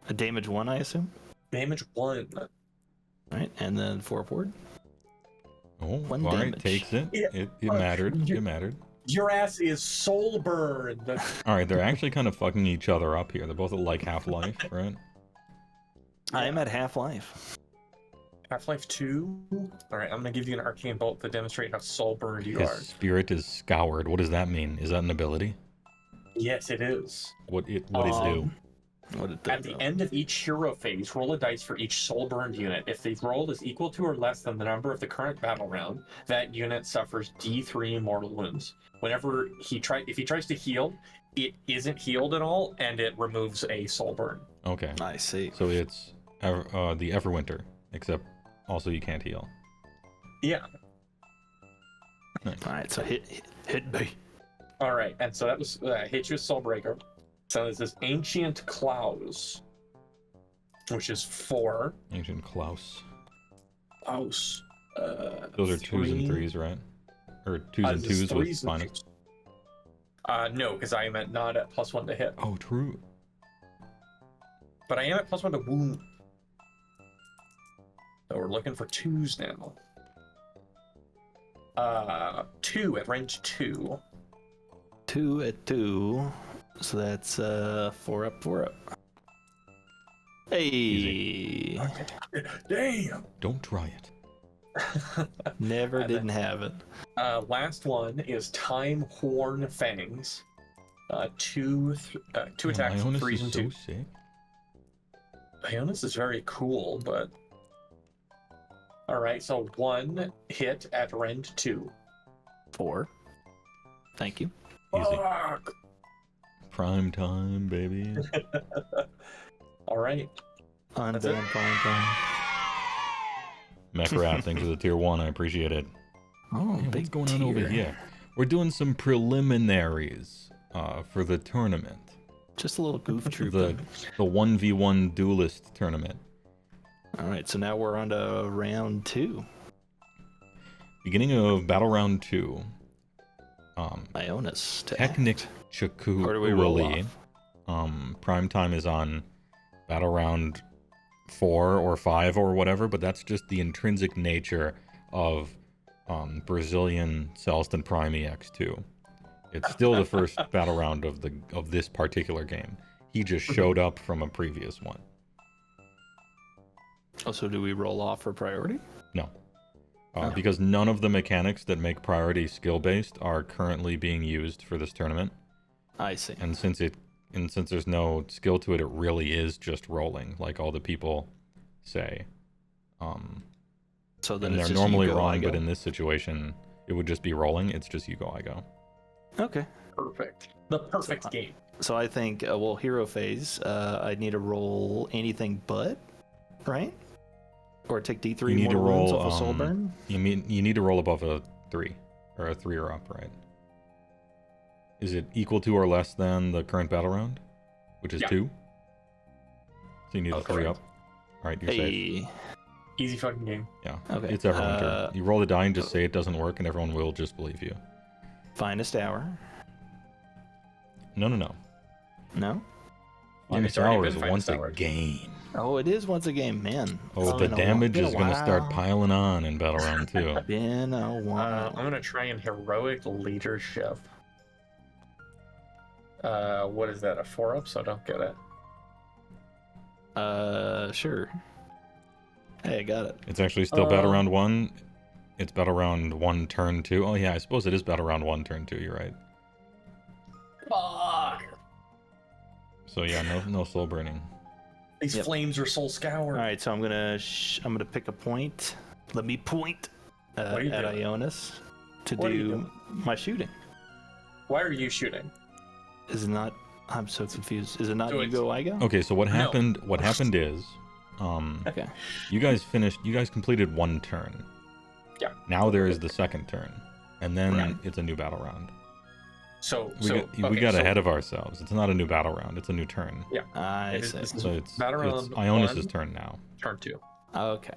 A damage 1, I assume? Damage 1. Right, and then 4 forward. Oh, 1 all right, damage. takes it. Yeah, It mattered. you- It mattered. Your ass is soul burned. All right, they're actually kind of fucking each other up here. They're both at like Half-Life, right? I am at half-life. Half-Life 2. All right, I'm gonna give you an arcane bolt to demonstrate how soul burned you His are. spirit is scoured. What does that mean? Is that an ability? Yes, it is. What it do? What did At the end of each hero phase, roll a dice for each soul burned unit. If the roll is equal to or less than the number of the current battle round, that unit suffers D3 mortal wounds. Whenever if he tries to heal, it isn't healed at all, and it removes a soul burn. Okay. I see. So it's the Everwinter, except also you can't heal. Yeah. Nice. All right, so hit me. All right, and so that was hit you with Soulbreaker. So this is Ancient Klaus, which is 4. Ancient Klaus. Klaus. Those are 2s and 3s, right? Or 2s and 2s with minus. No, because I am not at +1 to hit. Oh, true. But I am at +1 to wound. So we're looking for 2s now. 2 at range 2. 2 at 2. So that's 4 up, 4 up. Hey. Easy. Okay. Damn. Don't try it. Never And didn't have it. Last one is Time Horn Fangs. 2 attacks, Ionus 3s is and so 2s. sick. Ionus is very cool, but alright, so 1 hit at rend 2. 4. Thank you. Easy. Fuck! Prime time, baby. Alright. Unbound it. prime time. Mechrat, thanks for the tier 1. I appreciate it. Oh, Hey, big what's going on over tier. here? We're doing some preliminaries for the tournament. Just a little goof troop. The 1v1 duelist tournament. All right, so now we're on to round 2. Beginning of battle round 2. Ionus to Technic act. Or do we roll Chakuali. off? Prime time is on battle round 4 or 5 or whatever, but that's just the intrinsic nature of Brazilian Celestant Prime EX2. It's still the first battle round of this particular game. He just showed up from a previous one. Oh, so do we roll off for priority? No. Oh. Because none of the mechanics that make priority skill-based are currently being used for this tournament. I see. And since there's no skill to it, it really is just rolling, like all the people say. So then And it's they're just normally you go, I wrong, but go. in this situation, it would just be rolling. It's just you go, I go. Okay. Perfect. The perfect game. So I think, well, hero phase, I need to roll anything but, right? Or take D3 You need to mortal wounds roll, off a soul burn? You need to roll above a 3, or a 3 or up, right? Is it equal to or less than the current battle round, which is Yeah. 2? So you need a 3 correct. up. All right, you're safe. Hey. Easy fucking game. Yeah, Okay, it's Everwinter. You roll the die and just say it doesn't work, and everyone will just believe you. Finest hour. No. No? Finest it's already hour been is Finest once Hour. a game. Oh, it is once a game, man. Oh, It's the been a damage been a is going to start while. piling on in battle round 2. Been a while. I'm gonna try and heroic leadership. What is that? A 4 up? So I don't get it. Sure. Hey, I got it. It's actually still battle round 1. It's battle round 1, turn 2. Oh yeah, I suppose it is battle round 1, turn 2. You're right. Fuck. So yeah, no soul burning. These flames are soul scour. All right, so I'm gonna pick a point. Let me point at Ionus to do my shooting. Why are you shooting? Is it not? I'm so confused. Is it not you go, I go? Okay, so what happened? What happened is, Okay. you guys completed 1 turn. Yeah. Now there is the 2nd turn, and then Right. it's a new battle round. We got ahead of ourselves. It's not a new battle round. It's a new turn. Yeah. I see. So it's battle round Ionis' 1, turn now. turn 2. Okay.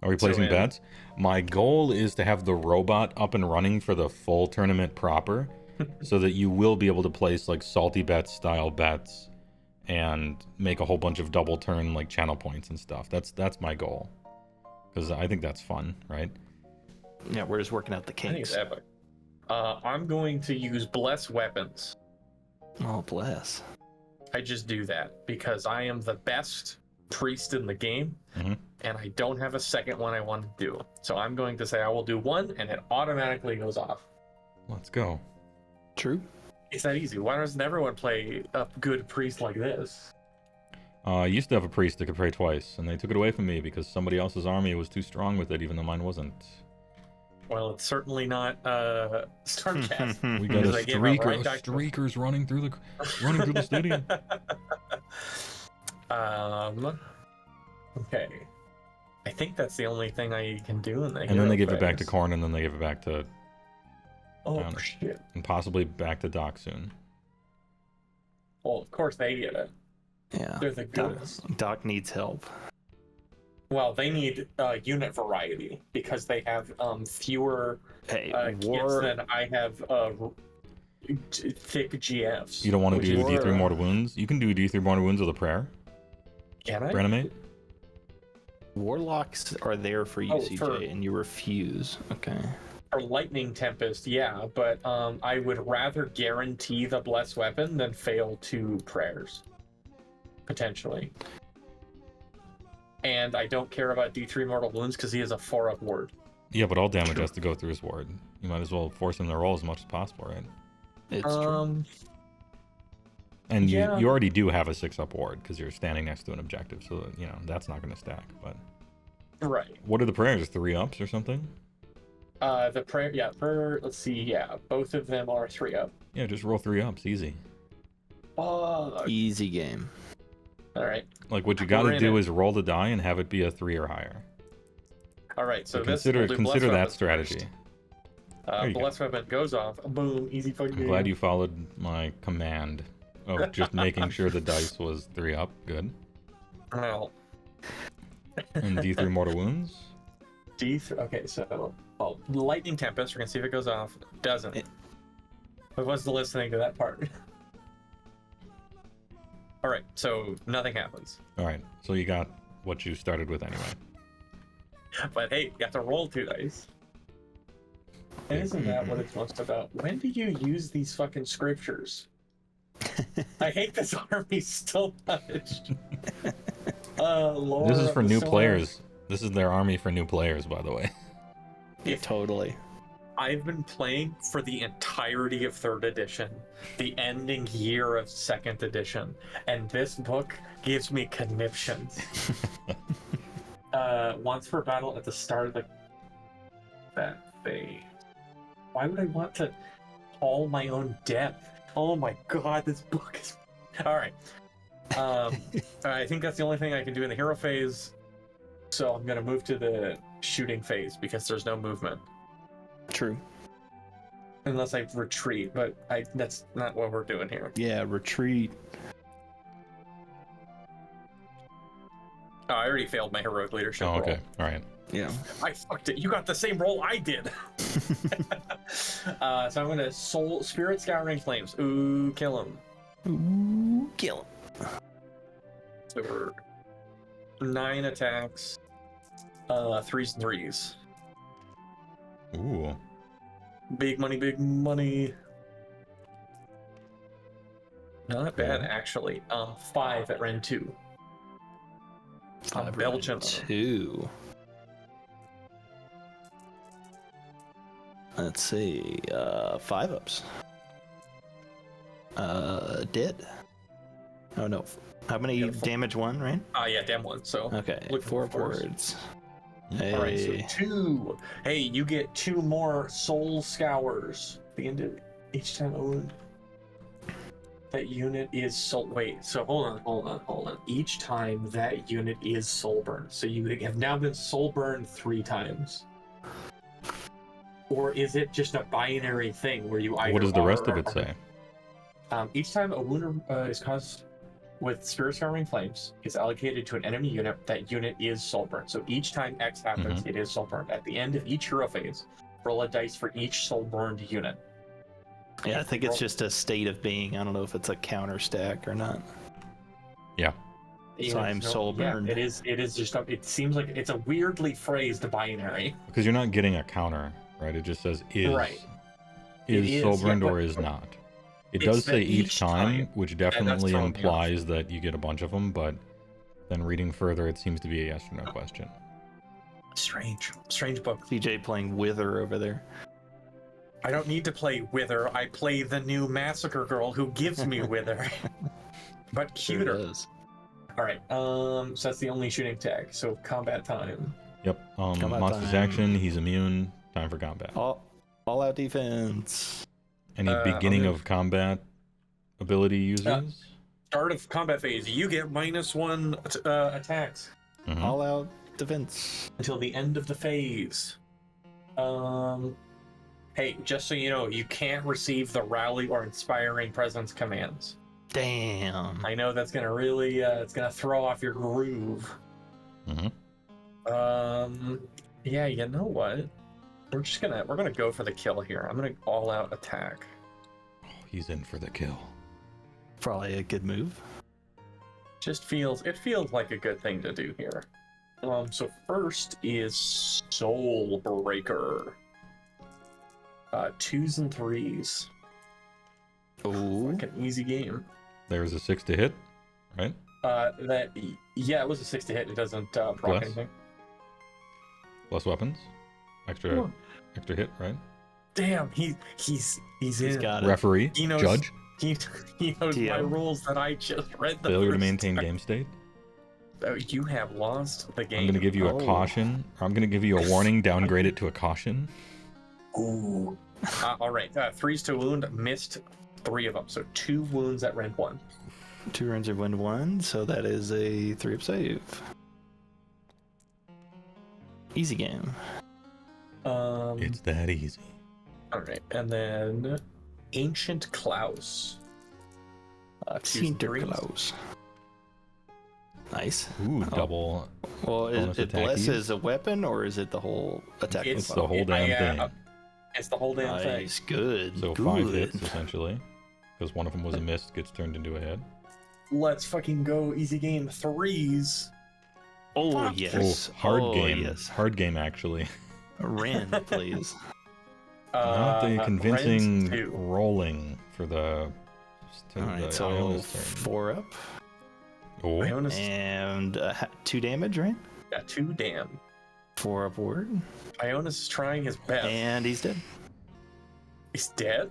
Are we placing in- bets? My goal is to have the robot up and running for the full tournament proper, so that you will be able to place like salty bets style bets, and make a whole bunch of double turn like channel points and stuff. That's my goal, because I think that's fun, right? Yeah, we're just working out the I think it's kinks. epic. I'm going to use bless weapons. Oh, bless. I just do that because I am the best priest in the game, Mhm. and I don't have a second one I want to do. So I'm going to say I will do 1, and it automatically goes off. Let's go. True. It's that easy. Why doesn't everyone play a good priest like this? I used to have a priest that could pray twice, and they took it away from me because somebody else's army was too strong with it, even though mine wasn't. Well, it's certainly not Stormcast. We got a Because I gave up streaker. right back to- Streakers running through the stadium. Okay. I think that's the only thing I can do, and And then they give it back to Korn, and then they give it back to, Oh shit! and possibly back to Doc soon. Well, of course they get it. Yeah. They're the goods. Doc needs help. Well, they need unit variety because they have fewer Hey, kits than I have thick GFs. You don't want to which do is- D3 mortal wounds? You can do D3 mortal wounds with a prayer. Can I? Reanimate? Warlocks are there for you, Oh, CJ, and you refuse. Okay. For Lightning Tempest, yeah, but I would rather guarantee the blessed weapon than fail 2 prayers. Potentially. And I don't care about D3 mortal wounds because he has a 4-up ward. Yeah, but all damage has to go through his ward. You might as well force him to roll as much as possible, right? It's true. And yeah. you already do have a 6-up ward because you're standing next to an objective, so you know that's not going to stack. But Right. what are the prayers? 3-ups or something? The prayer, let's see, yeah, both of them are 3-up. Yeah, just roll 3-ups, easy. Easy game. All right. Like what you got We're to in do it. is roll the die and have it be a 3 or higher. All right, so So this consider we'll do that blessed weapons strategy. first. There you go. Blessed weapon goes off. Boom, easy fucking I'm game. glad you followed my command of just making sure the dice was 3-up. Good. Well, And D3 mortal wounds. okay, so Lightning Tempest. We're gonna see if it goes off. Doesn't. I wasn't listening to that part. All right, so nothing happens. All right, so you got what you started with anyway. But hey, you have to roll 2 dice. And isn't that what it's most about? When do you use these fucking scriptures? I hate this army so much. Lord, This is for new so players. This is their army for new players, by the way. Yeah, totally. I've been playing for the entirety of 3rd edition, the ending year of 2nd edition, and this book gives me conniptions. Once per battle at the start of that phase. Why would I want to call my own depth? Oh my god, this book is... Alright. I think that's the only thing I can do in the hero phase, so I'm gonna move to the shooting phase because there's no movement. True. Unless I retreat, but that's not what we're doing here. Yeah, retreat. Oh, I already failed my heroic leadership Oh, okay. roll. All right. Yeah. I fucked it. You got the same roll I did. So I'm gonna Spirit Scouring Flames. Ooh, kill him. Ooh, kill him. So we're 9 attacks, 3s and 3s. Ooh. Big money, big money. Not bad, actually. 5 at Ren 2. I'm belching. 2. Let's see. 5-ups. Dead. Oh no. How many damage? 1, right? Yeah, damn one. So Okay. look 4 for force. upwards. All right, so Hey. 2. Hey, you get 2 more soul scours. The end of each time a wound. That unit is soul. Wait, so hold on. Each time that unit is soul burned. So you have now been soul burned 3 times. Or is it just a binary thing where you either? What does the rest of are- it say? Each time a wound is caused with spirit scouring flames is allocated to an enemy unit, that unit is soul burned. So each time X happens, it is soul burned. At the end of each hero phase, roll a dice for each soul burned unit. Yeah, I think it's just a state of being. I don't know if it's a counter stack or not. Yeah. So I'm soul burned. Yeah, it is just. It seems like it's a weirdly phrased binary. Because you're not getting a counter, right? It just says is. Right. Is It soul is, burned yeah, or but- is not. It It's does the say each each time, which definitely throwing me off. implies that you get a bunch of them, but then reading further, it seems to be a yes or no question. Strange book. CJ playing Wither over there. I don't need to play Wither. I play the new Massacre Girl who gives me Wither, but cuter. Does. All right. So that's the only shooting tag. So combat time. Yep. Combat Monster's time. action, he's immune. Time for combat. All out defense. Any beginning of combat ability uses? Start of combat phase. You get -1 attacks Mhm. All out defense. until the end of the phase. Hey, just so you know, you can't receive the rally or inspiring presence commands. Damn. I know that's gonna really, it's gonna throw off your groove. Mhm. Yeah, you know what? We're gonna go for the kill here. I'm gonna all out attack. Oh, he's in for the kill. Probably a good move. It feels like a good thing to do here. So first is Soul Breaker. 2s and 3s. Ooh. Like an easy game. There's a 6 to hit, right? It was a 6 to hit. It doesn't proc Plus? anything. Plus weapons. Extra hit, right? Damn, he's He's in. got it. Referee, He knows- judge, He knows my TM. rules that I just read. The failure to first maintain time. game state. Oh, you have lost the game. I'm going to give you a Oh. caution, or I'm going to give you a warning, downgrade it to a caution. Ooh. All right. 3s to wound. Missed 3 of them. So 2 wounds at rank 1. 2 runs of wind 1, so that is a 3-up save. Easy game. It's that easy. All right, and then Ancient Klaus. 2s and 3s. Sinterklaas. Nice. Ooh, double. Well, Bonus is it attack blesses a weapon or is it the whole attack? It's the whole damn thing. It's the whole damn thing. Nice, good. So good. 5 hits, essentially. Because one of them was a miss, gets turned into a hit. Let's fucking go. Easy game. 3s. Oh, Fuck. yes. Oh, hard Oh, game. Yes. Hard game, actually. Ren, please. Not the Ren's convincing 2. rolling for the. All right, so Ionus turn. 4 up. Oh, Ionus, And 2 damage, right? got 2 damn. 4 upward. Ionus is trying his best. And he's dead. He's dead?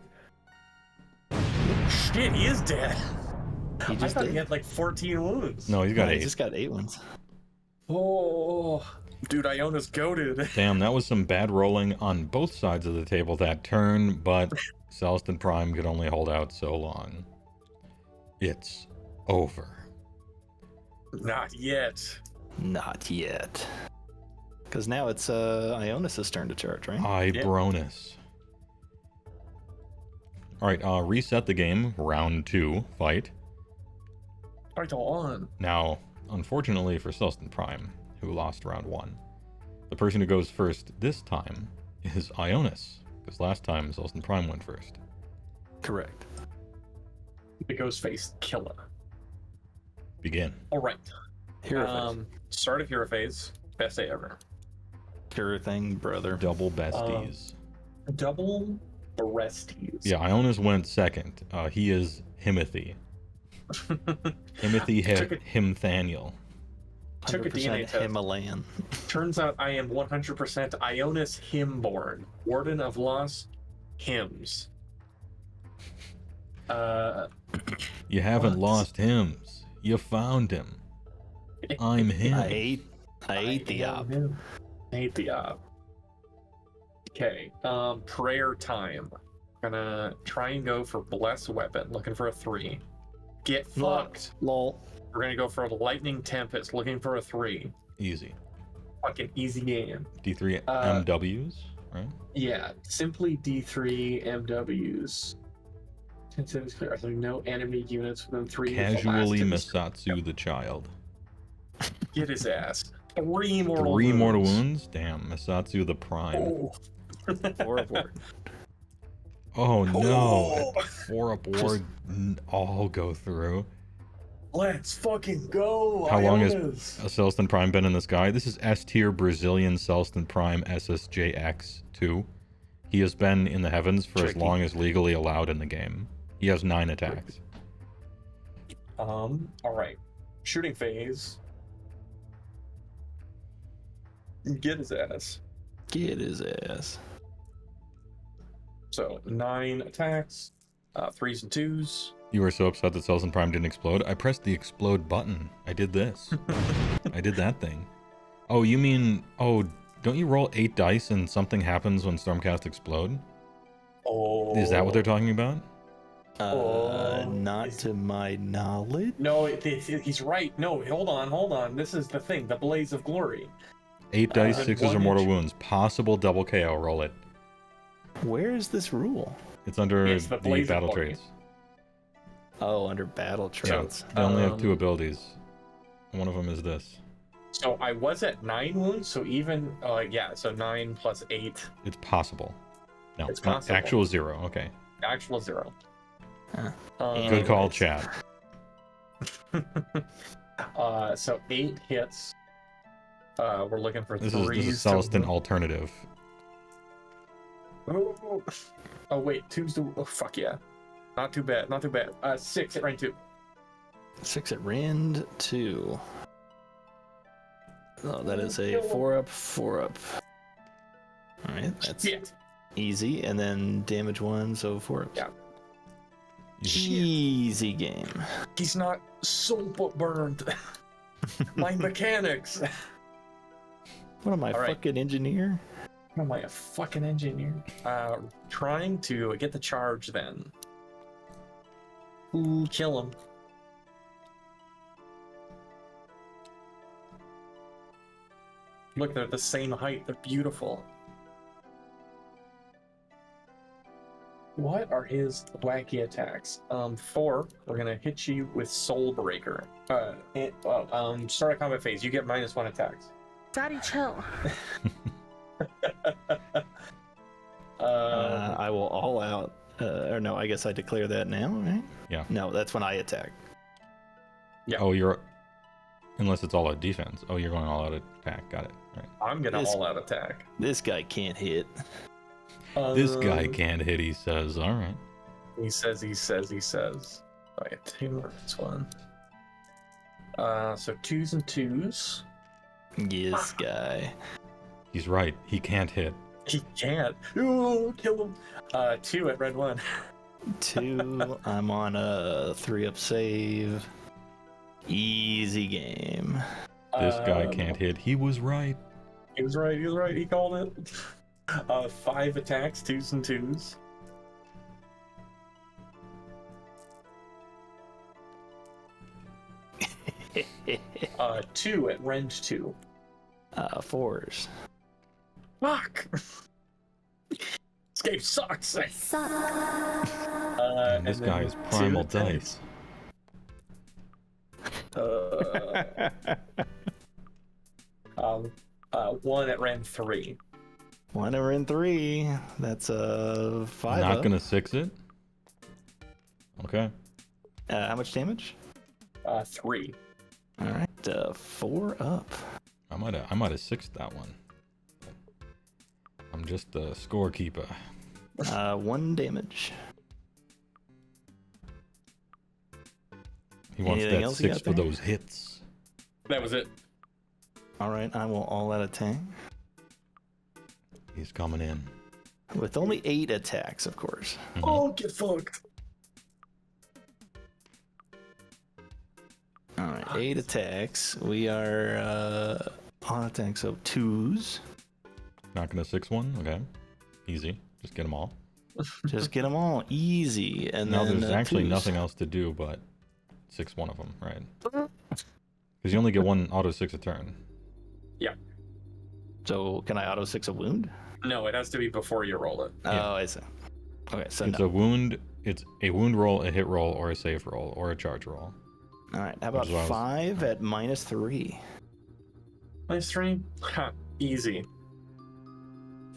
Shit, he is dead. He I just thought did. he had like 14 wounds. no, he's got No, 8. He's just got 8 ones. Oh, dude, Iona's goated. Damn, that was some bad rolling on both sides of the table that turn, but Celestant Prime could only hold out so long. It's over. Not yet. Not yet. Because now it's Ionis' turn to charge, right? Ibronus. Alright, reset the game. Round 2, fight. Fight on. Now, unfortunately for Celestant Prime, who lost round 1, the person who goes first this time is Ionus, because last time Celestant Prime went first. Correct. The ghost face killer. Begin. All right. Hero phase. Start of hero phase. Best day ever. Sure thing, brother. Double besties. Double Orestes. Yeah, Ionis went second. He is Himothy. Himothy Took it- Himthaniel. Took a 100% DNA test. Himalayan. Turns out I am 100% Ionus Hymborn, Warden of Lost Hymns. You haven't What? lost hymns. You found him. I'm him. I ate the am op. him. I hate the op. Okay, prayer time. Gonna try and go for bless weapon, looking for a 3. Get fucked. Lol. We're gonna go for a lightning tempest, looking for a 3. Easy. Fucking easy game. D3 MWs, right? Yeah, simply D3 MWs. Are there no enemy units within 3? Casually Masatsu the child. Get his ass. 3 mortal 3 wounds. mortal wounds? Damn, Masatsu the prime. Oh. Horrible. Oh no. Oh. 4 aboard, all go through. Let's fucking go. How long has Ionis. a Celestant Prime been in the sky? This is S tier Brazilian Celestant Prime SSJX2. He has been in the heavens for as long as legally allowed in the game. He has 9 attacks. All right. Shooting phase. Get his ass. Get his ass. So 9 attacks, 3s and 2s. You were so upset that Celestant Prime didn't explode? I pressed the explode button. I did this. I did that thing. Oh, you mean... Oh, don't you roll 8 dice and something happens when Stormcast explode? Oh. Is that what they're talking about? Not to my knowledge. No, he's right. No, hold on. This is the thing. The Blaze of Glory. 8 dice, 6s or mortal inch. wounds. Possible double KO. Roll it. Where is this rule? It's under It's the the Blaze of battle Glory. traits. Oh, under battle traits. They only have 2 abilities. One of them is this. So I was at 9 wounds, so even, so 9 plus 8. It's possible. No, It's not possible. actual 0. Okay. Actual 0. Huh. Good call, Anyways. chat. So 8 hits. We're looking for This 3s. is Celestant alternative. Oh wait, 2s to... Oh, fuck yeah. Not too bad. 6 at rank 2. 6 at Rend 2. Oh, that is a 4-up, 4-up. Alright, that's Shit. easy. And then damage 1, so 4-ups. Yeah. Easy game. He's not so burned. My mechanics. What am I, All right. fucking engineer? Am I a fucking engineer? Trying to get the charge then. Ooh, kill him. Look, they're the same height. They're beautiful. What are his wacky attacks? 4. We're gonna hit you with Soul Breaker. Start a combat phase. You get -1 attacks. Daddy, chill. I will all out. Or no, I guess I declare that now, right? Yeah. No, that's when I attack. Yeah. Oh, you're... Unless it's all out defense. Oh, you're going all out attack. Got it. Right. I'm gonna This- all out attack. This guy can't hit. This guy can't hit, he says. All right. He says. Oh, yeah, 2. That's 1. So 2s and 2s. This guy. He's right. He can't hit. He can't. Ooh, kill him. 2 at red 1. 2. I'm on a 3-up save. Easy game. This guy can't hit. He was right. He was right. He called it. 5 attacks, 2s and 2s. Uh, 2 at rend 2. 4s. Fuck. This game sucks. And this and guy then is primal 2 attacks. dice. 1 at rend 3. 1 over in 3. That's a 5. Not gonna 6 it. Okay. How much damage? 3. All right, 4 up. I might have 6'd that one. I'm just a scorekeeper. 1 damage. He wants Anything that else you 6 got for there? those hits. That was it. All right, I will all out attack. He's coming in. With only 8 attacks, of course. Mhm. Oh, get fucked. All right, 8 attacks. We are on attack, so 2s. Not gonna 6-1. Okay, easy. Just get them all. Just get them all easy, and Now then there's actually 2s. nothing else to do but 6-1 of them, right? Because you only get one auto 6 a turn. So can I auto 6 a wound? No, it has to be before you roll it. Yeah. Oh, I see. Okay, so It's no. a wound. It's a wound roll, a hit roll, or a save roll, or a charge roll. All right, how about Which is what I was- 5 at -3? -3? Ha, easy.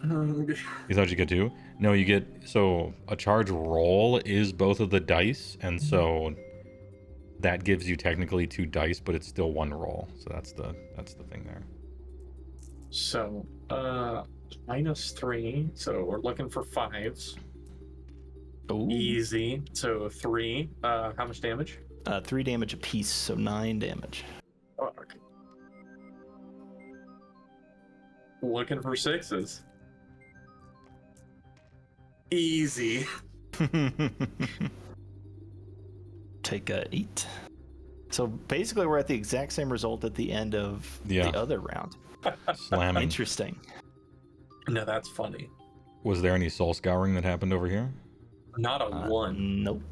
You thought you could do? No, you get so a charge roll is both of the dice, and so that gives you technically 2 dice, but it's still 1 roll. So that's the thing there. So, -3. So we're looking for 5s. Ooh. Easy. So 3. How much damage? 3 damage apiece, so 9 damage. Fuck. Looking for 6s. Easy. Take 8. So basically, we're at the exact same result at the end of Yeah. the other round. Slamming. Interesting. No, that's funny. Was there any soul scouring that happened over here? Not a 1. Nope.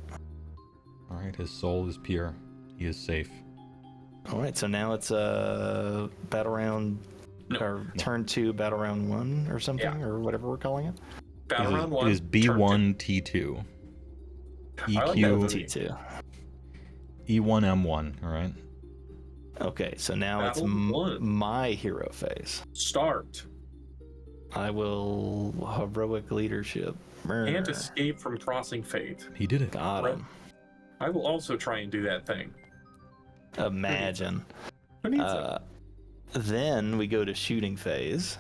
All right, his soul is pure. He is safe. All right, so now it's battle round, No. or turn 2, battle round 1, or something, Yeah. or whatever we're calling it. Battle round 1. It is B1 T2. I like that EQ movie. T2. E1 M1. All right. Okay, so now it's Battle 1. my hero phase. Start. I will heroic leadership. And escape from crossing fate. He did it. Got him. I will also try and do that thing. Imagine. Who needs it? Then we go to shooting phase.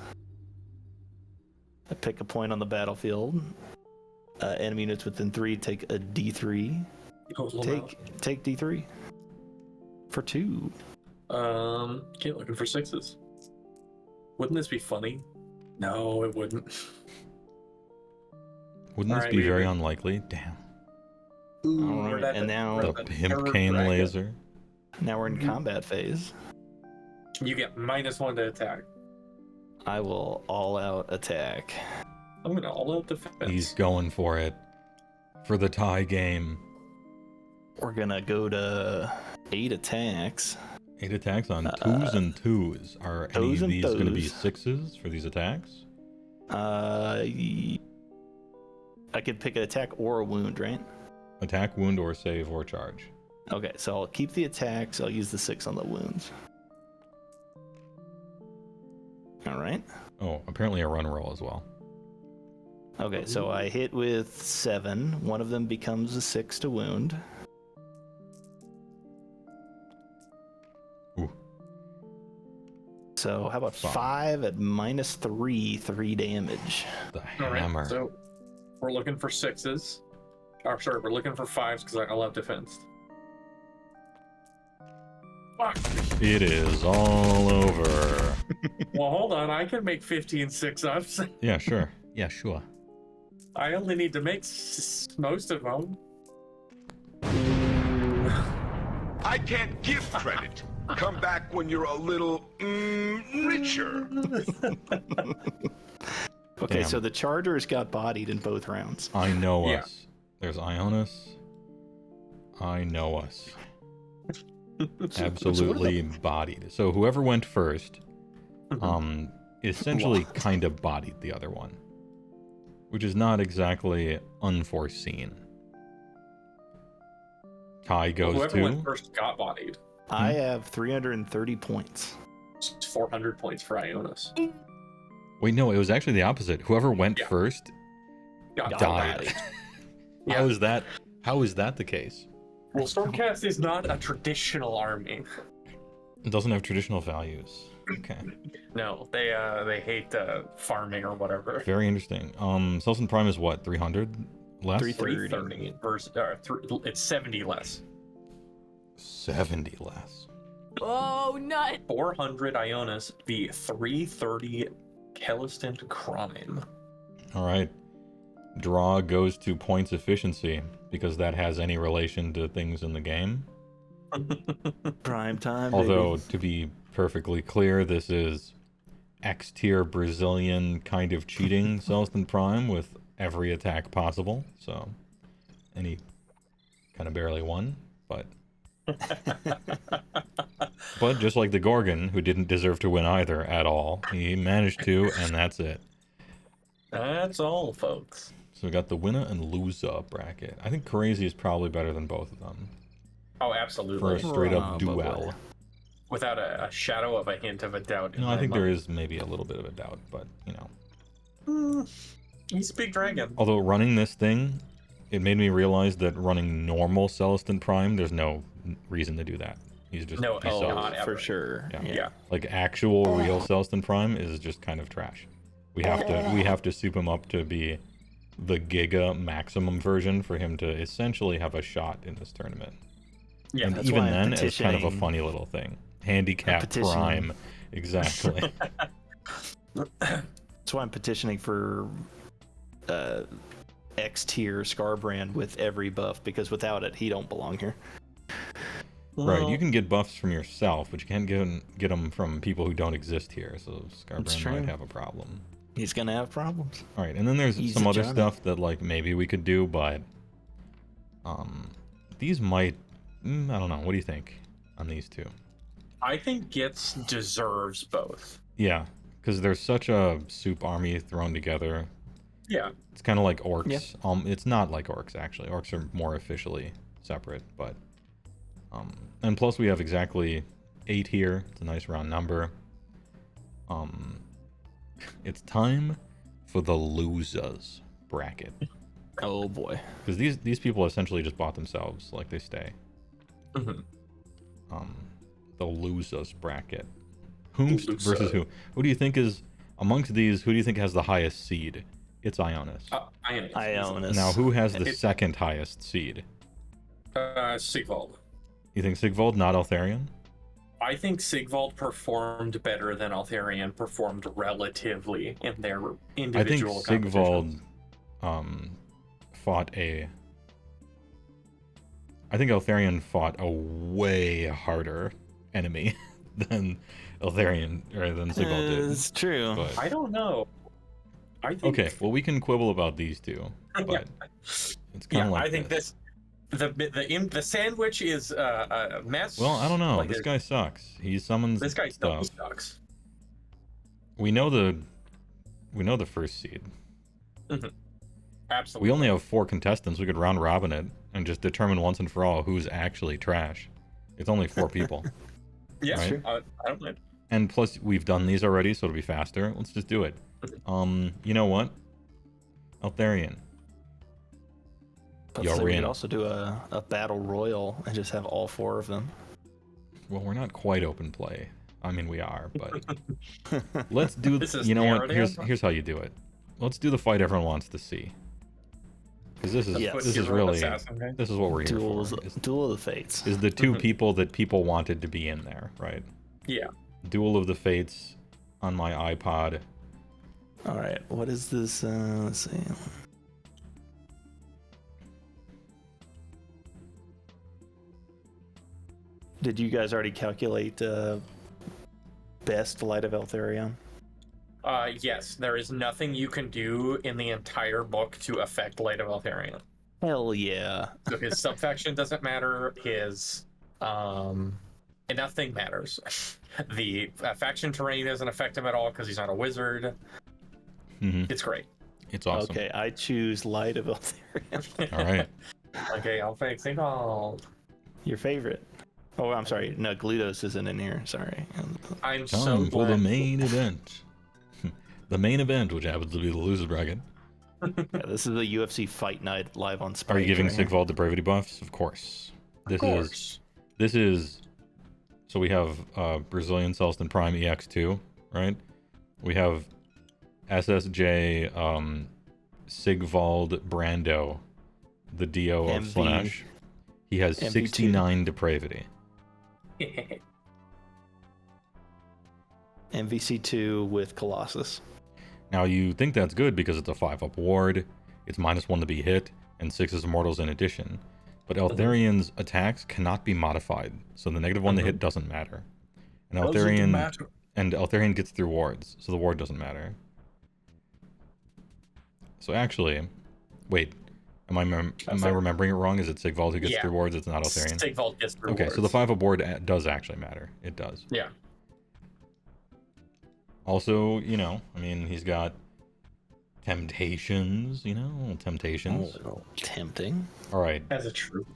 I pick a point on the battlefield. Enemy units within 3 take a D3. Take D3 for 2. Okay, looking for 6s. Wouldn't this be funny? No, it wouldn't. Wouldn't this Alright, be we very agree. unlikely? Damn. Ooh, All we're right, at and now- we're The at the pimp terror cane bracket. laser. Now we're in combat phase. You get -1 to attack. I will all out attack. I'm gonna all out defense. He's going for it. For the tie game. We're gonna go to 8 attacks. 8 attacks on 2s and 2s. Are any Those of and these going to be those. 6s for these attacks? I could pick an attack or a wound, right? Attack, wound, or save, or charge. Okay, so I'll keep the attacks. I'll use the 6 on the wounds. All right. Oh, apparently a run roll as well. Okay, so I hit with 7. One of them becomes a 6 to wound. Ooh. So how about Fine. 5 at -3, 3 damage. The All right, hammer. so we're looking for 6s. Or sorry, we're looking for 5s because I love defense. Fuck. It is all over. Well, hold on. I can make 15 6-ups. Yeah, sure. Yeah, sure. I only need to make most of them. I can't give credit. Come back when you're a little richer. Okay, Damn. so the Chargers got bodied in both rounds. I know Yeah. us. There's Ionus. I know us. Absolutely bodied. So whoever went first, essentially kind of bodied the other one, which is not exactly unforeseen. Ty goes Whoever to. went first got bodied. I have 330 points. It's 400 points for Ionus. Wait, no, it was actually the opposite. Whoever went Yeah. first Got died. bodied. How is that? How is that the case? Well, Stormcast is not a traditional army. It doesn't have traditional values. Okay, No, they hate farming or whatever. very interesting. Celestant Prime is what? 300 less? 330 versus it's 70 less. 70 less. Oh, nut. 400 Ionus v 330 Celestant Crime. All right. Draw goes to points efficiency because that has any relation to things in the game. Prime time. Although, baby. to be perfectly clear, this is X tier Brazilian kind of cheating Celestant Prime with every attack possible. So, and he kind of barely won, but. But just like the Gorgon, who didn't deserve to win either at all, he managed to, and that's it. That's all, folks. So we got the winner and loser bracket. I think Crazy is probably better than both of them. Oh, For absolutely. a straight up Probably. duel. Without a shadow of a hint of a doubt. No, I think there is maybe a little bit of a doubt, but you know. He's a big dragon. Although running this thing, it made me realize that running normal Celestant Prime, there's no reason to do that. He's just No, he oh, sucks. not ever. For sure. Yeah. Yeah. Like actual real Celestant Prime is just kind of trash. We have to soup him up to be the Giga maximum version for him to essentially have a shot in this tournament. Yeah, and that's even why I'm then, it's kind of a petitioning- funny little thing. Handicap petitioning. Prime, exactly. That's why I'm petitioning for X tier Scarbrand with every buff, because without it, he don't belong here. Right, you can get buffs from yourself, but you can't get them from people who don't exist here. So That's Scarbrand true. might have a problem. He's gonna have problems. All right, and then there's He's some a other Johnny. stuff that like maybe we could do, but these might. I don't know. What do you think on these two? I think Gitz deserves both. Yeah, because there's such a soup army thrown together. Yeah. It's kind of like orcs. Yeah. It's not like orcs actually. Orcs are more officially separate, but and plus we have exactly 8 here. It's a nice round number. It's time for the losers bracket Oh boy. because these people essentially just bought themselves, like they stay. Mhm. The losers bracket. Whomst Loser. versus who? Who do you think is amongst these? Who do you think has the highest seed? It's Ionus. Ionus. Ionus. Now, who has the It- second highest seed? Sigvald. You think Sigvald, not Alarion? I think Sigvald performed better than Alarion performed relatively in their I think individual Sigvald competitions. fought a. I think Alarion fought a way harder enemy than Alarion or than Sigvald did. It's true. But I don't know. I think. okay, well we can quibble about these two, but it's kind Yeah, of like I think this. the sandwich is a mess. Well, I don't know. Like, This guy sucks. He summons This guy stuff. sucks. We know the first seed. Absolutely. We only have 4 contestants. We could round robin it and just determine once and for all who's actually trash. It's only 4 people. Yeah, right? I don't mind. And plus, we've done these already, so it'll be faster. Let's just do it. You know what? Alarion. But You're so we in. could also do a battle royal and just have all 4 of them. Well, we're not quite open play. I mean, we are, but let's do. This is You know what? narrative? Here's how you do it. Let's do the fight everyone wants to see. Because this is Yes. this is Hero really assassin, right? this is what we're here Duels, for. Duel of the Fates. Is the 2 Mhm. people that people wanted to be in there, right? Yeah. Duel of the Fates on my iPod. All right, what is this? Let's see. Did you guys already calculate best Light of Eltharion? Yes, there is nothing you can do in the entire book to affect Light of Alarion. Hell yeah. So his subfaction doesn't matter. His nothing matters. The faction terrain doesn't affect him at all because he's not a wizard. Mhm. It's great. It's awesome. Okay, I choose Light of Eltharion. All right. Okay, I'll fix it all. Your favorite. Oh, I'm sorry. No, Glutos isn't in here. Sorry. I'm so Time for the glad. main event. The main event, which happens to be the loser bracket. Yeah, this is the UFC Fight Night live on Spike. Are you giving right here. Sigvald the bravity buffs? Of course. Of course. This is. So we have Brazilian Celestant Prime EX2, right? We have SSJ Sigvald Brando, the Dio of MV. Slanesh. He has MV2. 69 depravity. MVC2 with Colossus. Now you think that's good because it's a 5-up ward, it's -1 to be hit, and 6 is immortals in addition. But Altharion's attacks cannot be modified, so the -1 to hit doesn't matter. And Altharion gets through wards, so the ward doesn't matter. So actually, wait, am I remembering it wrong? Is it Sigvald who gets through wards? It's not Altharion? Sigvald gets through wards. Okay, so the 5-up ward does actually matter. It does. Yeah. Also, you know, I mean, he's got temptations, you know, temptations. Oh, tempting. All right. As a troop.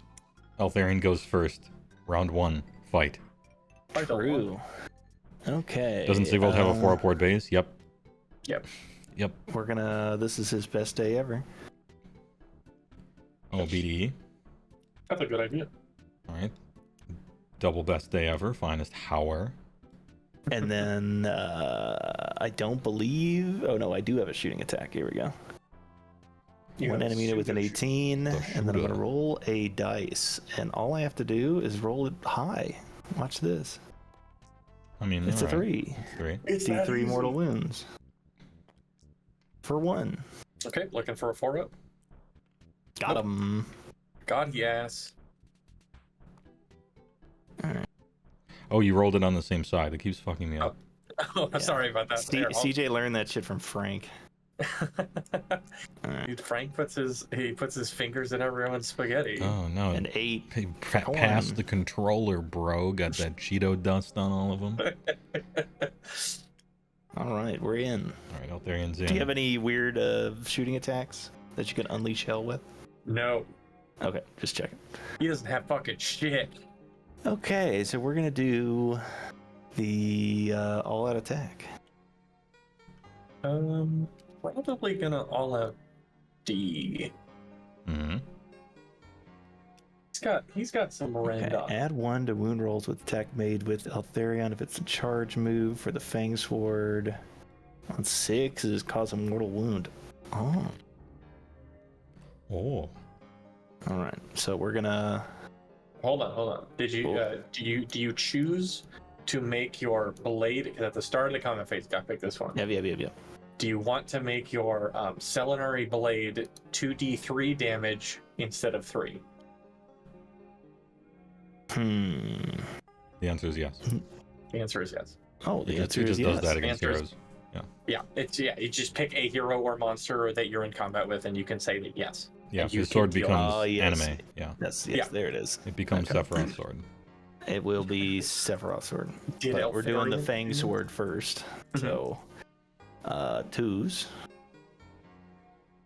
Altharion goes first. Round 1, fight. True. Okay. Doesn't Sigvald have a 4-up ward base? Yep. Yep. Yep. This is his best day ever. Oh, BDE. That's a good idea. All right. Double best day ever. Finest HeyWoah. And then I don't believe. Oh no, I do have a shooting attack. Here we go. One enemy with an 18, and then I'm gonna roll a dice, and all I have to do is roll it high. Watch this. I mean, It's a 3. It's 3. D3 mortal wounds. For 1. Okay, looking for a 4-up. Got him. God, yes. Alright. Oh, you rolled it on the same side. It keeps fucking me up. Oh, I'm sorry about that. CJ learned that shit from Frank. Dude, Frank puts his fingers in everyone's spaghetti. Oh no! An 8. Hey, pass the controller, bro. Got that Cheeto dust on all of them. All right, we're in. All right, Altharion's in. Do you have any weird shooting attacks that you can unleash hell with? No, Okay, just checking. he doesn't have fucking shit. Okay, so we're gonna do the all-out attack. Probably gonna all out D. Mm-hmm. He's got some Miranda. Okay, add 1 to wound rolls with attack made with Altharion if it's a charge move for the Fang Sword. On 6 is cause a mortal wound. Oh. Oh. All right, so we're gonna. Hold on. Did you do you choose to make your blade? Because at the start of the combat phase, gotta pick this one. Yeah. Do you want to make your Selenary blade 2d3 damage instead of 3? The answer is yes. The answer is yes. Oh, the It answer just is does yes. that against Answer is- heroes. Yeah, you just pick a hero or monster that you're in combat with, and you can say that yes. Yeah, And you his sword can deal- becomes Oh, yes. anime. Yeah, Yes, Yeah. there it is. it becomes Okay. Sephiroth's sword. It will be Sephiroth's sword. Did But we're doing the Altharion Fang do- Sword first. So, 2s.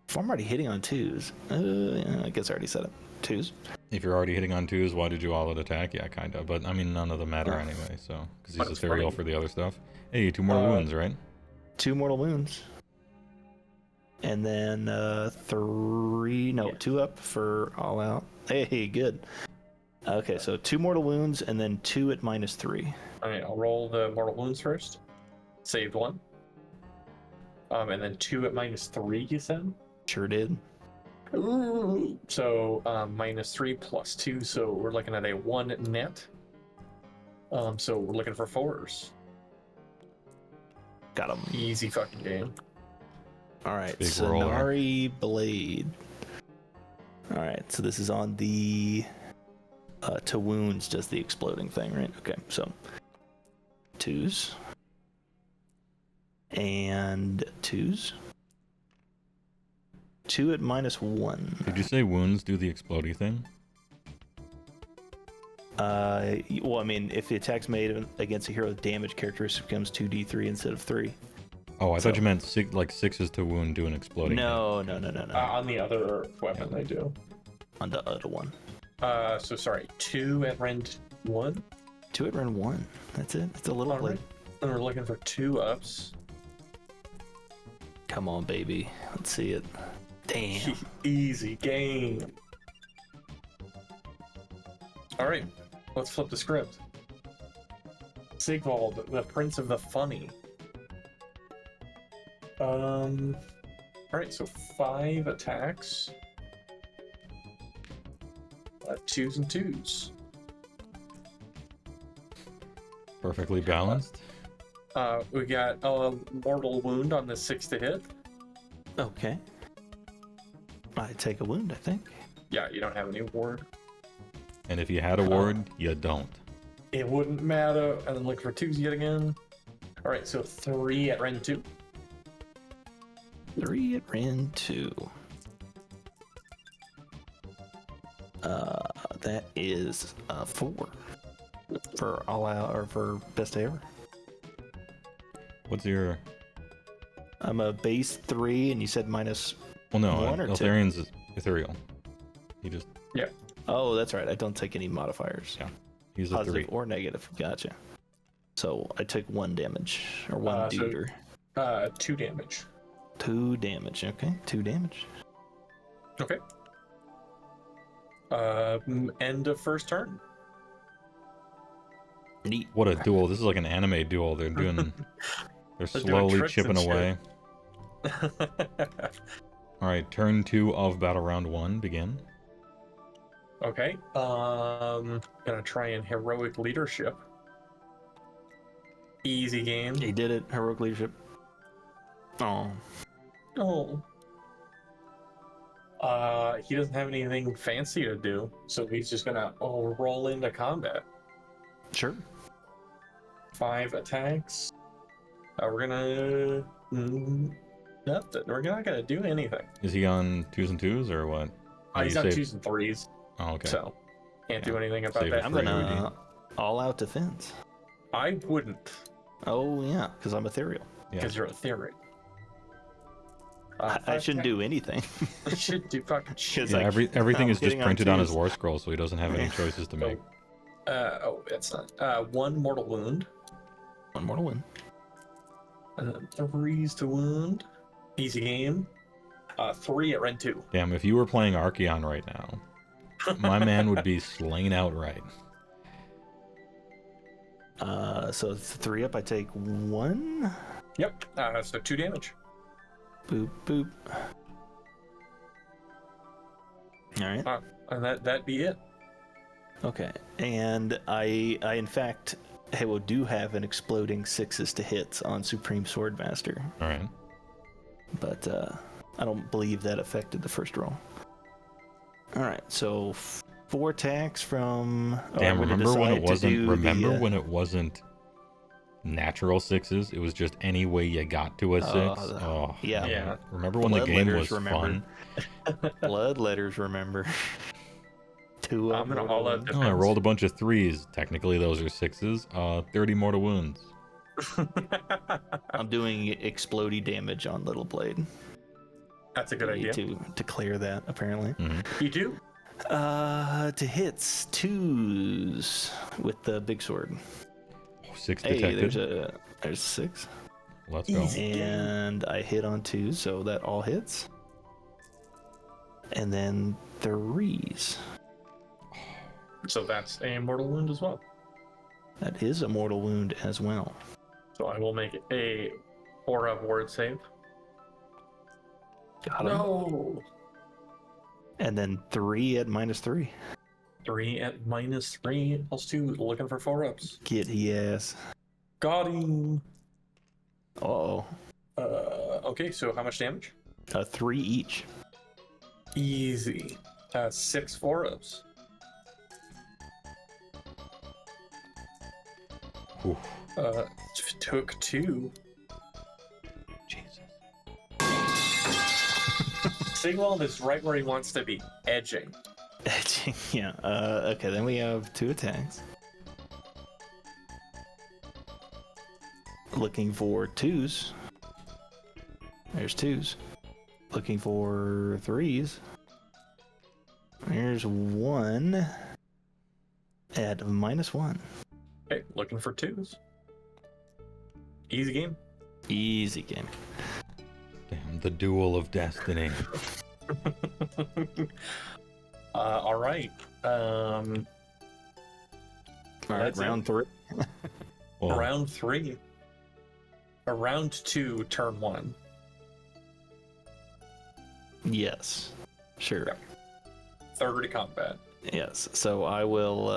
If I'm already hitting on 2s, yeah, I guess I already said it. 2s. If you're already hitting on 2s, why did you all-out attack? Yeah, kind of. But I mean, none of them matter anyway. So, because But he's it's ethereal funny. for the other stuff. Hey, 2 more wounds, right? 2 mortal wounds. And then 2 up for all out. Hey, good. Okay, so 2 mortal wounds and then 2 at -3. Alright, I'll roll the mortal wounds first. Saved 1. And then 2 at -3, you said? Sure did. Ooh. So -3 plus 2, so we're looking at a 1 net. So we're looking for 4s. Got him. Easy fucking game. All right, Big roller. Sonari Blade. All right, so this is on the to wounds, does the exploding thing, right? Okay, so 2s and 2s. 2 at -1. Did you say wounds do the explodey thing? Well, I mean, if the attack's made against a hero, the damage characteristic becomes 2d3 instead of 3. Oh, I thought you meant 6s to wound do an exploding thing. No. On the other weapon, I do. On the other one. So sorry, 2 at rend 1. 2 at rend 1. That's it. It's a little blade. Alright. And we're looking for 2 ups. Come on, baby. Let's see it. Damn. Easy game. Alright, let's flip the script. Sigvald, the Prince of the Funny. Alright, so 5 attacks. 2s and 2s. Perfectly balanced. We got a mortal wound on the 6 to hit. Okay. I take a wound, I think. Yeah, you don't have any ward. And if you had a ward, you don't. It wouldn't matter. And then look for 2s yet again. All right, so 3 at Ren 2. 3 at Ren 2. That is 4 for all out or for best ever. What's your? I'm a base 3, and you said minus. Well, no, 1 or 2? Alarion is ethereal. He just. Yeah. Oh, that's right. I don't take any modifiers. Yeah. He's a Positive 3. or negative. Gotcha. So I took 1 damage or 1 dude. 2 damage. 2 damage. Okay, 2 damage. Okay. End of first turn. Neat. What a duel! This is like an anime duel. They're doing. They're They're doing slowly tricks chipping and shit. away. All right, turn 2 of battle round 1 begin. Okay. Gonna try and heroic leadership. Easy game. He did it. Heroic leadership. Oh. Oh. He doesn't have anything fancy to do, so he's just gonna roll into combat. Sure. 5 attacks. We're gonna nothing. We're not gonna do anything. Is he on 2s and 2s or what? He's You on say- 2s and 3s, Oh, okay. so can't do anything about Save it that. I'm for gonna all out defense. I wouldn't, Oh yeah, because I'm ethereal. Yeah. because you're ethereal. I shouldn't do anything. Should do fucking shit. It's Yeah, like, everything I'm is just getting on printed on his 2s. war scroll, so he doesn't have any choices to make. That's not. 1 mortal wound. 1 mortal win. 3s to wound. Easy game. 3 at Ren 2. Damn, if you were playing Archeon right now, my man would be slain outright. So it's 3 up. I take 1. Yep. So 2 damage. Boop boop. All right. And that'd be it. Okay. And I in fact, HeyWoah do have an exploding 6s to hits on Supreme Swordmaster, All right. but I don't believe that affected the first roll. All right. So 4 attacks from. Damn, I'm gonna remember when decide it to wasn't? do Remember the, when it wasn't natural 6s? It was just any way you got to a 6. Oh, yeah. man. Yeah. Remember when the game was Bloodletters, remember. fun? blood letters? Remember? 2 I'm gonna all out Oh, I rolled a bunch of 3s. Technically, those are 6s. 30 mortal wounds. I'm doing explodey damage on Little Blade. That's a good idea. To clear that, apparently. You do? To hits 2s with the big sword. 6 Hey, detected. there's 6. Let's go. And I hit on 2, so that all hits. And then 3s. So that's a mortal wound as well. That is a mortal wound as well. So I will make a 4-up ward save. Got him. No! And then 3 at -3. 3 at -3 plus 2. Looking for 4-ups. Get he ass. Got him! Uh-oh. Okay, so how much damage? 3 each. Easy. 6 4-ups. Oof. Took 2. Jesus. Sigvald is right where he wants to be, edging. Yeah. Okay, then we have 2 attacks. Looking for 2s. There's 2s. Looking for 3s. There's 1 at -1. Okay, looking for 2s. Easy game. Easy game. Damn, the duel of destiny. All right. All right, That's it. round 3. Well, Round 3. Round 2, turn 1. Yes. Sure. Yeah. Third combat. Yes. So I will.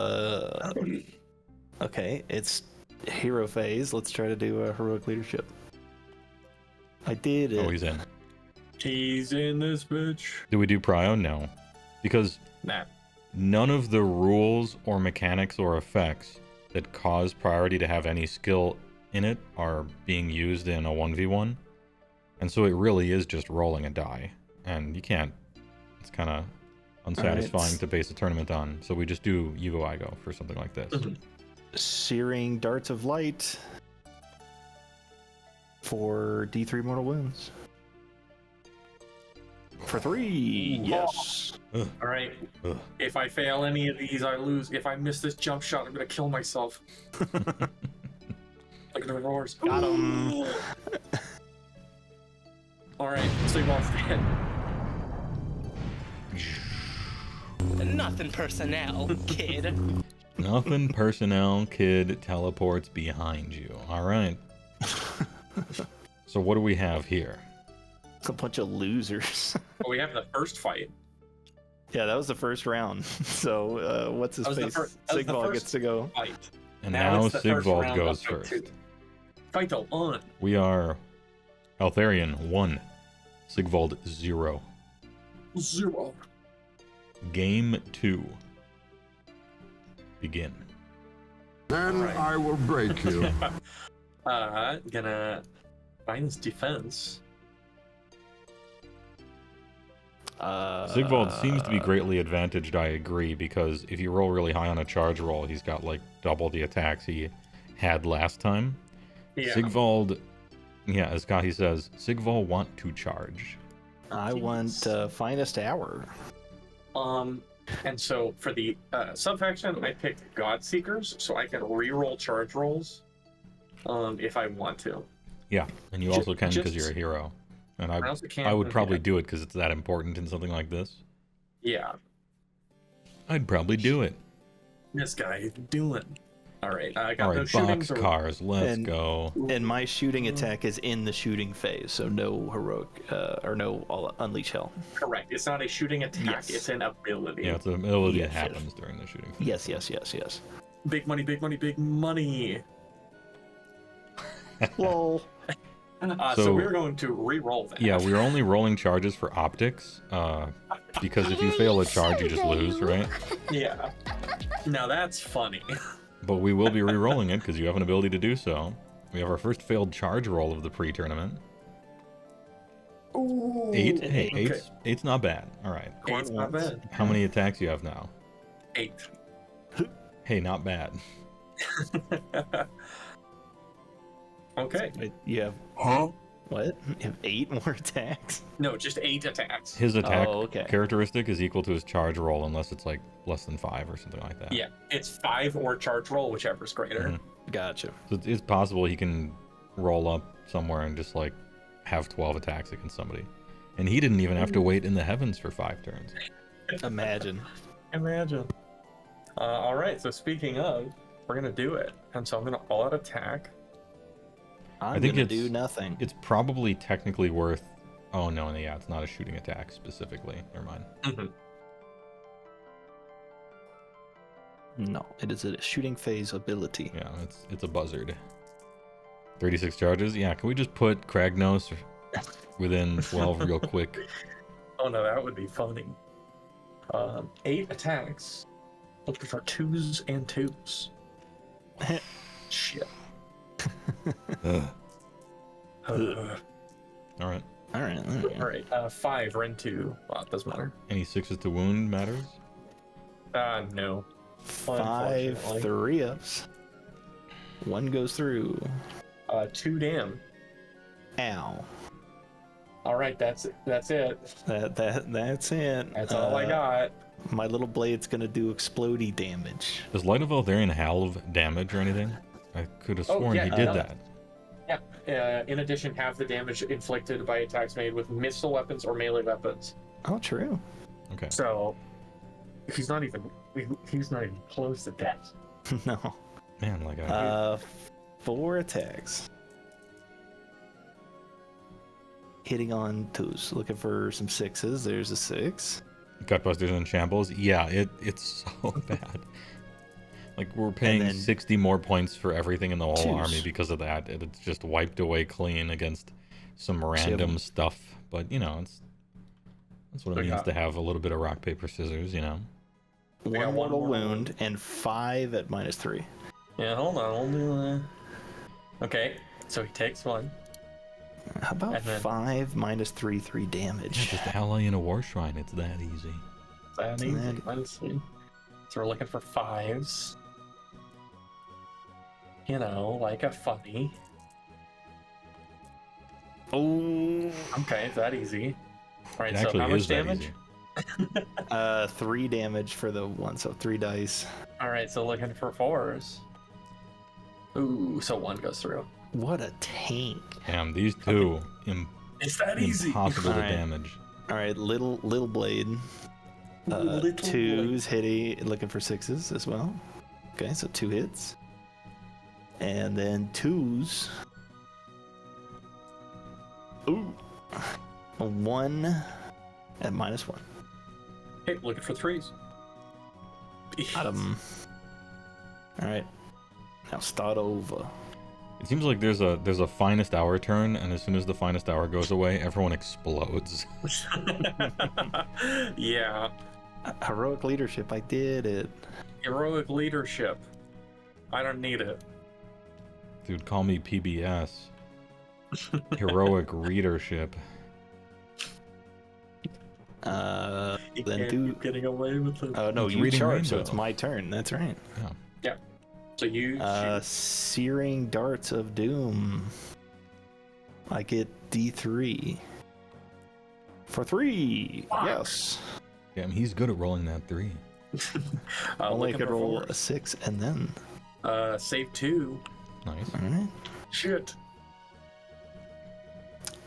Okay, it's hero phase. Let's try to do a heroic leadership. I did it. Oh, he's in. He's in this bitch. Do we do prio? No. Because Nah. none of the rules or mechanics or effects that cause priority to have any skill in it are being used in a 1v1. And so it really is just rolling a die. And you can't. It's kind of unsatisfying to base a tournament on. So we just do you go, I go for something like this. Searing darts of light for D3 mortal wounds. For 3, yes. All right. Ugh. If I fail any of these, I lose. If I miss this jump shot, I'm gonna kill myself. Look at the roars. Got him. All right, Sigvald's dead. Nothing personnel, kid. Nothing personnel, kid teleports behind you. All right. So what do we have here? It's a bunch of losers. Well, we have the first fight. Yeah, that was the first round. So, what's his That was the face? fir- that was the Sigvald first gets to go. Fight. And now it's the first Sigvald round goes of fight first. two. Fight on. We are Alarion 1, Sigvald 0. 0. Game 2. Begin. Then Alright. I will break you. Gonna find his defense. Sigvald seems to be greatly advantaged, I agree, because if you roll really high on a charge roll, he's got like double the attacks he had last time. Yeah. Sigvald, yeah, as Scotty says, Sigvald want to charge. I want finest hour. And so for the subfaction, I picked God Seekers, so I can re-roll charge rolls, if I want to. Yeah, and you also can because just- you're a hero. And I also can. I would probably yeah. do it because it's that important in something like this. Yeah, I'd probably do it. this guy is doing. All right, I got All no right, shootings. box cars, let's And- go. And my shooting attack is in the shooting phase, so no heroic or no unleash hell. Correct. It's not a shooting attack. Yes. It's an ability. Yeah, it's an ability Yes, that yes. happens during the shooting. Yes, yes, yes, yes. Big money, big money, big money. Lol. So So- we're going to re-roll that. Yeah, we're only rolling charges for optics, because if you fail a charge, you just lose, right? Yeah. Now that's funny. But we will be re-rolling it because you have an ability to do so. We have our first failed charge roll of the pre-tournament. Ooh. 8? Hey, Okay. eight's not bad. All right. Eight's not bad. How many attacks you have now? 8. Hey, not bad. Okay. Wait, you have Huh? what? You have 8 more attacks? No, just 8 attacks. His attack Oh, okay. characteristic is equal to his charge roll unless it's like less than 5 or something like that. Yeah, it's 5 or charge roll, whichever's greater. Mhm. Gotcha. So it's possible he can roll up somewhere and just like have 12 attacks against somebody. And he didn't even have to wait in the heavens for 5 turns. Imagine. Imagine. All right. So speaking of, we're gonna do it, and so I'm gonna all out attack. I'm think gonna it's- do nothing. It's probably technically worth... Oh, no, yeah, it's not a shooting attack specifically. Never mind. No, it is a shooting phase ability. Yeah, it's a buzzard. 36 charges? Yeah, can we just put Kragnos within 12 real quick? Oh no, that would be funny. 8 attacks. Looking for 2s and 2s. Shit. Ugh. Uh, All right. All right. all right. 5 or into. Well, it doesn't matter. Any 6s to wound matters? No. 5 Unfortunately. 3-ups. 1 goes through. 2 damn. Ow. All right, that's it. That's it. That's it. That's all I got. My little blade's gonna do explodey damage. Does Light of Eltharion halve damage or anything? I could have Oh, sworn yeah, he did no. that. Yeah. In addition, half the damage inflicted by attacks made with missile weapons or melee weapons. Oh, true. Okay. So he's not even close to death. No. Man, like I... 4 attacks. Hitting on 2s. Looking for some 6s. There's a 6. Gutbusters in shambles? Yeah, it's so bad. Like, we're paying then 60 more points for everything in the whole twos. army because of that. It's just wiped away clean against some random stuff. But, you know, that's what it means to have a little bit of rock, paper, scissors, you know? One mortal wound and 5 at -3. Yeah, hold on. We'll do that. Okay, so he takes 1. How about And then- 5 -3, 3 damage? Yeah, just ally in a war shrine. It's that easy. That easy. -3. So we're looking for 5s. You know, like a funny. Oh. Okay, it's that easy. All right, It so actually how is much that damage? easy. 3 damage for the one, so 3 dice. All right, so looking for 4s. Ooh, so 1 goes through. What a tank! Damn, these two It's that easy. impossible to Alright. damage. All right, little blade. Little 2s hitting, looking for 6s as well. Okay, so 2 hits, and then 2s. Ooh, 1 at -1. Hey, looking for 3s. Got him. All right, now start over. It seems like there's a finest hour turn, and as soon as the finest hour goes away, everyone explodes. Yeah. Heroic leadership, I did it. Heroic leadership. I don't need it. Dude, call me PBS. Heroic readership. You Then can't do. keep getting away with it. Oh no, It's you reading charge, so Rainbow. it's my turn. That's right. Yeah. So you shoot. Searing darts of doom. I get D3 for 3. Fuck. Yes. Damn, he's good at rolling that 3. Only I looking could for roll 4s. a 6 and then. Save 2. Nice. All right. Shit.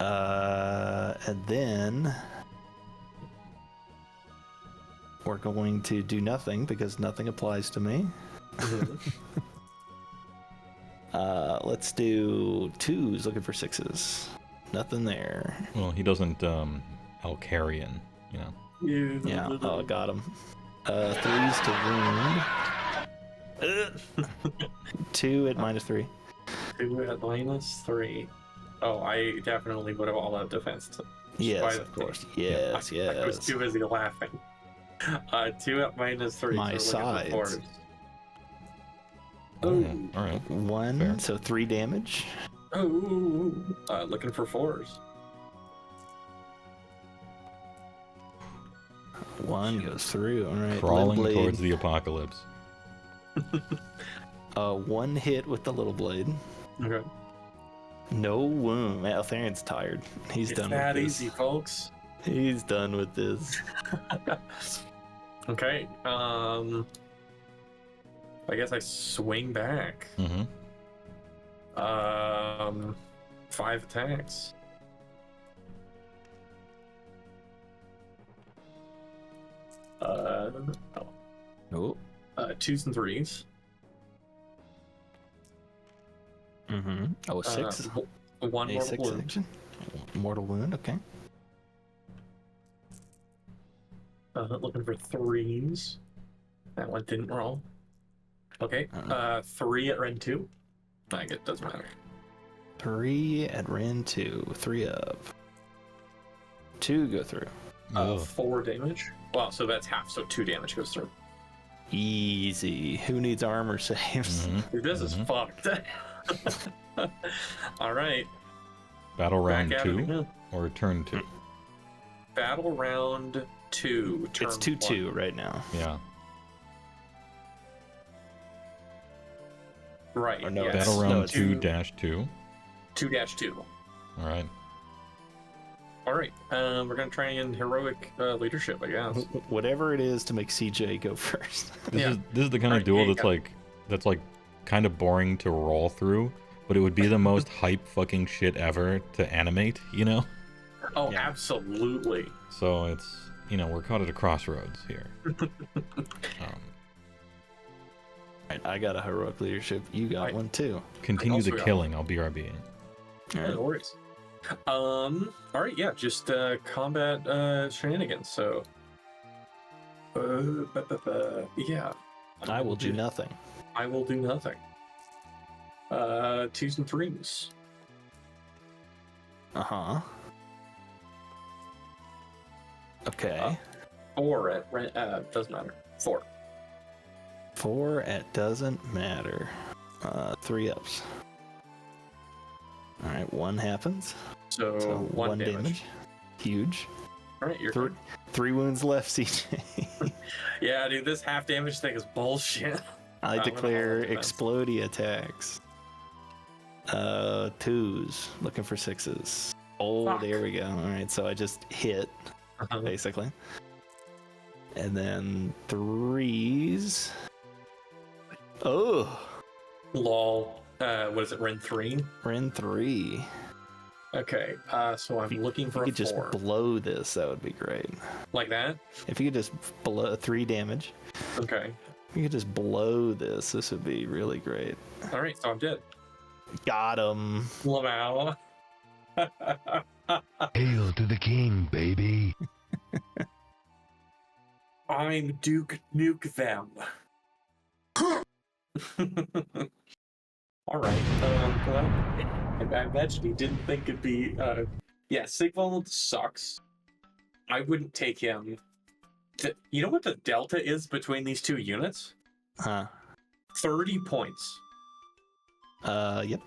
And then we're going to do nothing because nothing applies to me. Let's do 2s looking for 6s. Nothing there. Well, he doesn't Alcarian, you know. Yeah, oh, got him. 3s to wound. 2 at -3. 2 at -3. Oh, I definitely would have all out defense. Yes, of course. Yes, I was yes. too busy laughing. 2 at -3. My so we're looking for sides. 4s. Oh, Ooh. all right. 1, Fair. so 3 damage. Oh, looking for 4s. 1 goes through. All right. Crawling Little blade. towards the apocalypse. 1 hit with the little blade. Okay. No wound. Man, Altharian's tired. He's It's done that with this. easy, folks. He's done with this. Okay. I guess I swing back. Mm-hmm. 5 attacks. Oh. 2s and 3s. Mm-hmm. Oh, a 6. One A more 6 wound. action. Mortal wound. Okay. Looking for 3s. That one didn't roll. Okay. 3 at Ren 2. I guess it doesn't matter. 3 at Ren 2. 3 up. 2 go through. Ugh. 4 damage. Well, so that's half. So 2 damage goes through. Easy. Who needs armor saves? Mhm. Dude, this is fucked. All right. Battle round Back at it 2 again. or turn 2? Battle round 2. Turn It's 2-2 right now. Yeah. Right. Or no, yes. Battle No, round it's 2-2. 2-2. All right. All right. We're gonna try and heroic leadership, I guess. Whatever it is to make CJ go first. This is the kind of Alright, duel yeah, that's like kind of boring to roll through, but it would be the most hype fucking shit ever to animate, you know? Oh, absolutely. So it's, you know, we're caught at a crossroads here. Right, I got a heroic leadership. You got one too. Continue also the got killing. I'll BRB. No worries. All right, yeah, just combat shenanigans. So, yeah. I will do nothing. I will do nothing. 2s and 3s. Uh-huh. Okay. 4 at doesn't matter. 4. 4 at doesn't matter. 3 ups. All right, 1 happens. So 1 damage. Huge. All right, you're 3 wounds left, CJ. Yeah, dude, this half damage thing is bullshit. I declare explodey attacks. 2s, looking for 6s. Oh, Fuck. there we go. All right, so I just hit, basically. And then 3s. Oh, Lol. What is it? Ren 3. Ren 3. Okay. So I'm looking for If you a could just 4. blow this, that would be great. Like that. If you could just blow 3 damage. Okay. If you could just blow this, this would be really great. All right. So I'm dead. Got him. Lamau. Hail to the king, baby. I'm Duke Nuke them. All right. Well, I imagine he didn't think it'd be. Yeah, Sigvald sucks. I wouldn't take him. You know what the delta is between these two units? Huh. 30 points. Yep.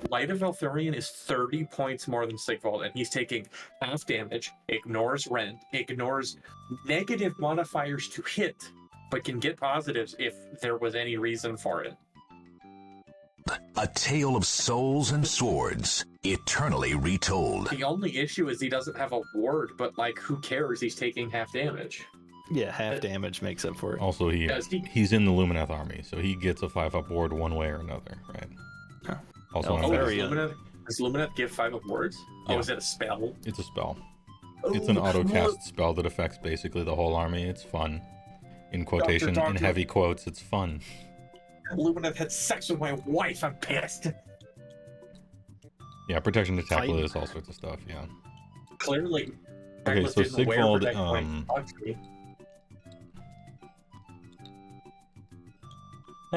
Light of Eltharion is 30 points more than Sigvald, and he's taking half damage, ignores rend, ignores negative modifiers to hit, but can get positives if there was any reason for it. A tale of souls and swords, eternally retold. The only issue is he doesn't have a ward, but like, who cares? He's taking half damage. Yeah, half damage makes up for it. Also, he's in the Lumineth army, so he gets a 5-up ward one way or another, right? Huh. Also, Does Lumineth give 5-up wards? Yeah. Oh, is it a spell? it's a spell. It's an auto-cast spell that affects basically the whole army. It's fun. In quotation, in heavy quotes, it's fun. Lumineth had sex with my wife. I'm pissed. Yeah, protection to tackle is all sorts of stuff. Yeah. Clearly. Okay, so Sigvald.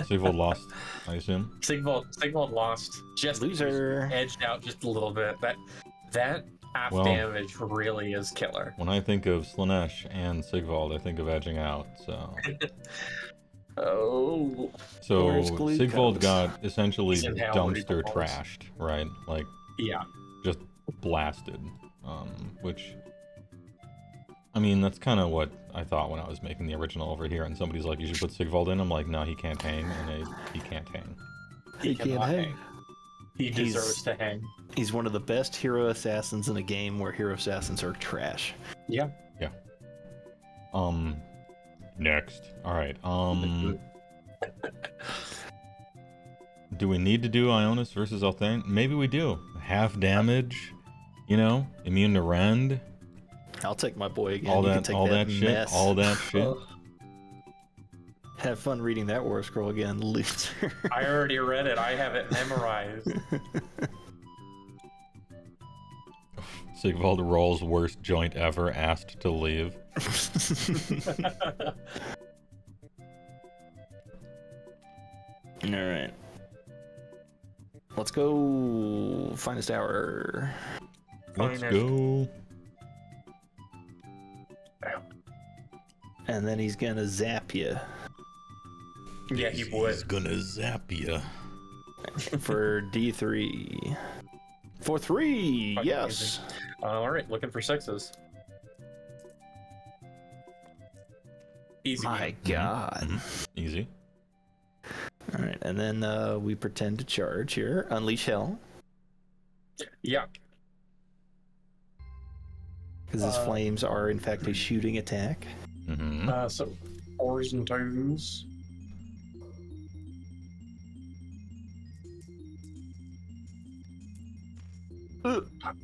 Sigvald lost, I assume. Sigvald lost. Just Loser. Edged out just a little bit. That half damage really is killer. When I think of Slanesh and Sigvald, I think of edging out. So. Oh. So Sigvald got essentially dumpster trashed, right? Like. Yeah. Just blasted. Which. I mean, that's kind of what I thought when I was making the original over here, and somebody's like, you should put Sigvald in. I'm like, no, he can't hang, and he can't hang. He can't hang. He deserves to hang. He's one of the best hero assassins in a game where hero assassins are trash. Yeah. Yeah. Next. Alright, do we need to do Ionus versus Altharion? Maybe we do. Half damage, you know, immune to rend. I'll take my boy again. All You can that, take all that shit, mess. all that shit. Have fun reading that war scroll again, loser. I already read it. I have it memorized. Sigvald rolls worst joint ever, asked to leave. Alright. Let's go finest hour. Let's go. And then he's gonna zap you. Yeah, he would. He's gonna zap you. For D3. For 3, Fucking yes. Alright, looking for 6s. Easy. My god. Easy. Alright, and then we pretend to charge here. Unleash Hell. Yeah. Because his flames are, in fact, a shooting attack. Mm-hmm. So, 4s and 2s.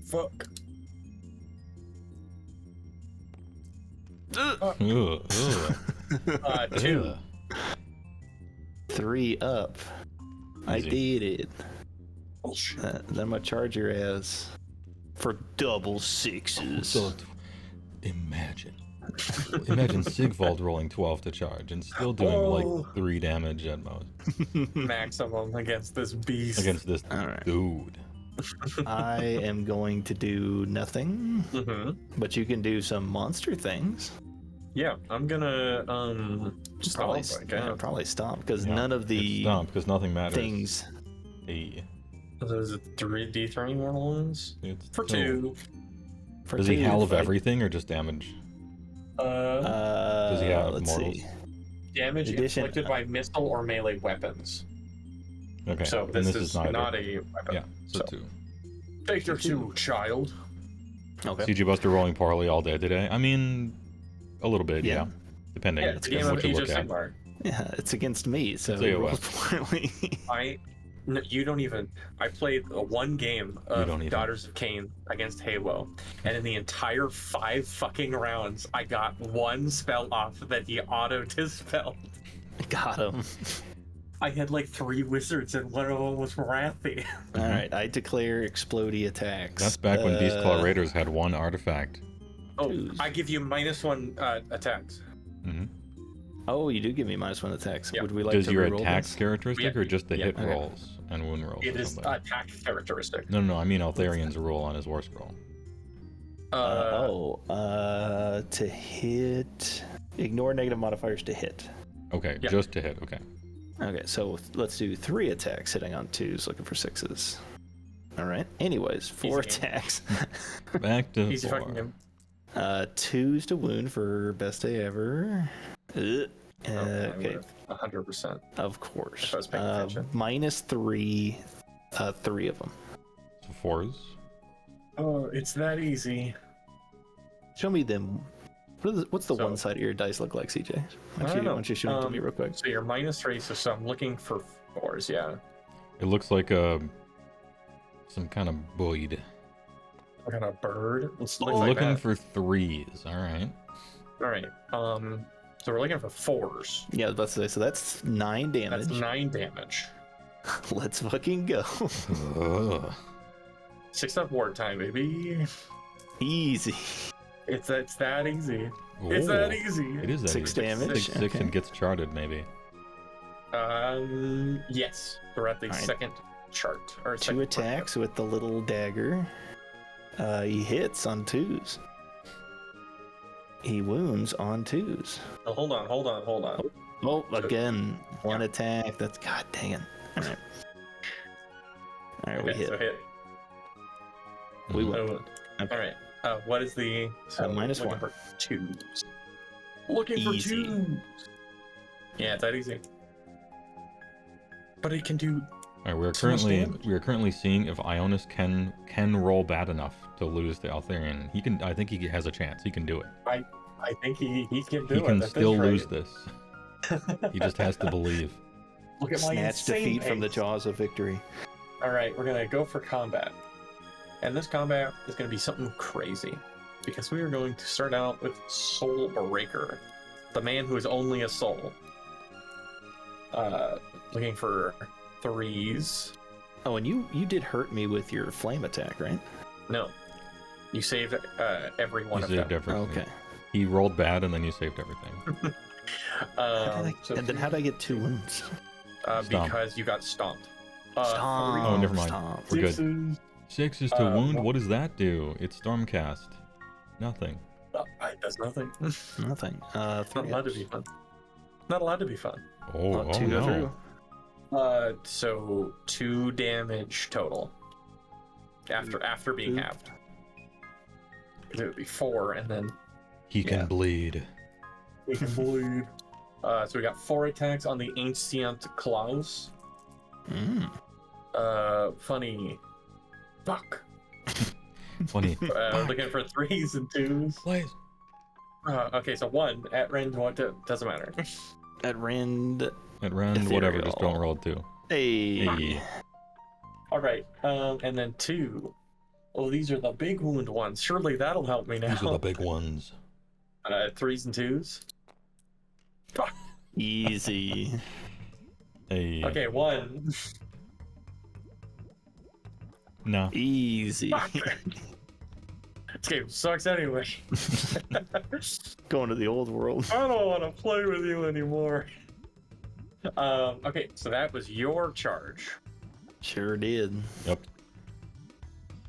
Fuck. Ugh, ugh. 2. 3 up. I Easy. did it. Bullshit. Then I'm gonna charge your ass for double 6s. So, imagine. Imagine Sigvald rolling 12 to charge and still doing like 3 damage at most. Maximum against this beast. Against this dude. I am going to do nothing, but you can do some monster things. Yeah, I'm gonna Probably stomp because none of the stomp because nothing matters. things. Hey. Those are 3d3 normal ones for 2. Does he halve everything or just damage? Does he have let's mortals? see. Damage inflicted by missile or melee weapons. Okay. So this is not a weapon. Yeah, so 2. Take your 2, child. Okay. CG Buster rolling poorly all day today. I mean, a little bit, yeah. Depending it's a game on of what you Age look of at. Sigmar. Yeah, it's against me, so I'll tell you roll what. poorly. You don't even. I played one game of don't even. Daughters of Cain against HeyWoah, and in the entire 5 fucking rounds, I got 1 spell off that he auto dispelled. Got him. I had like 3 wizards, and one of them was Wrathy. All right, I declare explodey attacks. That's back when Beast Claw Raiders had 1 artifact. Oh, I give you -1 attacks. Oh, you do give me -1 attacks. Yeah. Would we like Does to your reroll attacks this? characteristic or just the hit Okay. rolls and wound rolls? It or is something? attack characteristic. No, I mean Altharion's rule on his war scroll. To hit. Ignore negative modifiers to hit. Okay, just to hit. Okay. Okay, so let's do 3 attacks hitting on 2s, looking for 6s. All right. Anyways, 4 attacks. Back to Easy 4. fucking game. 2s to wound for best day ever. Okay. 100%. Of course. If I was paying attention. -3, 3 of them. So 4s. Oh, it's that easy. Show me them. What's the one side of your dice look like, CJ? Why don't you show it to me real quick? So you're -3, so I'm looking for 4s, yeah. It looks like some kind of boyd. What kind of bird? Looking for 3s. All right. All right. So we're looking for 4s. Yeah, I was about to say, so that's 9 damage. That's 9 damage. Let's fucking go. 6-up ward time, baby. Easy. It's that easy. It's that easy. It is that 6 easy. damage. 6 and gets charted maybe. Yes. We're at the second chart. Or 2 attacks with the little dagger. He hits on 2s. He wounds on 2s. Oh, hold on. Oh, again, 1 attack. That's god dang it. All right. All right, we hit. So hit. We win. Okay. All right. What is the -1 looking for 2s? Looking for Easy. 2s. Yeah, it's that easy. But it can do. All right, we are damage. currently seeing if Ionus can roll bad enough to lose the Altharion. He can. I think he has a chance. He can do it. I think he can do it. He can at still this rate. lose this. He just has to believe. Look at my Snatch insane defeat from the pace. jaws of victory. All right, we're gonna go for combat, and this combat is gonna be something crazy, because we are going to start out with Soul Breaker, the man who is only a soul. Looking for 3s. Oh, and you did hurt me with your flame attack, right? No, you saved every one He of saved them. everything. Okay. He rolled bad and then you saved everything. And then how did I get 2 wounds? Because you got stomped. Stomp. Oh, never mind. Stomp. We're good. 6s. 6 is to wound. well- What does that do? It's Stormcast. Nothing. That's nothing. Nothing. Not 3 allowed to be fun. Not allowed to be fun. Oh, oh 2 no. through. So 2 damage total. After being Oop. halved. It would be 4, and then He can bleed. we can bleed. So we got 4 attacks on the Ancient Claws. Funny. Fuck. Funny. Looking for 3s and 2s. Please. Okay, so 1 at rend. What doesn't matter. At rend. At round, whatever. Just Ethereal. don't roll 2. Hey. Hey. All right. And then 2. Oh, these are the big wound ones. Surely that'll help me now. These are the big ones. 3s and 2s. Fuck. Easy. Hey. Okay, 1. No. Easy. This game sucks anyway. Going to the old world. I don't want to play with you anymore. Okay, so that was your charge. Sure did. Yep.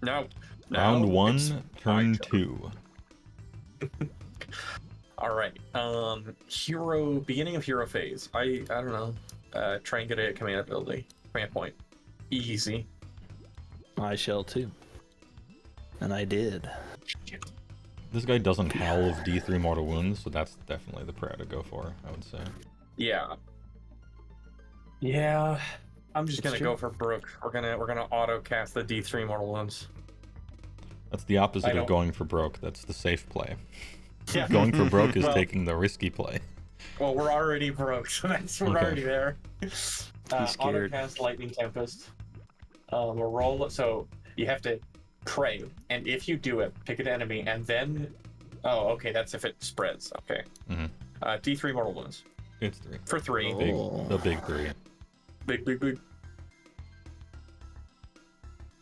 Now Round it's 1, my turn turn. 2. All right. Hero, beginning of hero phase. I don't know. Try and get a command ability. Command point. Easy. I shall too. And I did. This guy doesn't halve D3 mortal wounds, so that's definitely the prayer to go for, I would say. Yeah. Yeah. I'm just It's gonna true. go for Brook. We're gonna auto cast the D3 mortal wounds. That's the opposite I of don't- going for broke. That's the safe play. Yeah. Going for broke is Well- taking the risky play. Well, we're already broke, so we're Okay. already there. Auto scared. cast Lightning Tempest. We'll roll. So you have to pray, and if you do it, pick an enemy, and then. Oh, okay. That's if it spreads. Okay. Mhm. D3 mortal wounds It's 3. for 3. Big, Oh. the big 3. Big.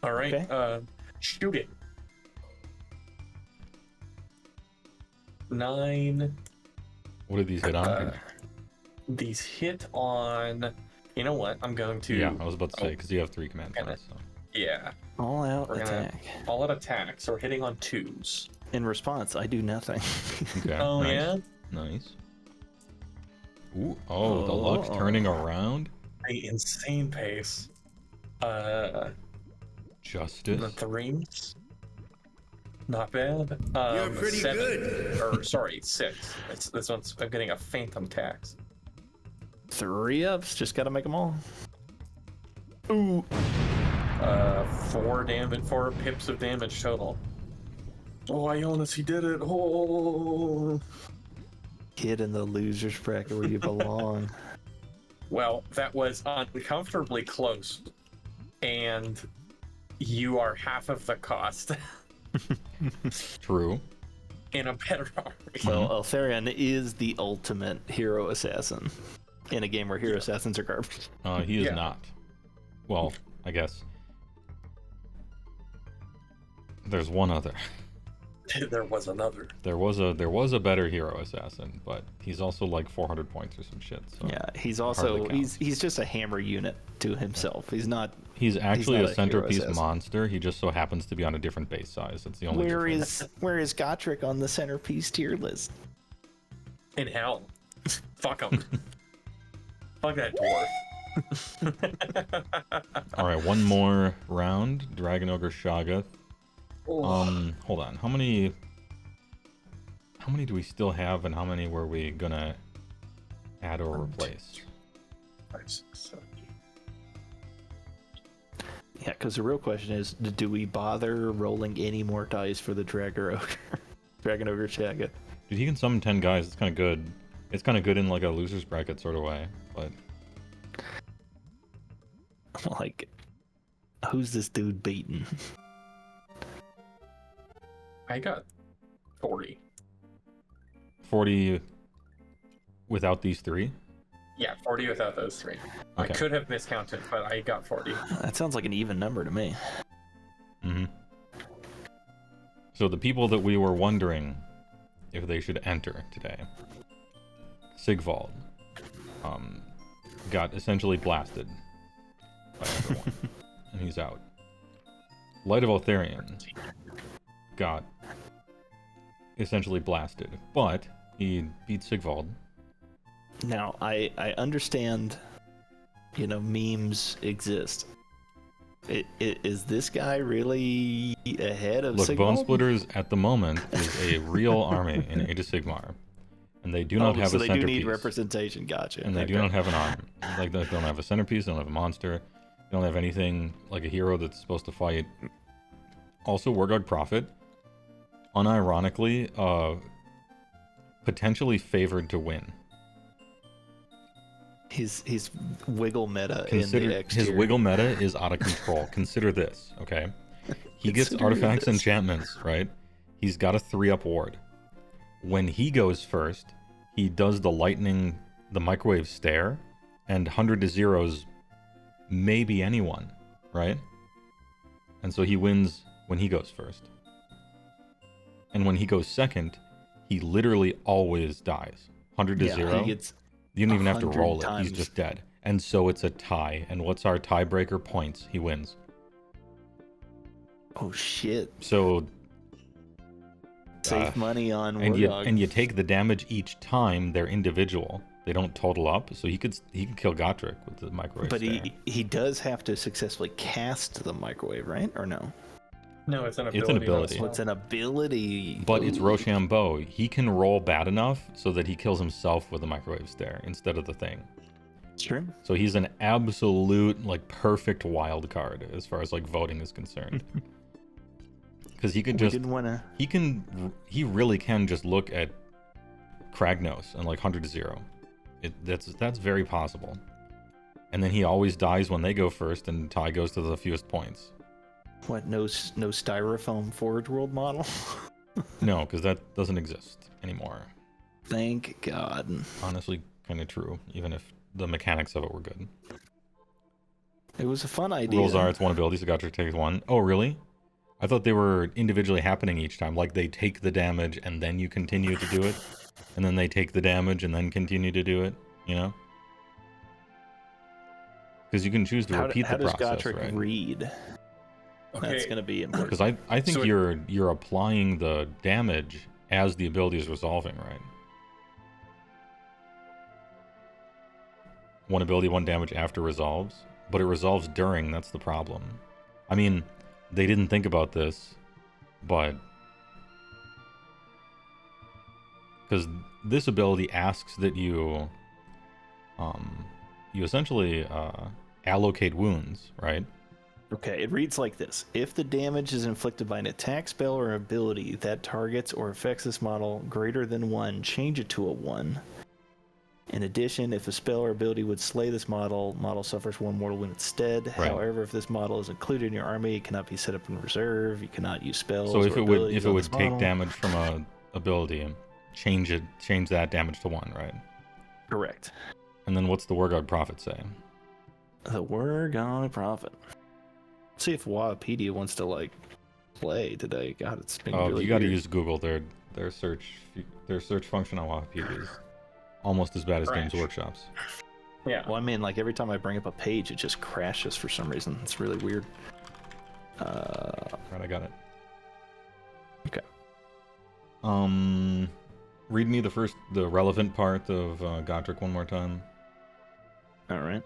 All right. Okay. Shoot it. 9. What did these hit on? These hit on. You know what? I'm going to. Yeah, I was about to say, Oh. because you have 3 command Kinda. points. So. Yeah. All out We're gonna- attack. All out attack. So we're hitting on 2s. In response, I do nothing. Okay, Oh nice. yeah. Nice. Ooh, oh, the luck's turning around. The insane pace. Justice. The 3s. Not bad. You're pretty 7, good. Or sorry, 6. This one's. I'm getting a phantom tax. 3 ups, just gotta make them all. Ooh. 4 damage, 4 pips of damage total. Oh, Ionus, he did it. Oh. Get in the loser's bracket where you belong. Well, that was uncomfortably close, and you are half of the cost True. in a better army. Well, Alarion is the ultimate hero assassin in a game where hero assassins are garbage. He is Yeah. not. Well, I guess. There's one other. There was another. There was a better hero assassin, but he's also like 400 points or some shit. So Yeah, he's hardly also counts. he's just a hammer unit to himself. He's not. He's actually not a a hero centerpiece assassin. monster. He just so happens to be on a different base size. That's the only difference. Where is Gotrek on the centerpiece tier list? In hell. Fuck him. Fuck that dwarf. All right, one more round. Dragon Ogre Shoggoth. Oh. Hold on. How many do we still have, and how many were we gonna add or replace? 5, 6, 7. Yeah, because the real question is, do we bother rolling any more dice for the Dragon Ogre Shoggoth? Dude, he can summon 10 guys. It's kind of good. It's kind of good in like a loser's bracket sort of way, but Like, who's this dude beating? I got 40. 40 without these 3. Yeah, 40 without those 3. I Okay. could have miscounted, but I got 40. That sounds like an even number to me. Mm-hmm. So the people that we were wondering if they should enter today, Sigvald, got essentially blasted by everyone, and he's out. Light of Alarion got essentially blasted, but he beat Sigvald. Now, I understand, memes exist. Is this guy really ahead of Look, Sigvald? Bone Splitters at the moment is a real army in Age of Sigmar, and they do not have so a they centerpiece. do need representation. Gotcha. And they do not have an arm. Like, they don't have a centerpiece, they don't have a monster, they don't have anything like a hero that's supposed to fight. Also, Wargog Prophet, unironically, potentially favored to win. His wiggle meta in Consider the X his tier. wiggle meta is out of control. Consider this, okay? He gets Consider artifacts, this. enchantments, right? He's got a 3-up ward. When he goes first, he does the lightning, the microwave stare, and 100 to 0s maybe anyone, right? And so he wins when he goes first. And when he goes second, he literally always dies. 100 to 0. You don't even have to roll it. He's just dead. And so it's a tie. And what's our tiebreaker? Points. He wins. Oh shit. So save money on Wargog. And you take the damage each time they're individual. They don't total up, so he can kill Gotrek with the microwave. But he does have to successfully cast the microwave, right? Or no? No, it's an ability. It's an ability. So it's an ability. But it's Rochambeau. He can roll bad enough so that he kills himself with a microwave stare instead of the thing. True. So he's an absolute, like, perfect wild card as far as, like, voting is concerned. Because he could just... He really can just look at Kragnos and, like, 100 to 0. That's very possible. And then he always dies when they go first, and Ty goes to the fewest points. What, no styrofoam Forge World model? No, because that doesn't exist anymore. Thank God. Honestly, kind of true, even if the mechanics of it were good. It was a fun idea. Rules are, it's one ability, so Gotrek takes one. Oh, really? I thought they were individually happening each time. Like, they take the damage, and then you continue to do it. And then they take the damage, and then continue to do it, you know? Because you can choose to repeat the process, how does Gotrek right? read? Okay. That's going to be important. Because I think you're applying the damage as the ability is resolving, right? One ability, one damage after resolves, but it resolves during. That's the problem. I mean, they didn't think about this, but because this ability asks that you essentially allocate wounds, right? Okay, it reads like this. If the damage is inflicted by an attack, spell, or ability that targets or affects this model greater than 1, change it to a 1. In addition, if a spell or ability would slay this model suffers 1 mortal wound instead. Right. However, if this model is included in your army, it cannot be set up in reserve. You cannot use spells. So if or it would take model. damage from a ability, change that damage to 1, right? Correct. And then what's the Wargog Prophet say? The Wargog Prophet. See if Wikipedia wants to like play today. God, it's been really you got to weird. use Google. Their search function on Wikipedia is almost as bad as Games Workshop's. Yeah. Well, I mean, like every time I bring up a page, it just crashes for some reason. It's really weird. Right, I got it. Okay. Read me the relevant part of Gotrek one more time. All right.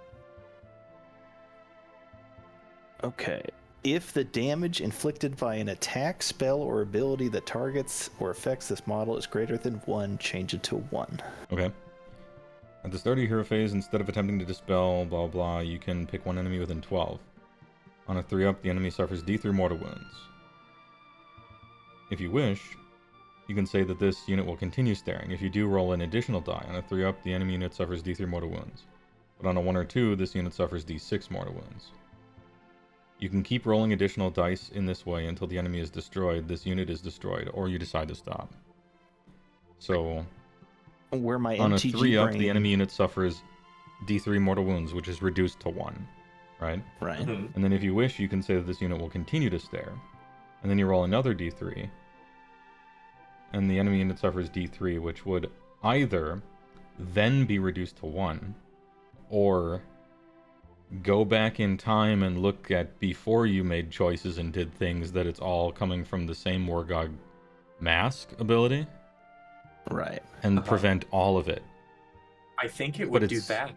Okay. If the damage inflicted by an attack, spell, or ability that targets or affects this model is greater than 1, change it to 1. Okay. At the start of your hero phase, instead of attempting to dispel, blah blah, you can pick one enemy within 12. On a 3-up, the enemy suffers D3 mortal wounds. If you wish, you can say that this unit will continue staring. If you do, roll an additional die. On a 3-up, the enemy unit suffers D3 mortal wounds. But on a 1 or 2, this unit suffers D6 mortal wounds. You can keep rolling additional dice in this way until the enemy is destroyed, this unit is destroyed, or you decide to stop. So, where my on MTG a 3-up, brain... the enemy unit suffers D3 mortal wounds, which is reduced to 1, right? Right. Mm-hmm. And then if you wish, you can say that this unit will continue to stare. And then you roll another D3, and the enemy unit suffers D3, which would either then be reduced to 1, or go back in time and look at before you made choices and did things that it's all coming from the same Wargog mask ability. Right. And prevent all of it. I think it would do that.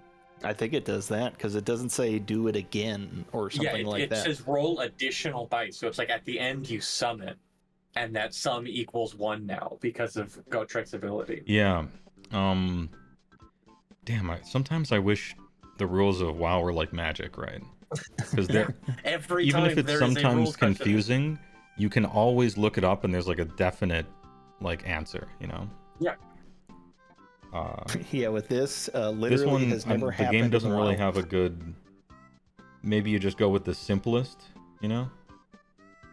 I think it does that because it doesn't say do it again or something like that. It says roll additional dice. So it's like at the end you sum it, and that sum equals 1 now because of Gotrek's ability. Yeah. Sometimes I wish the rules of WoW were like Magic, right? Because they're even if it's sometimes confusing, you can always look it up and there's like a definite like answer, you know? Yeah. Yeah, with this, literally this one, has never happened. The game doesn't in a really while. have a good. Maybe you just go with the simplest, you know?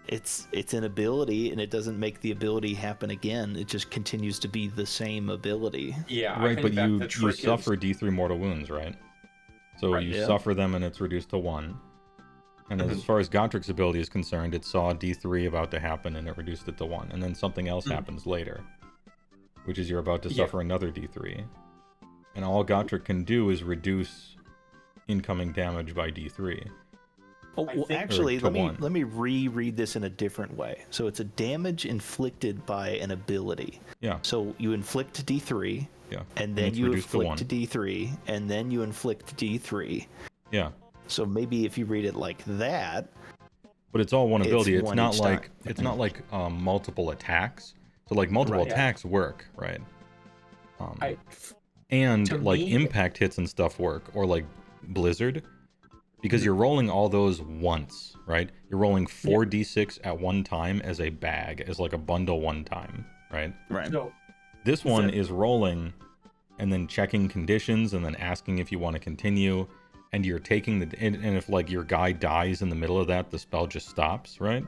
It's an ability, and it doesn't make the ability happen again. It just continues to be the same ability. Yeah, right. But you suffer D3 mortal wounds, right? So Right, you yeah. suffer them, and it's reduced to 1. And as far as Gotrek's ability is concerned, it saw D3 about to happen and it reduced it to 1. And then something else happens later, which is you're about to suffer another D3. And all Gotrek can do is reduce incoming damage by D3. Oh, well, actually, let me reread this in a different way. So it's a damage inflicted by an ability. Yeah. So you inflict D3, and then you inflict D3, and then you inflict D3. Yeah. So maybe if you read it like that. But it's all one ability. It's not like multiple attacks. So like multiple attacks work, right? And like impact hits and stuff work, or like Blizzard, because you're rolling all those once, right? You're rolling 4d6 at one time as a bag, as like a bundle one time, right? Right. So, this one is rolling and then checking conditions and then asking if you want to continue, and you're taking the and if like your guy dies in the middle of that, the spell just stops, right?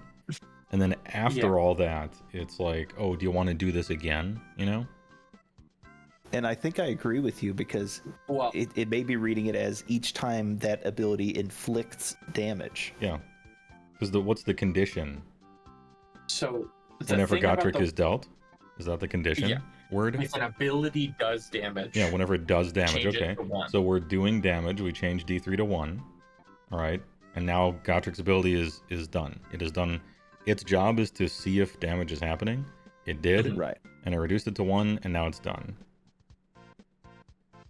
And then after all that, it's like, oh, do you want to do this again? You know? And I think I agree with you, because it may be reading it as each time that ability inflicts damage. Yeah. Because what's the condition? So whenever Gotrek is dealt, is that the condition? Yeah. Word? If an ability does damage. Yeah, whenever it does damage. Okay. So we're doing damage. We change D3 to 1. All right. And now Gotrek's ability is done. It is done. Its job is to see if damage is happening. It did. Right. And it reduced it to 1, and now it's done.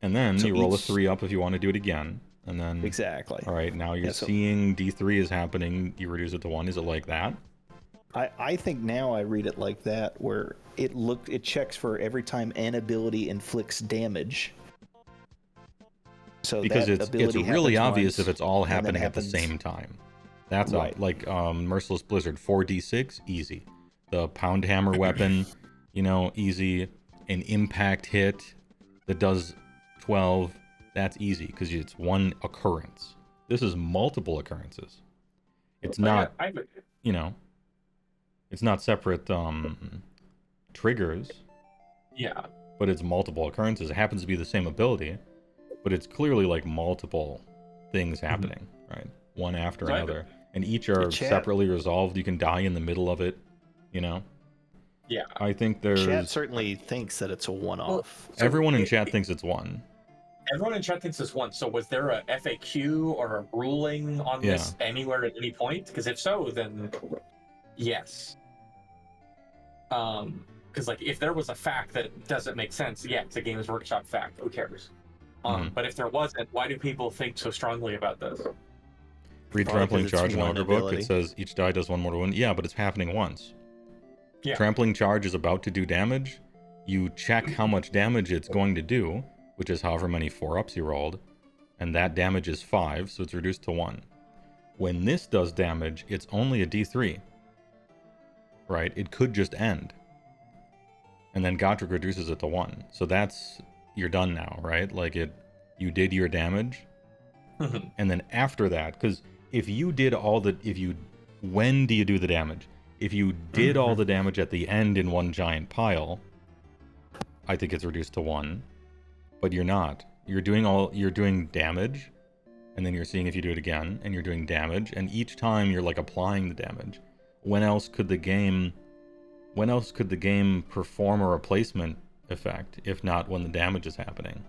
And then you roll a 3 up if you want to do it again. And then exactly. All right, now you're seeing D3 is happening. You reduce it to 1. Is it like that? I think now I read it like that, where it checks for every time an ability inflicts damage. So because it's really obvious if it's all happening at the same time. That's right. Like Merciless Blizzard, 4d6, easy. The Pound Hammer weapon, easy. An impact hit that does 12, that's easy because it's one occurrence. This is multiple occurrences. It's not, it's not separate triggers. Yeah. But it's multiple occurrences. It happens to be the same ability, but it's clearly like multiple things happening, right? One after another. And each are separately resolved. You can die in the middle of it, Yeah. I think there's... Chat certainly thinks that it's a one-off. Well, everyone in chat thinks it's 1. Everyone in chat thinks it's 1. So was there a FAQ or a ruling on this anywhere at any point? Because if so, then yes. Because like if there was a fact that doesn't make sense, it's a Games Workshop fact. Who cares? But if there wasn't, why do people think so strongly about this? Read Trampling Charge in Ogre Book. It says each die does 1 more to wound. Yeah, but it's happening once. Yeah. Trampling Charge is about to do damage. You check how much damage it's going to do, which is however many 4-ups you rolled, and that damage is 5, so it's reduced to 1. When this does damage, it's only a D3. Right? It could just end. And then Gotrek reduces it to 1. So you're done now, right? Like you did your damage. And then after that, because if you did when do you do the damage? If you did all the damage at the end in one giant pile, I think it's reduced to 1. But you're not. You're doing damage, and then you're seeing if you do it again, and you're doing damage, and each time you're like applying the damage. When else could the game perform a replacement effect, if not when the damage is happening?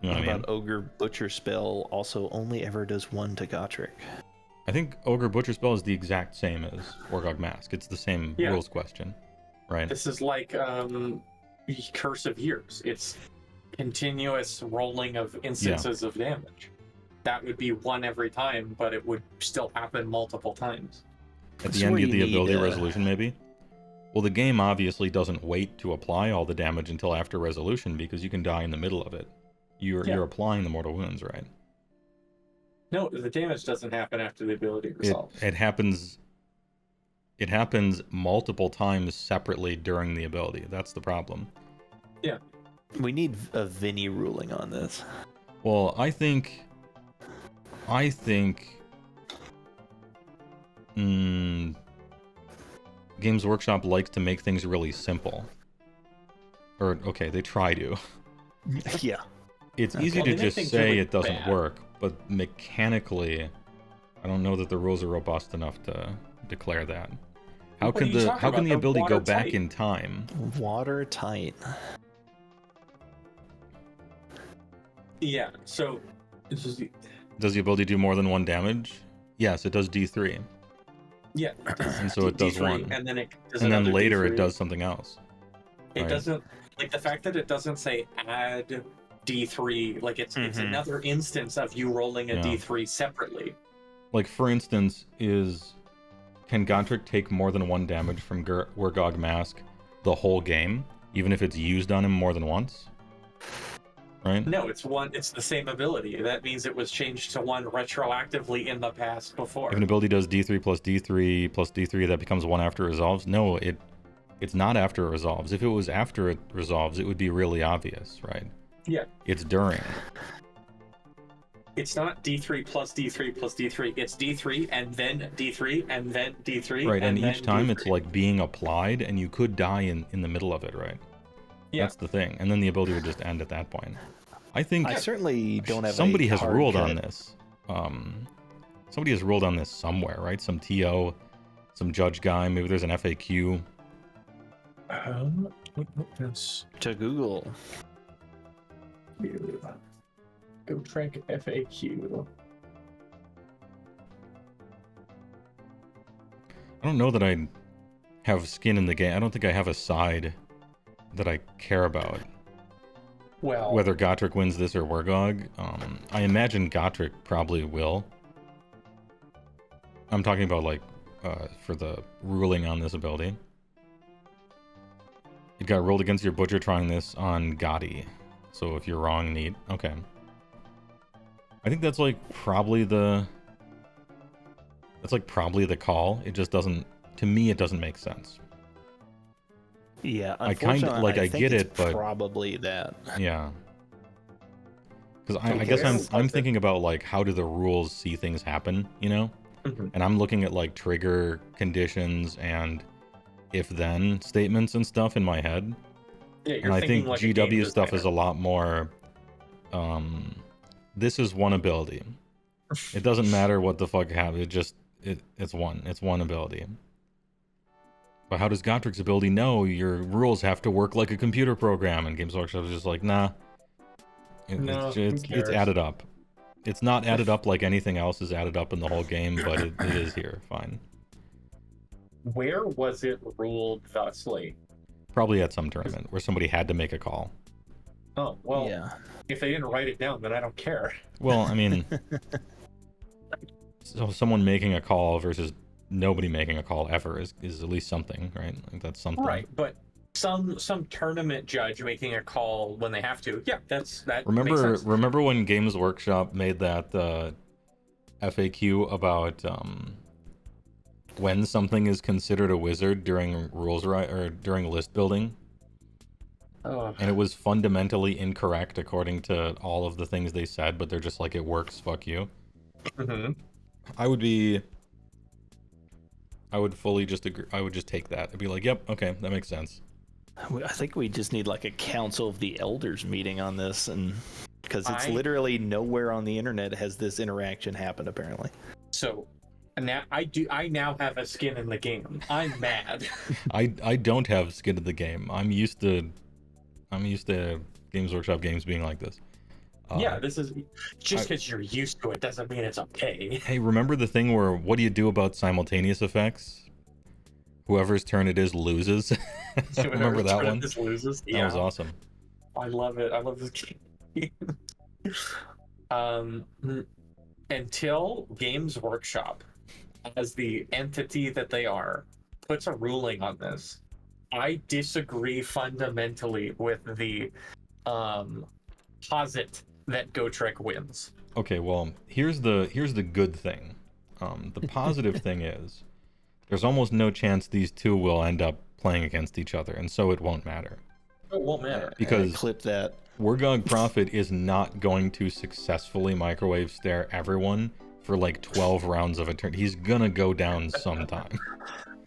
You know what I mean? Ogre Butcher Spell also only ever does 1 to Gotrek. I think Ogre Butcher Spell is the exact same as Orgog Mask. It's the same rules question, right? This is like Curse of Years. It's continuous rolling of instances of damage. That would be 1 every time, but it would still happen multiple times. At the end of the ability resolution, maybe? Well, the game obviously doesn't wait to apply all the damage until after resolution, because you can die in the middle of it. You're applying the mortal wounds, right? No, the damage doesn't happen after the ability resolves. It happens multiple times separately during the ability. That's the problem. Yeah. We need a Vinny ruling on this. Well, I think Games Workshop likes to make things really simple. Or, okay, they try to. Yeah. It's easy to just say it doesn't work, but mechanically, I don't know that the rules are robust enough to declare that. How What are you talking can about? the They're ability go back watertight. in time? Watertight. Yeah. So, this is Does the ability do more than 1 damage? Yes, it does D3. yeah. And so it does D3, 1. and then it does And then another later D3. it does something else. It right? doesn't like the fact that it doesn't say add D3. Like it's another instance of you rolling a Yeah. D3 separately. Like, for instance, can Gontrick take more than 1 damage from Gorgog Mask the whole game, even if it's used on him more than once? Right? No, it's one. It's the same ability. That means it was changed to 1 retroactively in the past before. If an ability does D3 plus D3 plus D3, that becomes 1 after it resolves? No, it's not after it resolves. If it was after it resolves, it would be really obvious, right? Yeah. It's during. It's not D3 plus D3 plus D3. It's D3 and then D3 and then D3. Right, and then each time D3. it's like being applied, and you could die in the middle of it, right? Yeah. That's the thing. And then the ability would just end at that point. I think I certainly don't have. somebody a has hard ruled cut. on this. Somebody has ruled on this somewhere, right? Some TO, some judge guy. Maybe there's an FAQ. This To Google. Go track FAQ. I don't know that I have skin in the game. I don't think I have a side that I care about. Well, Whether Gotrek wins this or Wargog, I imagine Gotrek probably will. I'm talking about, like, for the ruling on this ability. It got ruled against your Butcher trying this on Gotti. So if you're wrong, neat. Okay. I think that's, like, probably the... That's, like, probably the call. It just doesn't... To me, it doesn't make sense. Yeah, I kind of like. I think get it's it, but probably that. yeah. Because I Okay, guess where I'm was it? thinking about, like, how do the rules see things happen, you know? Mhm. And I'm looking at, like, trigger conditions and if-then statements and stuff in my head. yeah, you're And I thinking think like a game GW stuff is a designer. lot more. This is one ability. It doesn't matter what the fuck happens. It's one ability. But how does Gotrek's ability know your rules have to work like a computer program? And Games Workshop is just like, nah. No, who It's cares? added up. It's not added up like anything else is added up in the whole game, but it is here. Fine. Where was it ruled thusly? Probably at some tournament where somebody had to make a call. Oh, well, Yeah. if they didn't write it down, then I don't care. Well, I mean, so someone making a call versus nobody making a call ever is at least something, right? Like, that's something. Right, but some tournament judge making a call when they have to. Yeah, that makes sense. Remember when Games Workshop made that FAQ about when something is considered a wizard during during list building? Oh, And it was fundamentally incorrect according to all of the things they said, but they're just like, it works, fuck you. mhm. I would fully just agree. I would just take that. I'd be like, yep, okay, that makes sense. I think we just need like a Council of the Elders meeting on this, and because it's literally nowhere on the internet has this interaction happened apparently. So now I now have a skin in the game. I'm mad. I don't have skin in the game. I'm used to Games Workshop games being like this. Yeah, this is just because you're used to it doesn't mean it's okay. Hey, remember the thing where what do you do about simultaneous effects? Whoever's turn it is loses. Remember that one? This loses. That Yeah, was awesome. I love it. I love this game. Until Games Workshop, as the entity that they are, puts a ruling on this, I disagree fundamentally with the posit that Gotrek wins. Okay, well, here's the good thing. The positive thing is there's almost no chance these two will end up playing against each other, and so it won't matter. It won't matter. Because Clip that. Wargog Prophet is not going to successfully microwave stare everyone for like 12 rounds of a turn. He's gonna go down sometime.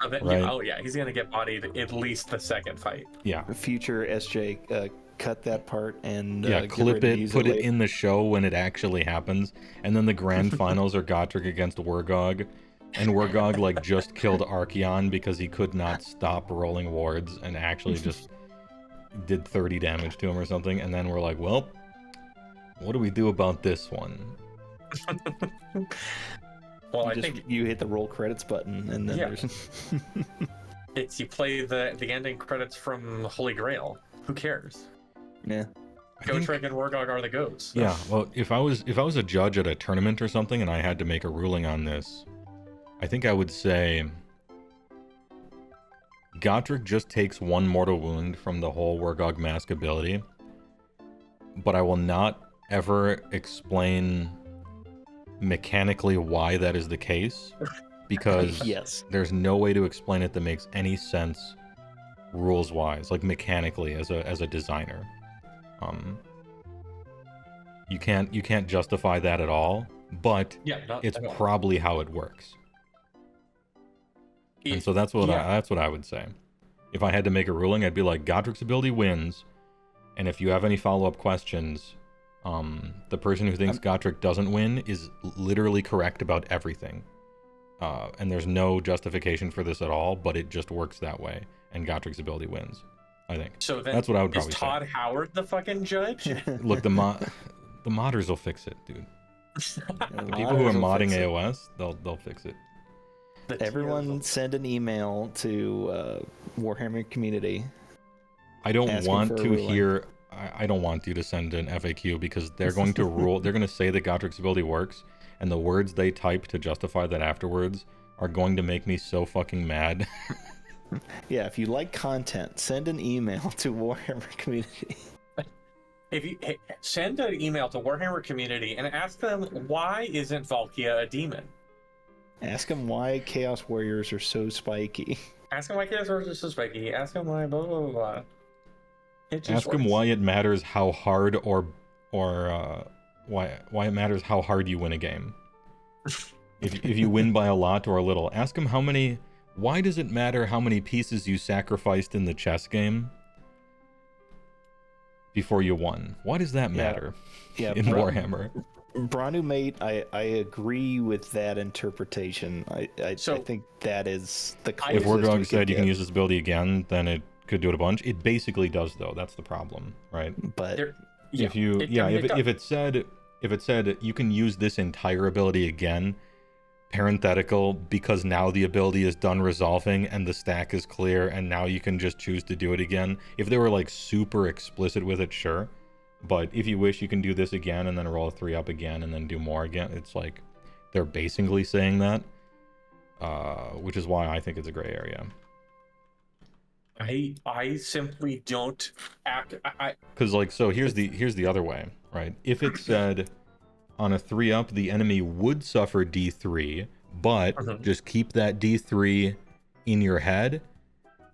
Right. Right. Yeah, oh yeah, he's gonna get bodied at least the second fight. Yeah. Future SJ cut that part and Yeah, clip it, put it in the show when it actually happens, and then the grand finals are Gotrek against Wargog, and Wargog like just killed Archeon because he could not stop rolling wards and actually just did 30 damage to him or something, and then we're like, well, what do we do about this one? Well, I think you hit the roll credits button, and then there's it's you play the ending credits from Holy Grail. Who cares? Yeah. Gotrek and Wargog are the goats. Yeah, well, if I was a judge at a tournament or something and I had to make a ruling on this, I think I would say Gotrek just takes one mortal wound from the whole Wargog Mask ability, but I will not ever explain mechanically why that is the case, because there's no way to explain it that makes any sense rules-wise, like mechanically as a designer. You can't justify that at all, but it's probably how it works. And so that's what I would say. If I had to make a ruling, I'd be like, Godric's ability wins, and if you have any follow-up questions, the person who thinks Gotrek doesn't win is literally correct about everything. And there's no justification for this at all, but it just works that way, and Gotrek's ability wins, I think. So then that's what I would probably say. Is Todd Howard the fucking judge? Look, the modders will fix it, dude. The people who are modding AOS, they'll fix it. Everyone send an email to Warhammer community. I don't want to hear. I don't want you to send an FAQ because they're going to rule. They're going to say that Gotrek's ability works, and the words they type to justify that afterwards are going to make me so fucking mad. Yeah, if you like content, send an email to Warhammer community. Send an email to Warhammer community and ask them, why isn't Valkia a demon? Ask them why Chaos Warriors are so spiky. Ask them why Chaos Warriors are so spiky. Ask them why blah blah blah. Ask them why it matters how hard or why it matters how hard you win a game. If you win by a lot or a little, ask them why does it matter how many pieces you sacrificed in the chess game before you won? Why does that matter in Warhammer? Branu mate, I agree with that interpretation. I think that is the closest. If Wargog said you can use this ability again, then it could do it a bunch. It basically does, though. That's the problem, right? But if it said you can use this entire ability again, parenthetical, because now the ability is done resolving and the stack is clear and now you can just choose to do it again. If they were like super explicit with it, sure. But if you wish, you can do this again and then roll a 3-up again and then do more again. It's like they're basically saying that, which is why I think it's a gray area. I simply don't act. Because so here's the other way, right? If it said on a 3-up the enemy would suffer D3, but just keep that D3 in your head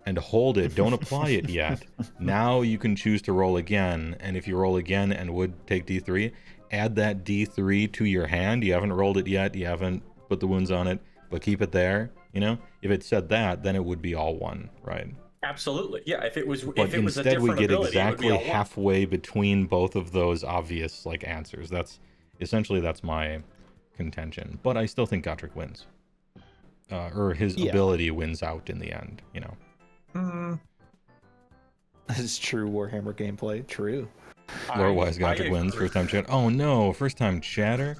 and hold it. Don't apply it yet. Now you can choose to roll again, and if you roll again and would take D3, add that D3 to your hand. You haven't rolled it yet. You haven't put the wounds on it, but keep it there. You know, if it said that, then it would be all one, right? Absolutely, yeah. If it was, but if it was instead a we different get ability, exactly halfway between both of those obvious like answers. That's my contention. But I still think Gotrek wins, or his ability wins out in the end. You know. This is true Warhammer gameplay. True. Lore-wise, Gotrek wins. First time chatter. Oh no, first time chatter.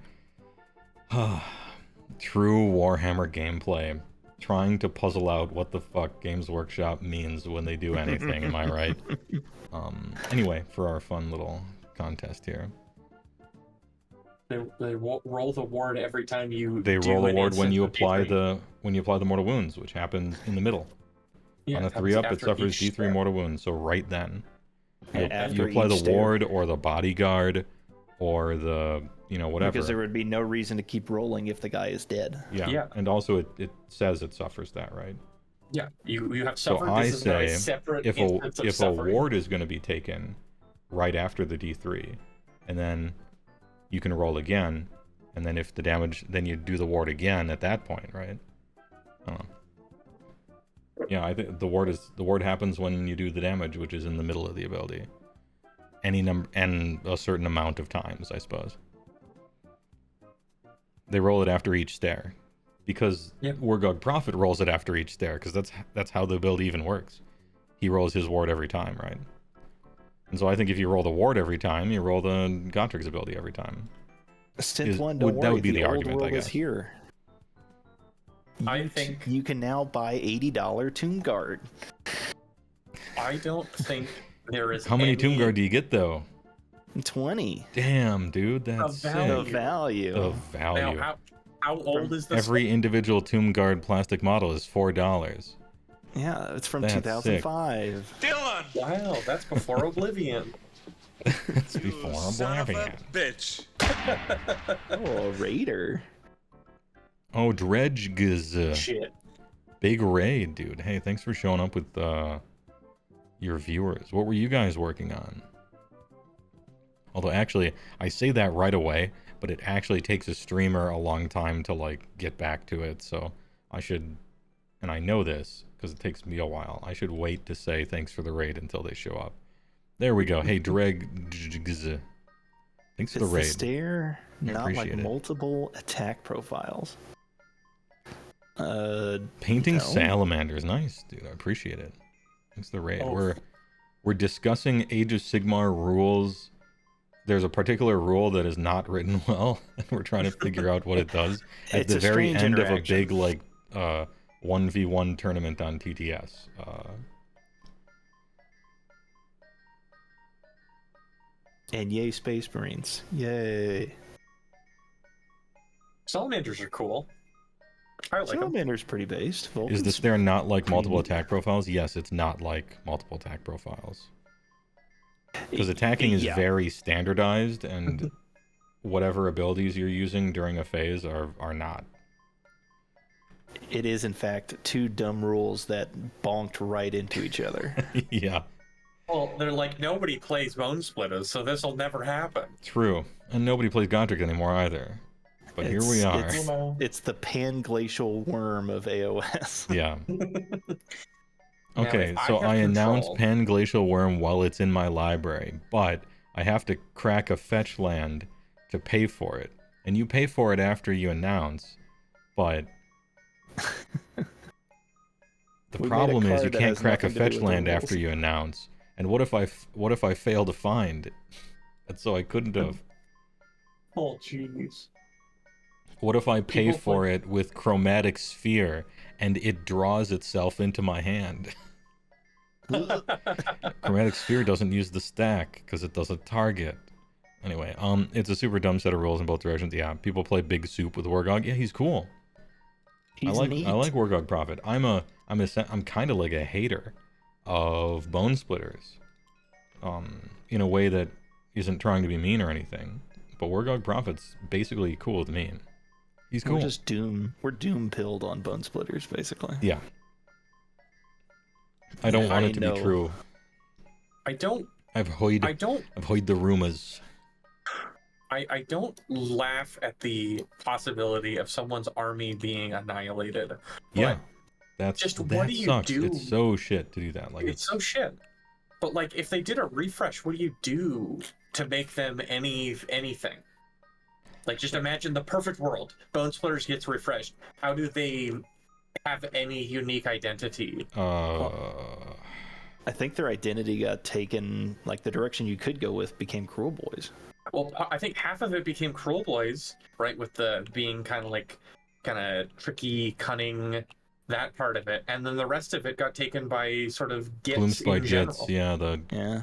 True Warhammer gameplay. Trying to puzzle out what the fuck Games Workshop means when they do anything. Am I right? Anyway, for our fun little contest here. They roll the ward every time you. They roll the ward when you apply the mortal wounds, which happens in the middle. Yeah, on a 3-up, it suffers D3 mortal wounds. So right then, you apply the ward or the bodyguard or the whatever. Because there would be no reason to keep rolling if the guy is dead. Yeah. And also it says it suffers that, right? Yeah. You have suffered. So I say if a ward is going to be taken right after the D3, and then you can roll again, and then if the damage, then you do the ward again at that point, right? I don't know. Yeah, I think the ward happens when you do the damage, which is in the middle of the ability. any number and a certain amount of times, I suppose. They roll it after each stair, because Wargog Prophet rolls it after each stair, because that's how the build even works. He rolls his ward every time, right? And so I think if you roll the ward every time, you roll the Gotrik's ability every time. Synth one, don't worry, that would be the the old argument, I world guess. is here. I think you can now buy $80 Tomb Guard. I don't think there is. How many any... Tomb Guard do you get though? 20. Damn, dude, that's The sick. value. The value. The value. Now, how old is this? Every individual Tomb Guard plastic model is $4. Yeah, it's from That's 2005. Dylan! Wow, that's before Oblivion. It's before Son of a Oblivion. bitch. Oh, a raider. Oh, Dredgz. Shit. Big raid, dude. Hey, thanks for showing up with your viewers. What were you guys working on? Although, actually, I say that right away, but it actually takes a streamer a long time to, like, get back to it, so I should, and I know this, because it takes me a while, I should wait to say thanks for the raid until they show up. There we go. Hey, Dredgz. Thanks for the raid. Is the stair not like appreciate it. multiple attack profiles? Painting no. salamanders, nice, dude. I appreciate it. Thanks for the raid. Oh. We're discussing Age of Sigmar rules. There's a particular rule that is not written well, and we're trying to figure out what it does at It's the a very strange end of a interaction. big, like, 1v1 tournament on TTS. And yay, Space Marines. Yay. Salamanders are cool. I like them. Salamander's pretty based. Is Vulcan's this there not like multiple pretty- attack profiles? Yes, it's not like multiple attack profiles. Because attacking is Yeah. very standardized, and whatever abilities you're using during a phase are not. It is, in fact, two dumb rules that bonked right into each other. Yeah, Well, they're like, nobody plays Bone Splitters, so this will never happen. true. And nobody plays Godric anymore either. But here we are. It's the pan-glacial worm of AOS. Yeah. Now, Okay, if I so have I announced control- Pan Glacial Worm while it's in my library, but I have to crack a fetch land to pay for it. And you pay for it after you announce, but the We made a problem is card you that can't has crack a nothing to do fetch with the land rules. after you announce. And what if I fail to find it? And so I couldn't have. Oh, jeez. What if I pay People for it with Chromatic Sphere and it draws itself into my hand? Chromatic Sphere doesn't use the stack because it doesn't target. Anyway, it's a super dumb set of rules in both directions. Yeah, people play Big Soup with Wargog. Yeah, he's cool. He's neat. I like Wargog Prophet. I'm kind of like a hater of Bone Splitters, in a way that isn't trying to be mean or anything. But Wargog Prophet's basically cool with me. He's cool. We're doom pilled on Bone Splitters, basically. Yeah. I don't want it to know. be true. I don't I've heard the rumors. I don't laugh at the possibility of someone's army being annihilated. But Yeah. That what do you sucks. do? It's so shit to do that. Like It's so shit. But like, if they did a refresh, what do you do to make them anything? Like, just imagine the perfect world. Bone Splitters gets refreshed. How do they have any unique identity? I think their identity got taken, like the direction you could go with became Cruel Boys. Well, I think half of it became Cruel Boys, right? With the being kind of tricky, cunning, that part of it, and then the rest of it got taken by sort of Gits Glimpse by in Jets, general. yeah,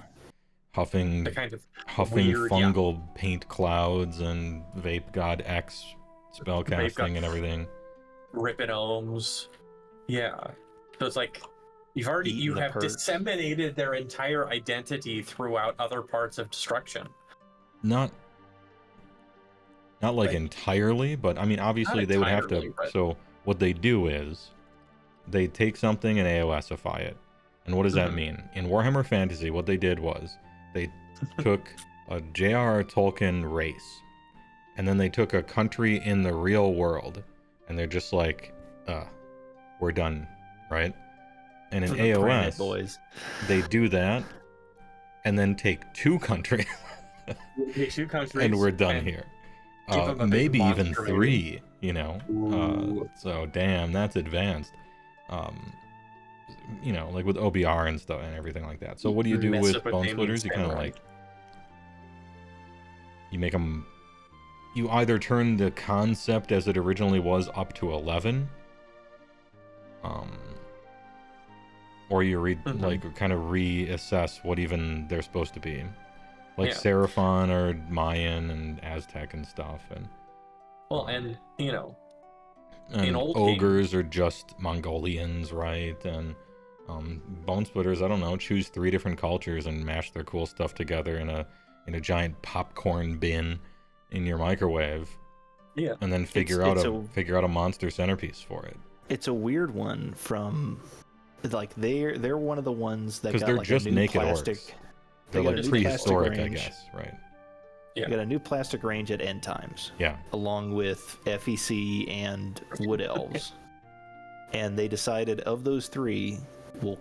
huffing The kind of huffing weird, fungal paint clouds and Vape God X spellcasting and everything. Rippin' ohms. Yeah. So it's like you Eating the have perks. disseminated their entire identity throughout other parts of destruction. Not like Like- entirely, but I mean obviously they would have to. entirely, but- So what they do is they take something and AOSify it. And what does that Mhm. mean? In Warhammer Fantasy, what they did was they took a J.R.R. Tolkien race, and then they took a country in the real world, and they're just like, we're done, right? And in The Planet AOS, Boys. they do that, and then take 2 countries. Take 2 countries, and we're done here. give them a big Maybe even monster 3. You know. Ooh. So damn, that's advanced. You know, like with OBR and stuff and everything like that. So what do you do with Bone Splitters? You kind of like, you make them, you either turn the concept as it originally was up to 11, or you like kind of reassess what even they're supposed to be, like Seraphon or Mayan and Aztec and stuff, and well, and you know, and in old ogres are just Mongolians, right? And Bone Splitters, I don't know, choose 3 different cultures and mash their cool stuff together in a giant popcorn bin in your microwave. Yeah. And then figure out a monster centerpiece for it. It's a weird one from, like, they're one of the ones that got they're like just a new naked plastic. orcs. They're like prehistoric, I guess, right? Yeah. You got a new plastic range at end times. Yeah. Along with FEC and Wood Elves. And they decided of those 3, we'll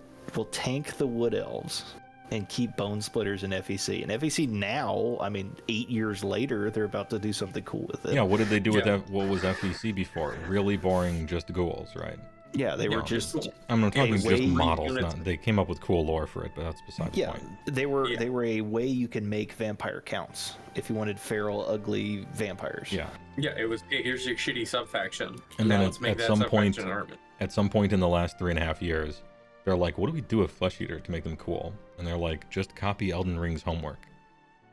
tank the Wood Elves and keep Bone Splitters and FEC. And FEC now, I mean, 8 years later, they're about to do something cool with it. Yeah, what did they do with that? What was FEC before? Really boring, just ghouls, right? Yeah, they were just. I'm not talking just models. They came up with cool lore for it, but that's beside the point. They were a way you can make vampire counts if you wanted feral, ugly vampires. Yeah. Yeah, it was. Here's your shitty sub-faction. And then let's make at that some point, an army. at some point in the last 3.5 years, they're like, what do we do with Flesh Eater to make them cool? And they're like, just copy Elden Ring's homework.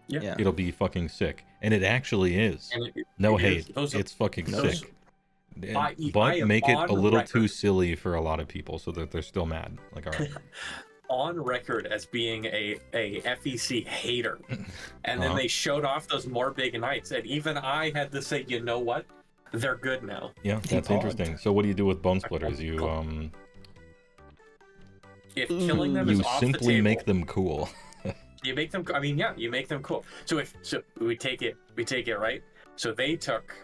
Yeah. It'll be fucking sick. And it actually is. No hate. It's fucking sick. But make it a little too silly for a lot of people so that they're still mad. Like, all right. On record as being a FEC hater. And then they showed off those more big knights. And even I had to say, you know what? They're good now. Yeah, that's interesting. So what do you do with Bone Splitters? You if killing them is off the table, simply make them cool. You make them. I mean, yeah, you make them cool. So we take it, right? So they took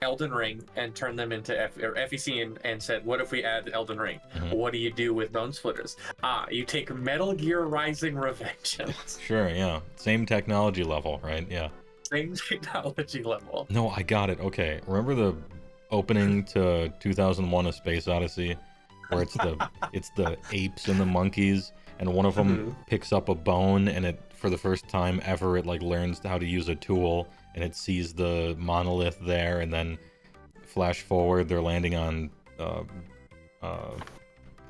Elden Ring and turned them into FEC and said, what if we add Elden Ring? What do you do with Bone Splitters? You take Metal Gear Rising Revengeance. Sure, yeah. Same technology level, right? Yeah. Same technology level. No, I got it. Okay. Remember the opening to 2001: A Space Odyssey, where it's the apes and the monkeys, and one of them picks up a bone, and it, for the first time ever, it like learns how to use a tool, and it sees the monolith there, and then flash forward, they're landing on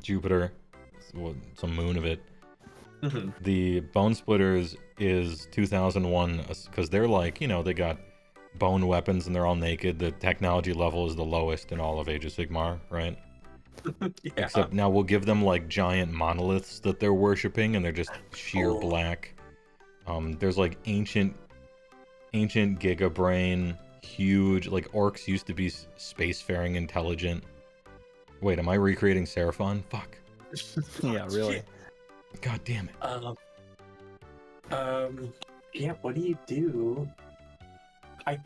Jupiter, some moon of it. The Bone Splitters is 2001, because they're like, you know, they got bone weapons and they're all naked. The technology level is the lowest in all of Age of Sigmar, right? Except now we'll give them like giant monoliths that they're worshipping, and they're just sheer black. There's like ancient Giga Brain, huge, like orcs used to be spacefaring intelligent. Wait, am I recreating Seraphon? Fuck. Yeah, really. God damn it. Yeah, what do you do? I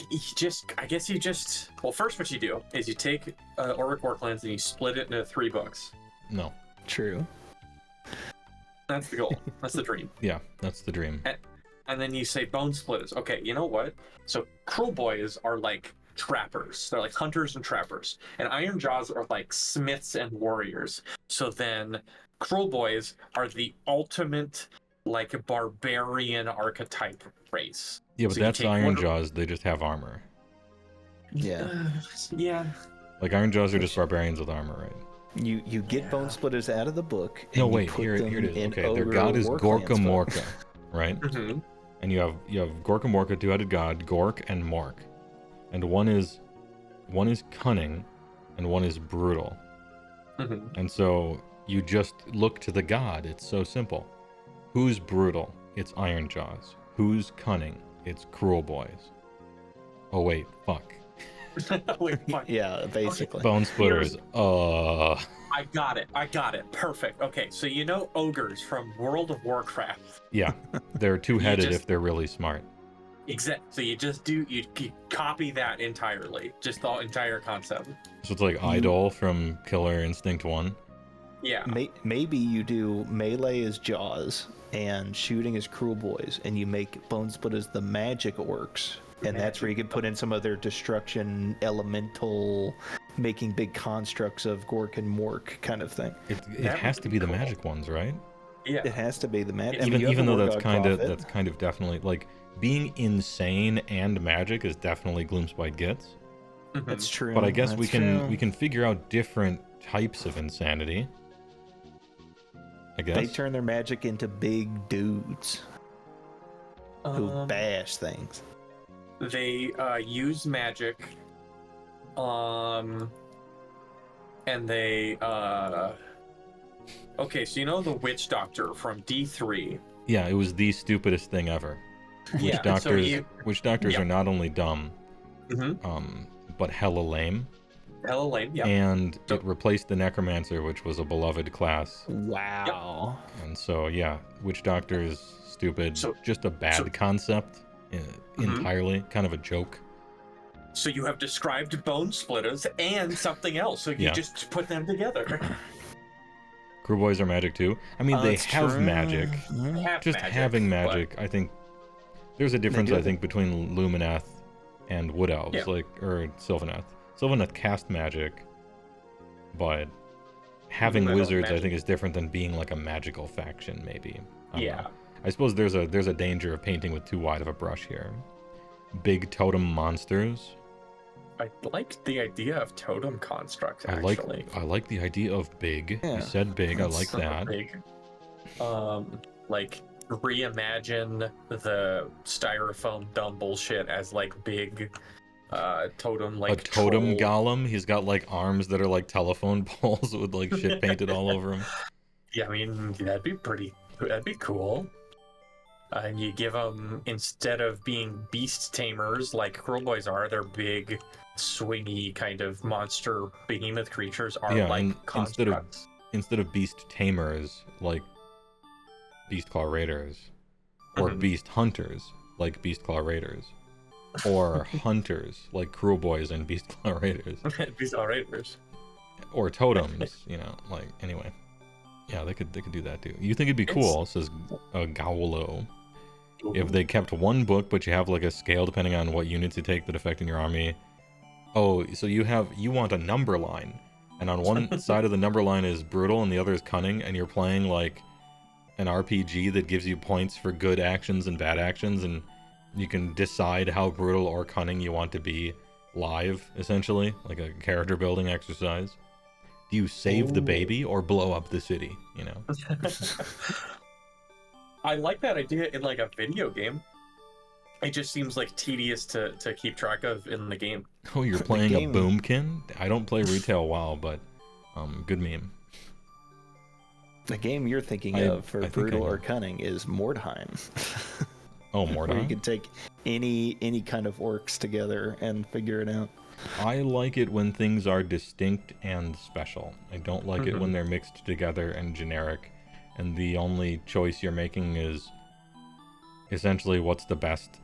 guess you just, well, first what you do is you take Auric Worklands and you split it into 3 books. No. True. That's the goal. That's the dream. Yeah, that's the dream. And then you say Bone Splitters. Okay, you know what? So Cruel Boys are like trappers. They're like hunters and trappers. And Iron Jaws are like smiths and warriors. So then Cruel Boys are the ultimate like a barbarian archetype race. Yeah, but so that's Iron Jaws. They just have armor. Yeah. Yeah. Like Iron Jaws are just barbarians with armor, right? You get Bone Splitters out of the book. And No, wait. you put Here them it is. in Okay, their Ogre god is War Gorka Clans book. Morka, right? And you have Gorka Morka, two-headed god, Gork and Mork, and one is cunning, and one is brutal. And so you just look to the god. It's so simple. Who's brutal? It's Iron Jaws. Who's cunning? It's Cruel Boys. Oh wait, fuck. Wait, fuck. Yeah, basically. Bone Splitters. I got it. Perfect. Okay, so you know ogres from World of Warcraft. Yeah, they're two-headed if they're really smart. Exactly. So you just you copy that entirely, just the entire concept. So it's like Idol from Killer Instinct 1. Yeah. Maybe you do melee as Jaws and shooting as Cruel Boys, and you make Bone Split as the magic orcs, and that's where you could put in some of their destruction, elemental, making big constructs of Gork and Mork kind of thing. It has to be the magic ones, right? Yeah. It has to be the magic. Even though that's kind of definitely like being insane and magic is definitely Gloomspite gets. That's true. But I guess we can figure out different types of insanity. I guess they turn their magic into big dudes who bash things. They use magic, and they okay, so you know the witch doctor from D3. Yeah, it was the stupidest thing ever. Yeah, Witch doctors are not only dumb, but hella lame. Hella lame, yeah. And it replaced the necromancer, which was a beloved class. Wow. And so yeah, witch doctor is stupid. Just a bad concept entirely, kind of a joke. So you have described bone splitters and something else, so you just put them together. Crew boys are magic too. I mean, they have magic. Having magic, I think there's a difference. I think between Lumineth and Wood Elves, or Sylvaneth. Sylvaneth cast magic, but having wizards, I think, is different than being like a magical faction. Maybe. I suppose there's a danger of painting with too wide of a brush here. Big totem monsters. I like the idea of totem constructs, actually. I like the idea of big. You said big. I like that. Big. Like reimagine the styrofoam dumb bullshit as like big totem, like a totem troll. golem. He's got like arms that are like telephone poles with like shit painted all over him. Yeah, I mean that'd be cool. And you give them, instead of being beast tamers like Cruel Boys are, they're big, swingy kind of monster behemoth creatures are like constructs. Instead of beast tamers like beast claw raiders, or beast hunters like beast claw raiders, or hunters like Cruel Boys and beast claw raiders. Beast claw raiders. Or totems, like anyway. Yeah, they could do that too. You think it'd be cool, says Gowlo, if they kept one book, but you have like a scale depending on what units you take that affect in your army. Oh, so you want a number line, and on one side of the number line is brutal and the other is cunning, and you're playing like an RPG that gives you points for good actions and bad actions, and you can decide how brutal or cunning you want to be live, essentially, like a character building exercise. Do you save the baby or blow up the city? I like that idea in like a video game. It just seems like tedious to keep track of in the game. Oh, you're playing a boomkin? I don't play retail WoW, but good meme. The game you're thinking of for brutal or cunning is Mordheim. Oh, Mordheim? Where you can take any kind of orcs together and figure it out. I like it when things are distinct and special. I don't like it when they're mixed together and generic, and the only choice you're making is essentially what's the best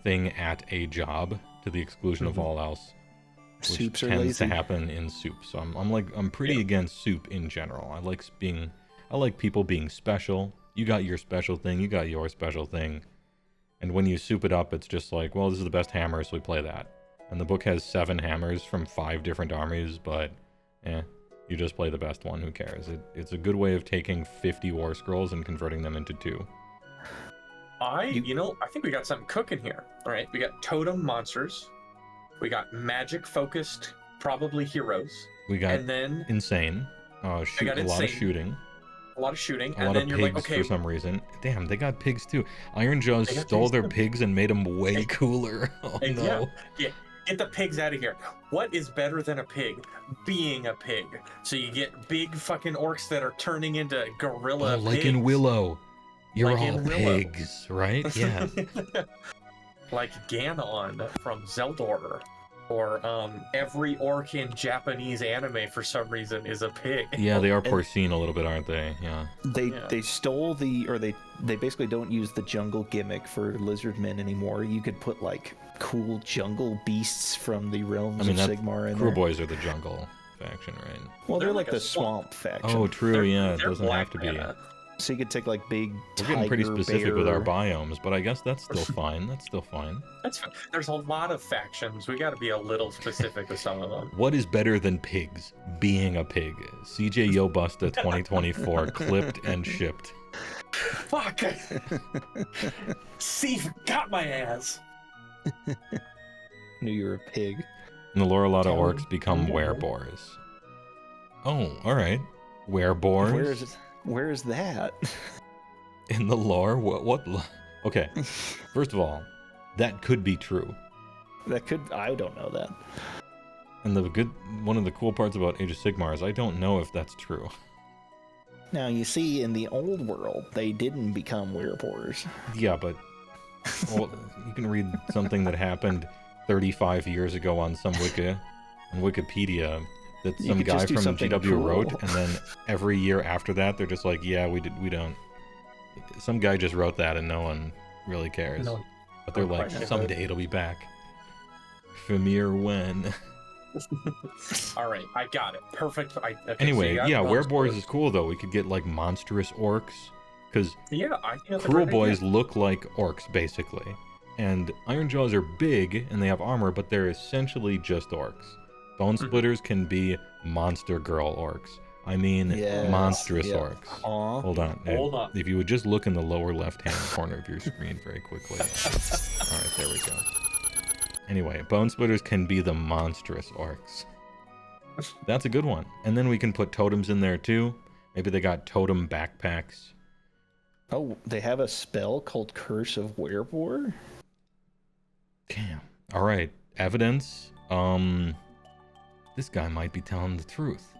thing at a job to the exclusion of all else, which Soups tends to happen in soup. So I'm pretty against soup in general. I like people being special. You got your special thing, you got your special thing, and when you soup it up, it's just like, well, this is the best hammer, so we play that. And the book has 7 hammers from 5 different armies, but you just play the best one. Who cares? It's a good way of taking 50 war scrolls and converting them into 2. I think we got something cooking here. All right, we got totem monsters, we got magic focused, probably heroes. We got and then insane. A lot of shooting. A lot of shooting, and then you're like, okay, for some reason. Damn, they got pigs too. Ironjaws stole their pigs and made them way cooler. Oh no. Yeah. Get the pigs out of here. What is better than a pig? Being a pig. So you get big fucking orcs that are turning into gorilla pigs. Like in Willow. You're like all pigs, right? Yeah. Like Ganon from Zeldor. Or every orc in Japanese anime for some reason is a pig. Yeah, they are porcine a little bit, aren't they? Yeah. They stole they basically don't use the jungle gimmick for lizardmen anymore. You could put like cool jungle beasts from the realms of Sigmar in Cruel there. Boys are the jungle faction, right? Well, they're like like a the swamp faction. Oh, true. Yeah, it They're doesn't have to be. Black Mana. So you could take like big We're getting pretty tiger, specific with our bear. biomes, but I guess that's still fine. That's still fine. That's fine. There's a lot of factions. We got to be a little specific with some of them. What is better than pigs? Being a pig. CJ Yobusta 2024, clipped and shipped. Fuck! Steve got my ass. Knew you were a pig. In the lore, a lot of Tell orcs me. become Yeah. werebores. Oh, all right. Werebores? Where is that? In the lore? Okay. First of all, that could be true. That could. I don't know that. And one of the cool parts about Age of Sigmar is I don't know if that's true. Now you see, in the old world, they didn't become werebores. Yeah, but well, you can read something that happened 35 years ago on Wikipedia that You some could guy just do from something GW wrote, cool. and then every year after that, they're just like, yeah, we don't. Some guy just wrote that, and no one really cares. No. But they're like, someday it'll be back. Famir when? All right, I got it. Perfect. Okay, Anyway, so you yeah, got werebores is cool though. We could get like monstrous orcs, because Yeah, I think that's a Cruel great Boys idea. look like orcs basically, and Ironjaws are big and they have armor, but they're essentially just orcs. Bone Splitters can be monster girl orcs. I mean, Yes, monstrous yeah. orcs. Aw. Hold on. Hold on. If you would just look in the lower left-hand corner of your screen very quickly. All right, there we go. Anyway, Bone Splitters can be the monstrous orcs. That's a good one. And then we can put totems in there too. Maybe they got totem backpacks. Oh, they have a spell called Curse of Werebore? Damn. All right. Evidence. This guy might be telling the truth.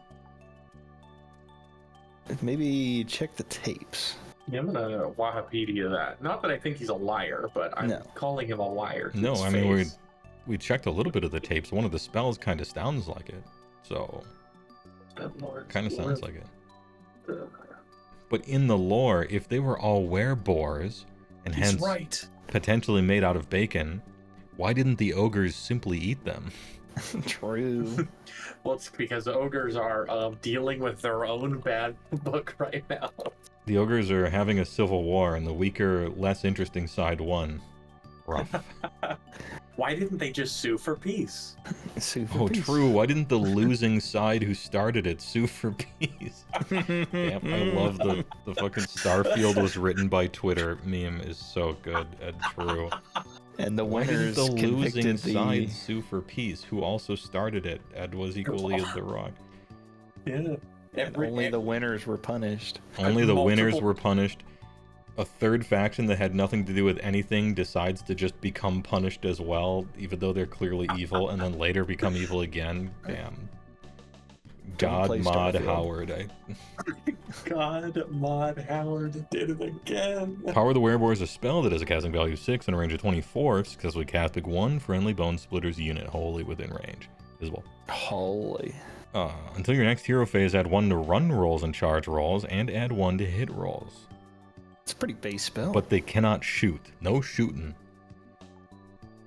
Maybe check the tapes. Yeah, I'm gonna Wikipedia that. Not that I think he's a liar, but I'm No. calling him a liar. to No, his I mean face. we checked a little bit of the tapes. One of the spells kind of sounds like it. So kind of sounds like it. But in the lore, if they were all werebores and He's hence right. potentially made out of bacon, why didn't the ogres simply eat them? True. Well, it's because the ogres are dealing with their own bad book right now. The ogres are having a civil war, and the weaker, less interesting side won. Rough. Why didn't they just sue for peace? Super Oh, peace. true. Why didn't the losing side who started it sue for peace? Damn, I love the fucking Starfield was written by Twitter meme is so good and true. And the Why didn't winners the losing convicted side sue for peace, who also started it and was equally as the rock? Yeah. and only the winners were punished. Only the winners multiple- were punished. A third faction that had nothing to do with anything decides to just become punished as well, even though they're clearly evil, and then later become evil again. Damn. God play Mod Starfield. Howard. God, Mod Howard did it again. Power of the Werebore is a spell that has a casting value of 6 and a range of 24. Successfully cast pick one friendly Bone Splitters unit wholly within range. Visible. Holy. Until your next hero phase, add 1 to run rolls and charge rolls, and add 1 to hit rolls. It's a pretty base spell. But they cannot shoot. No shooting.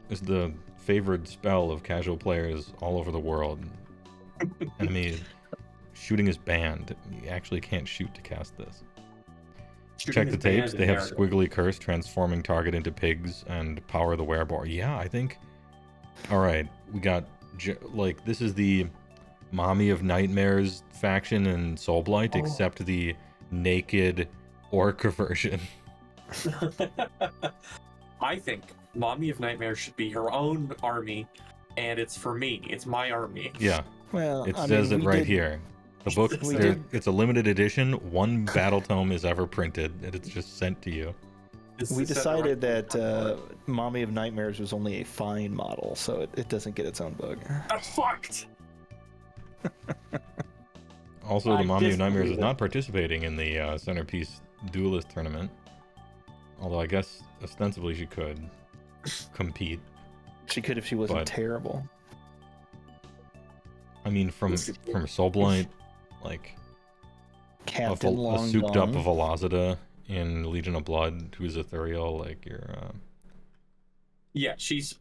It's the favored spell of casual players all over the world. Enemy shooting is banned. You actually can't shoot to cast this. Check the tapes. They have Squiggly Curse, transforming target into pigs, and Power of the Werebore. Yeah, I think... Alright, we got... Like, this is the Mommy of Nightmares faction in Soulblight, except the naked orc version. I think Mommy of Nightmares should be her own army, and it's for me. It's my army. Yeah, well, it I says mean, it we right did- here. The book, We did- it's a limited edition. 1 battle tome is ever printed, and it's just sent to you. We decided that Mommy of Nightmares was only a fine model, so it doesn't get its own book. That's fucked! Also, the I Mommy of Nightmares disbelieve is it. not participating in the Centerpiece Duelist tournament. Although I guess ostensibly she could compete. She could if she wasn't But- terrible. I mean, from Soulblight, like Captain a Long souped up Gone. Velocita in Legion of Blood, who's ethereal, like you're. Yeah, she's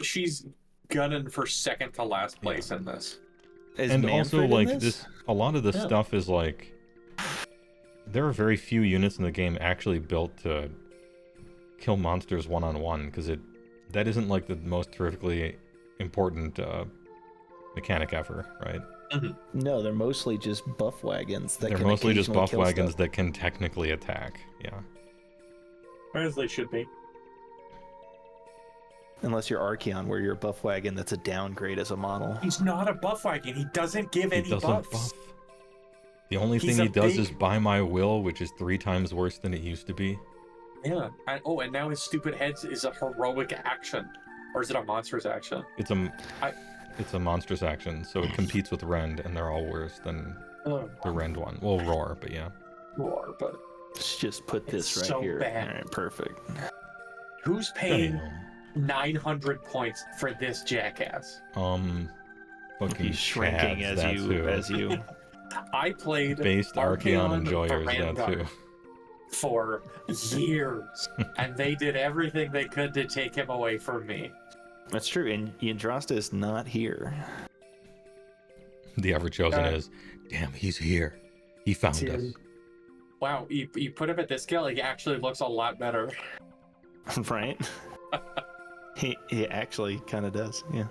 gunning for second to last place in this. Is And Manfred also, in like, this, a lot of the stuff is, like, there are very few units in the game actually built to kill monsters one-on-one, because that isn't, like, the most terrifically important mechanic ever, right? No, they're mostly just buff wagons. They're mostly just buff wagons that can technically attack, yeah. As they should be. Unless you're Archeon, where you're a buff wagon that's a downgrade as a model. He's not a buff wagon. He doesn't give any buffs. Buff. The only thing he does is by my will, which is 3 times worse than it used to be. Yeah. And now his stupid heads is a heroic action. Or is it a monstrous action? It's a monstrous action, so it competes with Rend, and they're all worse than the Rend one. Well, Roar, but yeah. Roar, but... Let's just put this right so here. bad. All right, perfect. Who's paying 900 points for this jackass? Fucking He's shrinking as you. I played based Archeon enjoyers, that too. For years, and they did everything they could to take him away from me. That's true, and Yndrasta is not here. The Everchosen is, damn, he's here. He found us. Wow, you put him at this scale, he actually looks a lot better. Right? he actually kind of does, yeah.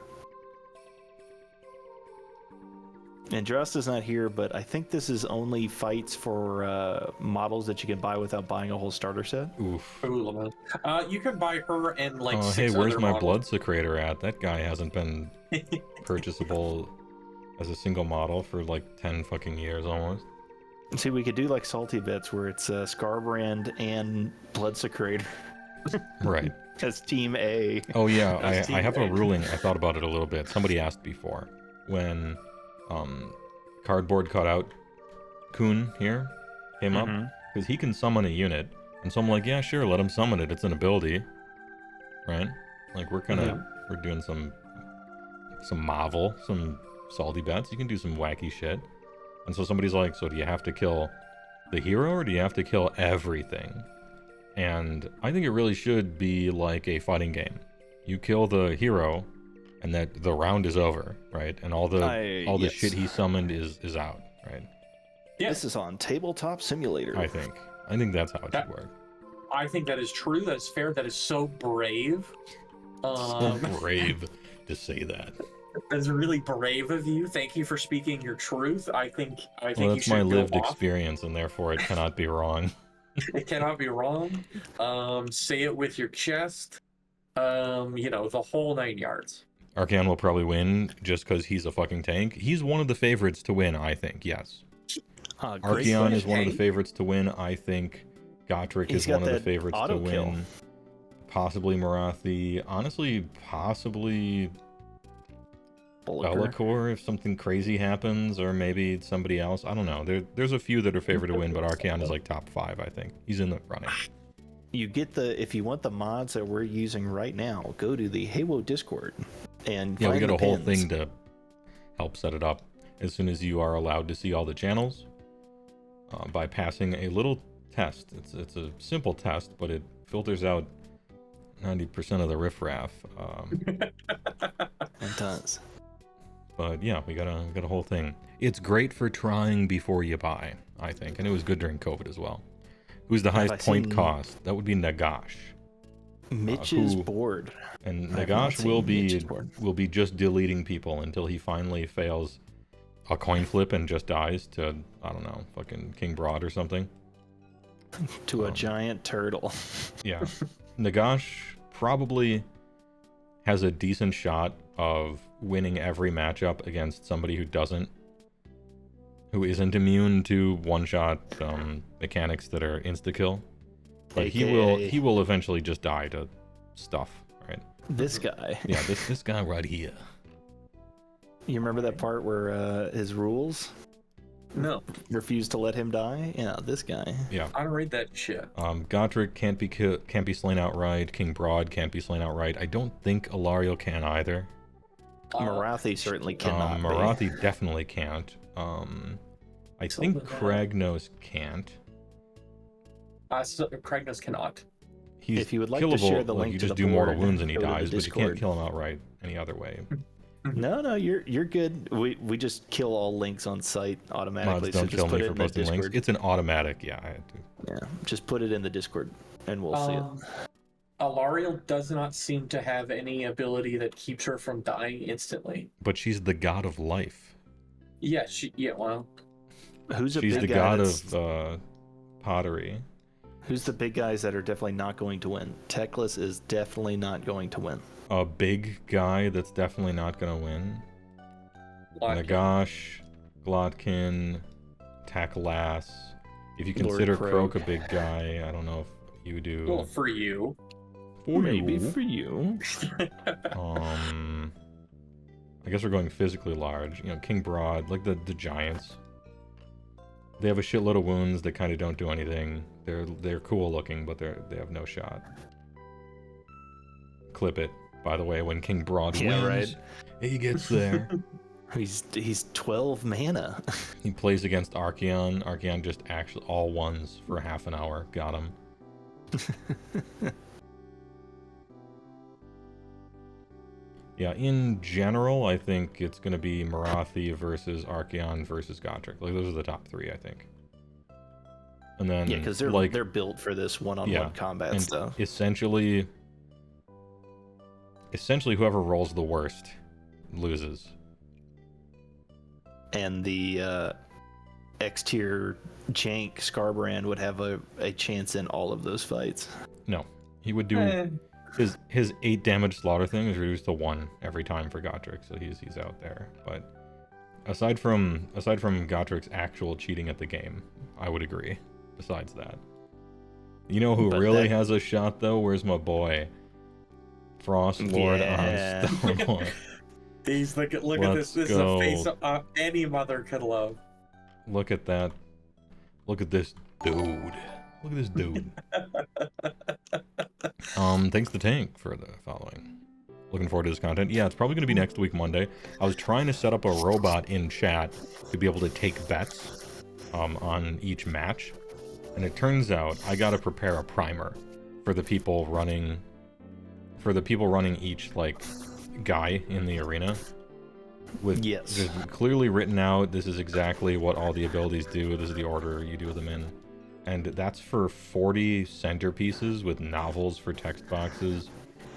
Yndrasta's not here, but I think this is only fights for models that you can buy without buying a whole starter set. Oof. You can buy her and like hey, where's my models. Blood Secretor at? That guy hasn't been purchasable as a single model for like 10 fucking years almost. See, we could do like Salty Bits where it's Scarbrand and Blood Secretor. Right. As Team A. Oh yeah, I have a ruling. I thought about it a little bit. Somebody asked before when cardboard cutout Kun here came up, because he can summon a unit, and so I'm like, yeah, sure, let him summon it. It's an ability, right? Like we're doing some Marvel, some salty bets. You can do some wacky shit. And so somebody's like, so do you have to kill the hero or do you have to kill everything? And I think it really should be like a fighting game. You kill the hero, and that the round is over, right? And all the shit he summoned is out, right? Yeah. This is on Tabletop Simulator. I think that's how it should work. I think that is true. That is fair. That is so brave. So brave to say that. That's really brave of you. Thank you for speaking your truth. I think well, you that's should my go lived off. experience, and therefore it cannot be wrong. It cannot be wrong. Say it with your chest. The whole 9 yards. Archeon will probably win just because he's a fucking tank. He's one of the favorites to win, I think, yes. Archeon is one of the favorites to win. I think Gotrek is one of the favorites to win. Possibly Marathi. Honestly, possibly Bellicor if something crazy happens, or maybe somebody else. I don't know. There's a few that are favored to win, but Archeon is like top 5, I think. He's in the running. You get if you want the mods that we're using right now, go to the HeyWoah Discord and we got a whole pins. thing to help set it up. As soon as you are allowed to see all the channels, by passing a little test. It's a simple test, but it filters out 90% of the riffraff. It does. But yeah, we got a whole thing. It's great for trying before you buy, I think, and it was good during COVID as well. Who's the highest point cost? That would be Nagash. Mitch's board. And Nagash will be just deleting people until he finally fails a coin flip and just dies to, I don't know, fucking King Broad or something. To a giant turtle. Yeah. Nagash probably has a decent shot of winning every matchup against somebody who isn't immune to one-shot mechanics that are insta-kill. But he will eventually just die to stuff, right? This guy. Yeah, this guy right here. You remember that part where his rules? No. Refused to let him die? Yeah, this guy. Yeah. I don't read that shit. Gotrek can't be slain outright. King Broad can't be slain outright. I don't think Alarion can either. Marathi certainly cannot. Marathi definitely can't. I think Kragnos can't. Kragnos cannot. He's if you would like killable, to share the link you to just the do mortal board, wounds and he go to dies, the but you can't Discord. kill him outright any other way. No, you're good. We just kill all links on site automatically. Mods don't so kill just put me it for in the posting links. Discord. It's an automatic. Yeah, I had to. Yeah, just put it in the Discord, and we'll see it. Alarion does not seem to have any ability that keeps her from dying instantly. But she's the god of life. Yeah, well. Who's a She's big the guy god that's- of pottery. Who's the big guys that are definitely not going to win? Teclis is definitely not going to win. A big guy that's definitely not gonna win. Nagash, Glotkin, Taklas. If you Lord consider Croak. Croak a big guy, I don't know if you do. Well, for you. Maybe for you. I guess we're going physically large. You know, King Broad, like the giants. They have a shitload of wounds that kind of don't do anything. They're cool looking, but they have no shot. Clip it. By the way, when King Broad wins, right. he gets there. He's 12 mana. He plays against Archeon. Archeon just actually all ones for half an hour. Got him. Yeah, in general, I think it's going to be Marathi versus Archeon versus Gotrek. Like, those are the top three, I think. And then, Yeah, because they're built for this one-on-one combat and stuff. Essentially, whoever rolls the worst loses. And the X-tier Jank Scarbrand would have a chance in all of those fights. No, he would do his 8 damage slaughter thing is reduced to 1 every time for Gotrek, so he's out there. But aside from Gotrek's actual cheating at the game, I would agree. Besides that, you know who really has a shot though? Where's my boy, Frost Lord on Stonewall? He's look at this. This is a face any mother could love. Look at that. Look at this dude. Look at this dude. Thanks to Tank for the following. Looking forward to this content. Yeah, it's probably going to be next week, Monday. I was trying to set up a robot in chat to be able to take bets on each match. And it turns out I got to prepare a primer for the people running each, like, guy in the arena. With just clearly written out, this is exactly what all the abilities do. This is the order you do them in. And that's for 40 centerpieces with novels for text boxes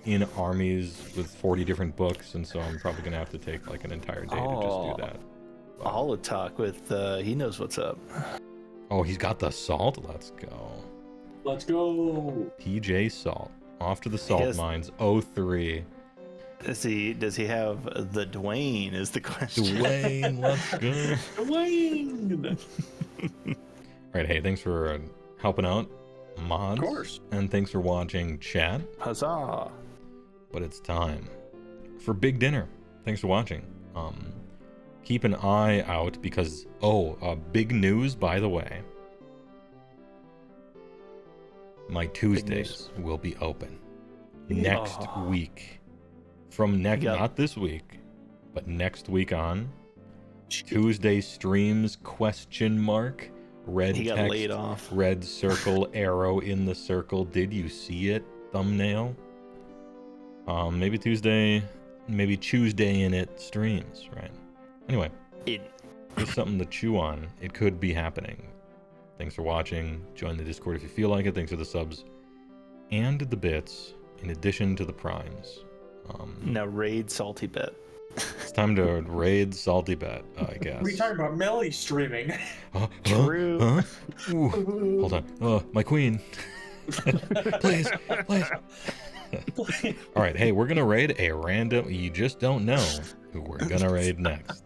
in armies with 40 different books. And so I'm probably going to have to take like an entire day to just do that. I'll talk with, he knows what's up. Oh, he's got the salt? Let's go. Let's go. TJ Salt. Off to the salt mines. 03. Does he have the Dwayne is the question. Dwayne, let's go. Dwayne. Alright, hey, thanks for helping out, mods. Of course. And thanks for watching, chat. Huzzah. But it's time for big dinner. Thanks for watching. Keep an eye out because, big news, by the way. My Tuesdays will be open next week. From not this week, but next week on. Tuesday streams, ? Red he got text, laid off. Red circle, arrow in the circle. Did you see it? Thumbnail. Maybe Tuesday in it streams, right? Anyway, just something to chew on. It could be happening. Thanks for watching. Join the Discord if you feel like it. Thanks for the subs and the bits, in addition to the primes. Now raid Salty Bet. It's time to raid Salty Bet, I guess. We talking about melee streaming. True. Huh? Ooh, hold on. My queen. Please. All right, hey, we're gonna raid a random. You just don't know who we're gonna raid next.